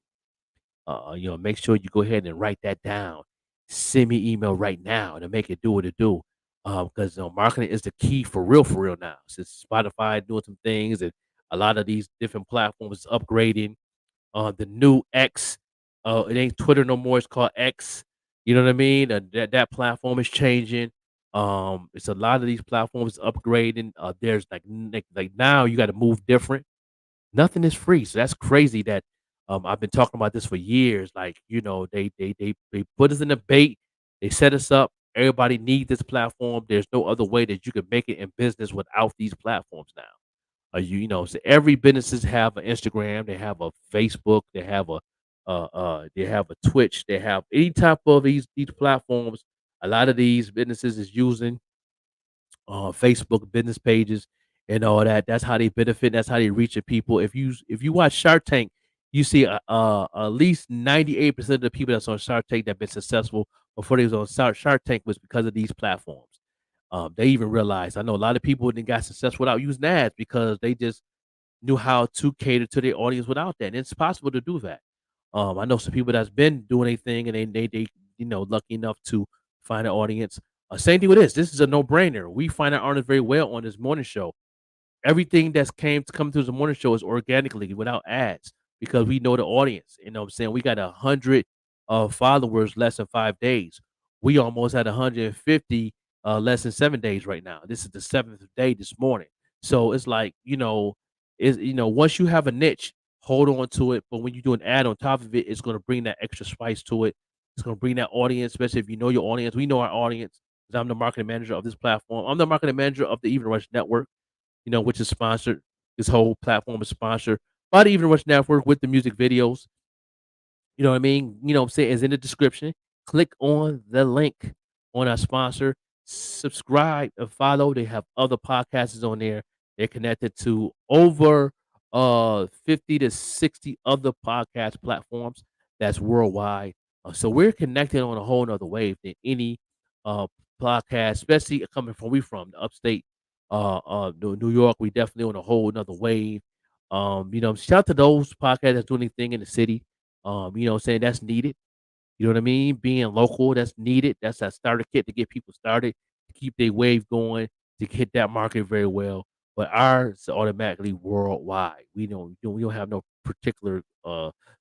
Make sure you go ahead and write that down. Send me email right now to make it do what it do. Because marketing is the key for real now. Since Spotify doing some things and a lot of these different platforms upgrading. The new X, it ain't Twitter no more. It's called X. You know what I mean? That platform is changing. It's a lot of these platforms upgrading. There's like now you got to move different. Nothing is free, so that's crazy. That I've been talking about this for years. Like they put us in a bait. They set us up. Everybody needs this platform. There's no other way that you can make it in business without these platforms now. So every businesses have an Instagram, they have a Facebook, they have a Twitch, they have any type of these platforms. A lot of these businesses is using Facebook business pages and all that. That's how they benefit. That's how they reach the people. If you watch Shark Tank, you see at least 98% of the people that's on Shark Tank that been successful before they was on Shark Tank was because of these platforms. They even realized. I know a lot of people didn't got success without using ads because they just knew how to cater to their audience without that. And it's possible to do that. I know some people that's been doing anything and they lucky enough to find an audience. Same thing with this. This is a no brainer. We find our audience very well on this morning show. Everything that's come through the morning show is organically without ads because we know the audience. You know what I'm saying? We got 100 followers less than 5 days. We almost had 150 less than 7 days right now. This is the seventh day this morning. So it's like, once you have a niche, hold on to it. But when you do an ad on top of it, it's going to bring that extra spice to it. It's going to bring that audience, especially if you know your audience. We know our audience because I'm the marketing manager of this platform. I'm the marketing manager of the Even Rush Network, which is sponsored. This whole platform is sponsored by the Even Rush Network with the music videos. You know what I mean? You know what I'm saying? It's in the description. Click on the link on our sponsor. Subscribe and follow. They have other podcasts on there. They're connected to over 50 to 60 other podcast platforms that's worldwide. So we're connected on a whole nother wave than any podcast, especially coming from the upstate New York. We definitely on a whole nother wave. Shout out to those podcasts that's doing anything in the city. Saying that's needed. You know what I mean? Being local, that's needed. That's that starter kit to get people started, to keep their wave going, to hit that market very well. But ours is automatically worldwide. We don't have no particular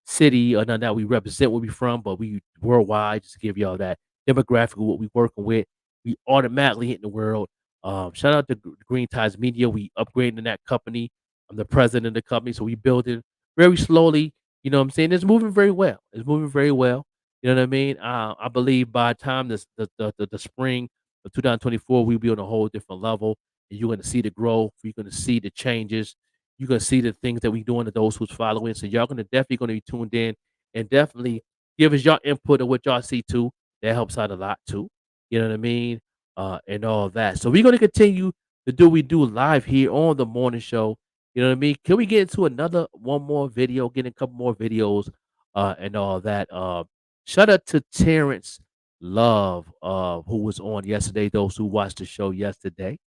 city or none of that we represent where we from, but we worldwide. Just to give y'all that demographic of what we working with. We automatically hitting the world. Shout out to Green Ties Media. We upgrading that company. I'm the president of the company, so we building very slowly. You know what I'm saying? It's moving very well. It's moving very well. You know what I mean? I believe by the time the spring of 2024, we'll be on a whole different level. And you're going to see the growth. You're going to see the changes. You're going to see the things that we're doing to those who's following. So y'all definitely going to be tuned in and definitely give us your input of what y'all see too. That helps out a lot too. You know what I mean? And all of that. So we're going to continue to do what we do live here on the morning show. You know what I mean? Can we get into one more video, get a couple more videos and all that? Shout out to Terrence Love, who was on yesterday, those who watched the show yesterday.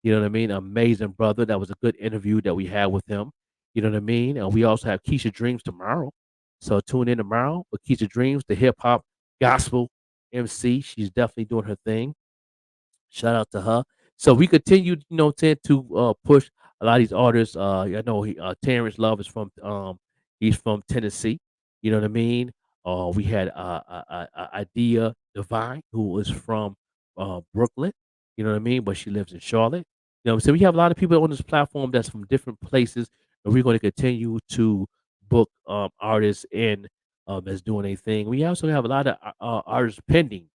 You know what I mean? Amazing brother. That was a good interview that we had with him. You know what I mean? And we also have Keisha Dreams tomorrow. So tune in tomorrow with Keisha Dreams, the hip hop gospel MC. She's definitely doing her thing. Shout out to her. So we continue, to push a lot of these artists. I know Terrence Love is he's from Tennessee. You know what I mean? We had Idea Divine, who is from Brooklyn. You know what I mean? But she lives in Charlotte. So we have a lot of people on this platform that's from different places, and we're going to continue to book artists in that's doing a thing. We also have a lot of artists pending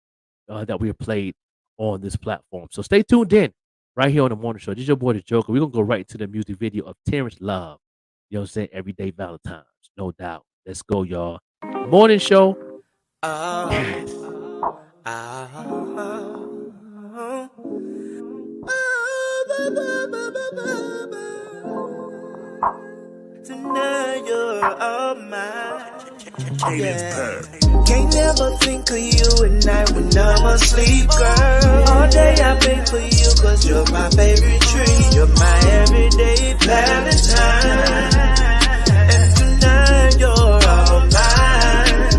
that we have played on this platform. So stay tuned in right here on the morning show. This is your boy the Joker. We're gonna go right into the music video of Terrence Love. You know what I'm saying? Everyday Valentine's, no doubt. Let's go, y'all. Morning show. Tonight you're all mine. Yeah. Can't never think of you at night when I'm asleep, girl. All day I beg for you, cause you're my favorite treat. You're my everyday Valentine. And tonight you're all mine.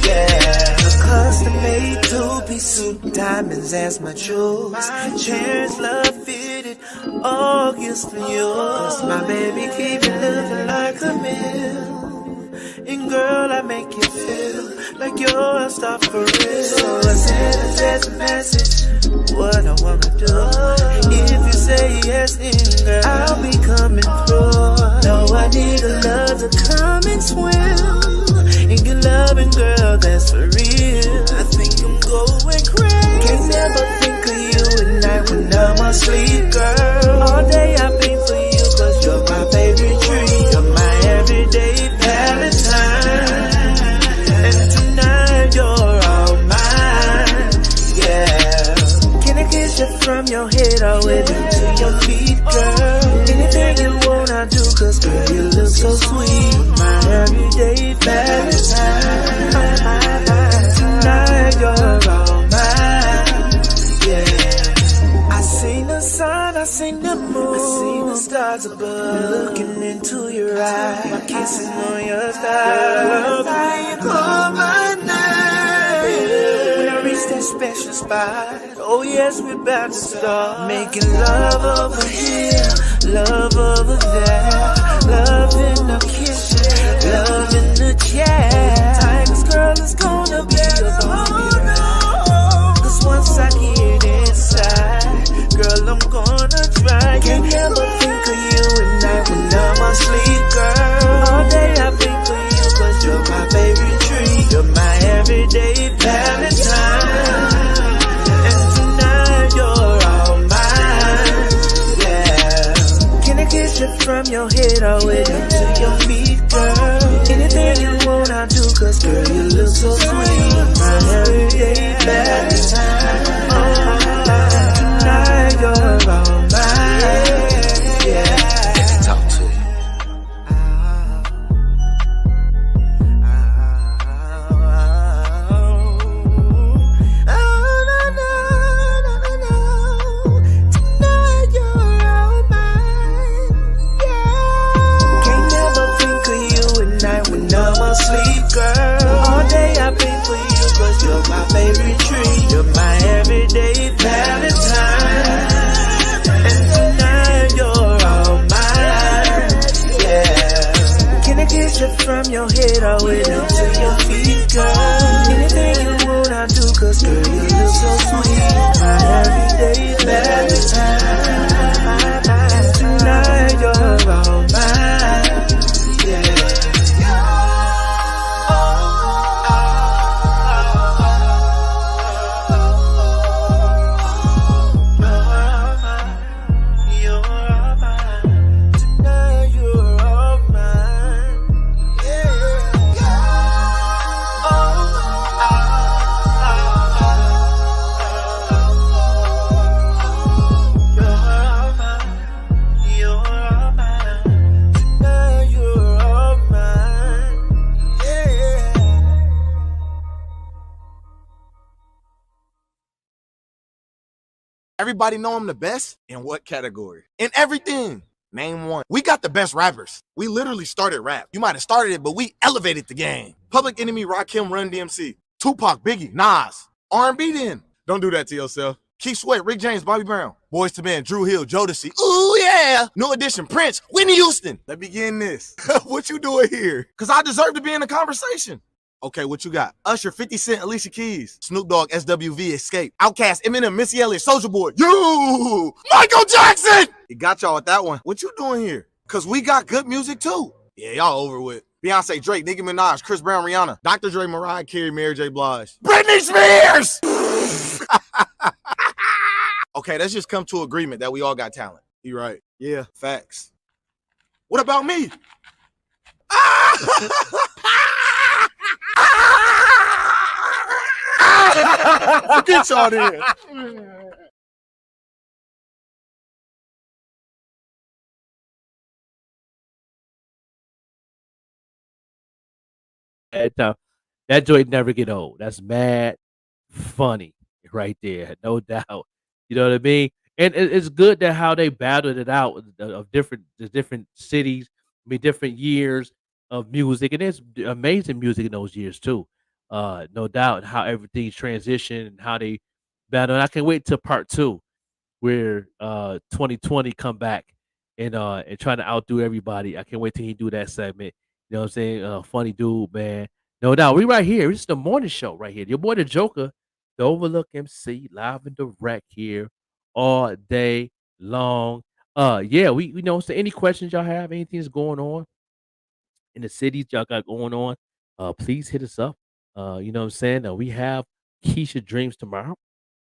Yeah. A custom-made two-piece suit, diamonds as my jewels. Chairs love fitted, all gifts for you. Cause my baby keep it looking like a meal. And girl, I make you feel like you're a star for real. So I send a text message, what I wanna do. If you say yes, then girl, I'll be coming through. No, I need a love to come and swim in your loving, girl, that's for real. I think I'm going crazy. Can't never think of you at night when I'm asleep, girl. All day I think for you, cause you're my favorite treat. You're my everyday Valentine. And tonight you're all mine. Yeah. Can I kiss you from your head all the way down to your feet, girl? Anything you want I do, cause girl you look so sweet. My everyday Valentine. Tonight you're all mine. Yeah. I seen the sun, I seen the moon, I seen the stars above. Looking into your eyes, my kissing on your thighs. I call my name when I reach that special spot. Oh yes, we're about to start making love over here, love over there, love in the kitchen, love in the chair. Tiger's girl is gonna be a baby. Cause once I get inside, girl, I'm gonna try. Can't never think of you at night when I'm asleep, girl. All day I think for you, cause you're my favorite treat. You're my everyday Valentine. And tonight you're all mine. Yeah. Can I kiss you from your head all the way down to your feet, girl? Anything you want I do, cause girl, you look so sweet. My everyday Valentine. Tonight you're all mine. Yeah. Let me talk to you. Tonight you're all mine. Yeah. Can't never think of you at night when I'm asleep, girl. All day I think for you, cause you're my favorite treat. You're my everyday Valentine. And tonight you're all mine. Yeah. Can I kiss you from your head all the way down to your feet, girl? Anything you want I do, cause girl, you look so sweet. My everyday Valentine. And tonight you're all mine. Yeah. Everybody know I'm the best? In what category? In everything. Name one. We got the best rappers. We literally started rap. You might have started it, but we elevated the game. Public Enemy, Rakim, Run DMC. Tupac, Biggie, Nas. R&B then. Don't do that to yourself. Keith Sweat, Rick James, Bobby Brown. Boyz II Men, Drew Hill, Jodeci. Ooh, yeah. New Edition, Prince, Whitney Houston. Let's begin this. What you doing here? Because I deserve to be in the conversation. Okay, what you got? Usher, 50 Cent, Alicia Keys, Snoop Dogg, SWV, Escape, Outkast, Eminem, Missy Elliott, Soulja Boy, you, Michael Jackson. He got y'all with that one. What you doing here? Cause we got good music too. Yeah, y'all over with. Beyonce, Drake, Nicki Minaj, Chris Brown, Rihanna, Dr. Dre, Mariah Carey, Mary J. Blige, Britney Spears. okay, let's just come to agreement that we all got talent. You right. Yeah, facts. What about me? Get y'all there. That joint never get old. That's mad funny right there, no doubt. You know what I mean? And it's good that how they battled it out of the different cities, I mean different years of music, and it's amazing music in those years too. No doubt how everything's transitioned and how they battle. And I can't wait till part two where 2020 come back and trying to outdo everybody. I can't wait till he do that segment. You know what I'm saying? Funny dude, man. No doubt. We right here. This is the morning show right here. Your boy the Joker, the Overlook MC, live and direct here all day long. Yeah, we know. So any questions y'all have, anything that's going on in the cities y'all got going on, please hit us up. You know what I'm saying? We have Keisha Dreams tomorrow.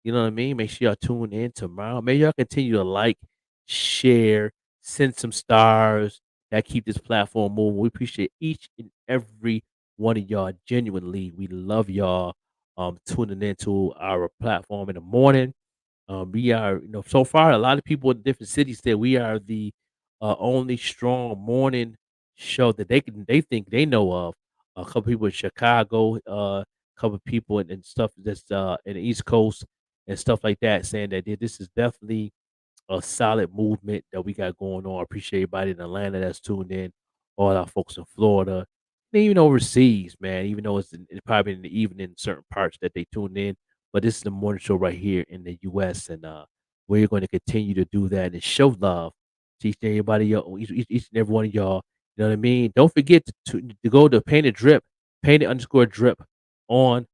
You know what I mean? Make sure y'all tune in tomorrow. Make y'all continue to like, share, send some stars that keep this platform moving. We appreciate each and every one of y'all genuinely. We love y'all tuning into our platform in the morning. We are, so far a lot of people in different cities say we are the only strong morning show that they think they know of. A couple people in Chicago, a couple people and stuff that's in the East Coast and stuff like that, saying that this is definitely a solid movement that we got going on. I appreciate everybody in Atlanta that's tuned in, all our folks in Florida, and even overseas, man. Even though it's probably in the evening in certain parts that they tune in, but this is the morning show right here in the U.S. and we're going to continue to do that and show love to each and everybody, each and every one of y'all. You know what I mean? Don't forget to go to painted_drip on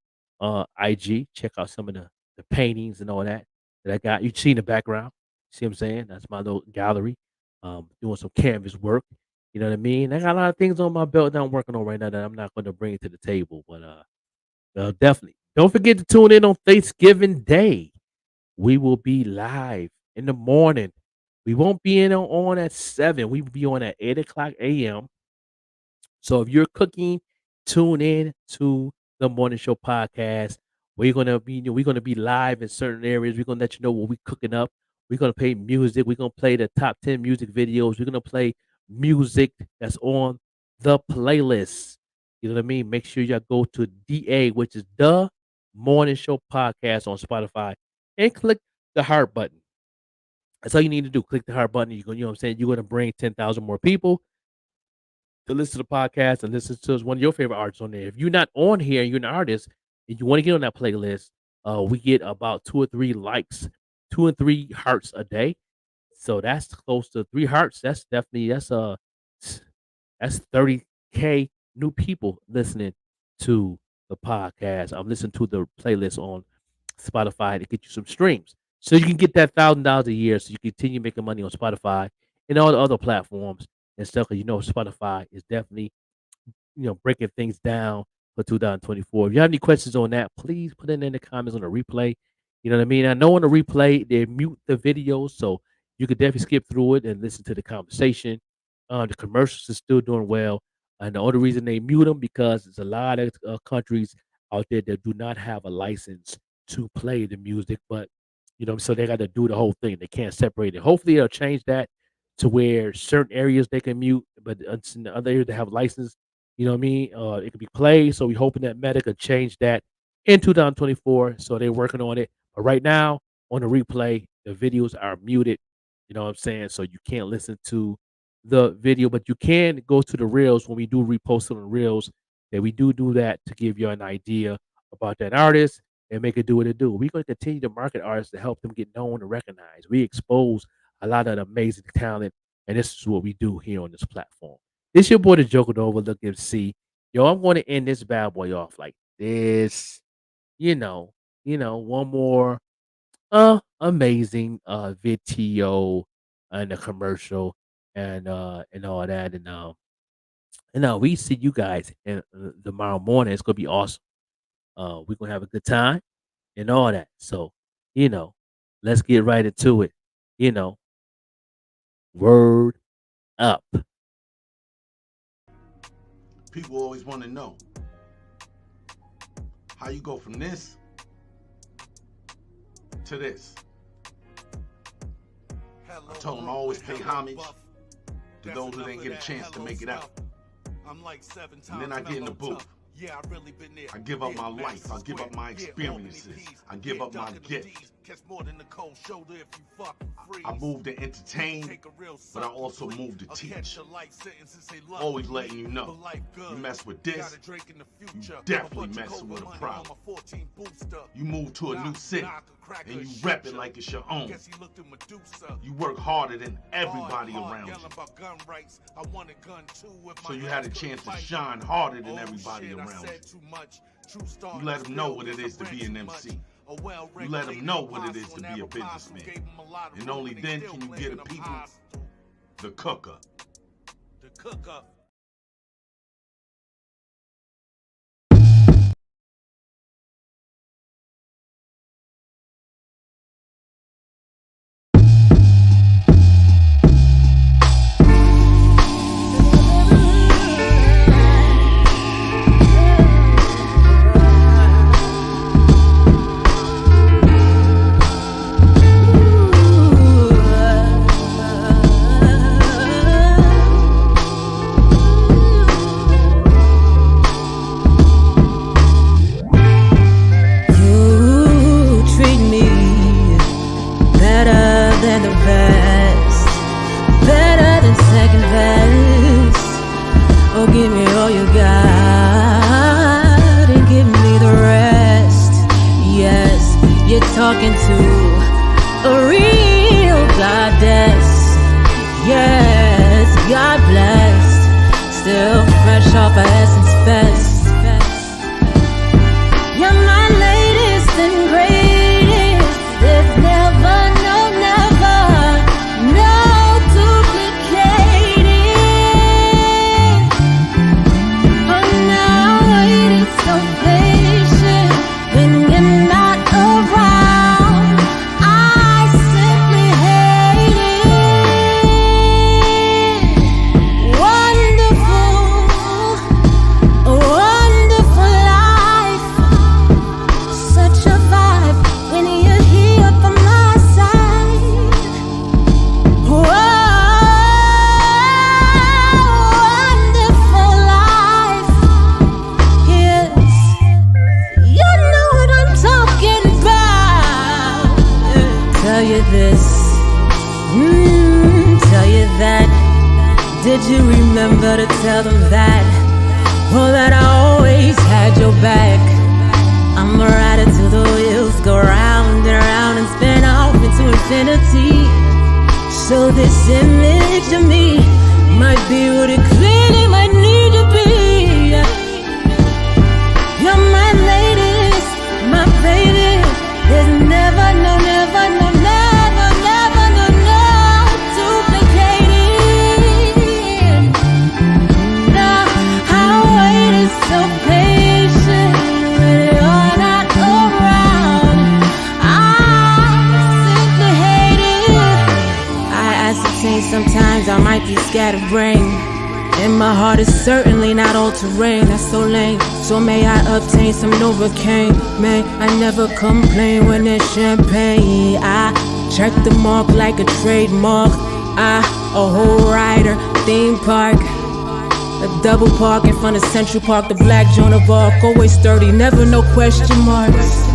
IG. Check out some of the paintings and all that I got. You see in the background. See what I'm saying? That's my little gallery. Doing some canvas work. You know what I mean? I got a lot of things on my belt that I'm working on right now that I'm not going to bring to the table, but definitely don't forget to tune in on Thanksgiving Day. We will be live in the morning. We won't be on at 7. We will be on at 8:00 a.m. So if you're cooking, tune in to the Morning Show podcast. We're gonna be live in certain areas. We're gonna let you know what we're cooking up. We're gonna play music. We're gonna play the top 10 music videos. We're gonna play music that's on the playlist. You know what I mean? Make sure y'all go to DA, which is the Morning Show podcast on Spotify, and click the heart button. That's all you need to do. Click the heart button. You know what I'm saying? You're gonna bring 10,000 more people to listen to the podcast and listen to one of your favorite artists on there. If you're not on here and you're an artist and you want to get on that playlist, we get about 2 or 3 likes, 2 and 3 hearts a day. So that's close to 3 hearts. That's 30K new people listening to the podcast. I'm listening to the playlist on Spotify to get you some streams. So you can get that $1,000 a year so you continue making money on Spotify and all the other platforms and stuff. Because Spotify is definitely breaking things down for 2024. If you have any questions on that, please put it in the comments on the replay. You know what I mean? I know on the replay they mute the videos, so you could definitely skip through it and listen to the conversation. The commercials are still doing well, and the only reason they mute them because there's a lot of countries out there that do not have a license to play the music, but so they got to do the whole thing. They can't separate it. Hopefully, they'll change that to where certain areas they can mute, but in the other areas they have license. You know what I mean? It could be played. So we're hoping that Meta could change that in 2024. So they're working on it. But right now, on the replay, the videos are muted. You know what I'm saying? So you can't listen to the video, but you can go to the reels when we do repost it on the reels. That we do that to give you an idea about that artist and make it do what it do. We're going to continue to market artists to help them get known and recognized. We expose a lot of amazing talent, and this is what we do here on this platform. This your boy the Joker, the Overlook MC. Yo, I'm going to end this bad boy off like this. One more amazing video and a commercial and all that, and we see you guys in tomorrow morning. It's gonna be awesome. We're gonna have a good time and all that. So let's get right into it. You know, word up. People always want to know how you go from this to this. I told them I always pay homage to those who didn't get a chance to make it out. And then I get in the booth. I give up my life. I give up my experiences. I give up my gifts. I move to entertain, but I also move to teach. Always letting you know, you mess with this, you definitely messing with a problem. You move to a new city, and you rep it like it's your own. You work harder than everybody around you. So you had a chance to shine harder than everybody around you. You let them know what it is to be an MC. You let them know what it is to be a businessman. And only then can you get the people the cook up. Talking to a real goddess. Yes, God bless. Still fresh off of Essence Fest. You're my latest and greatest. There's never, no duplicating. I'm now waiting so patient when you're not around. Did you remember to tell them that? Oh, that I always had your back. I'm a rider till the wheels go round and round and spin off into infinity. So this image of me might be what it clearly might need to be. You're my latest, my baby. There's never, no duplicating. Now I waited so patient when you're not around. I simply hate it. I ascertain sometimes I might be scatterbrained, and my heart is certainly not all terrain. That's so lame. So may I obtain some Novocaine. May I never complain when there's champagne. I check the mark like a trademark. A whole rider, theme park, a double park in front of Central Park. The black Joan of Arc, always sturdy, never no question marks.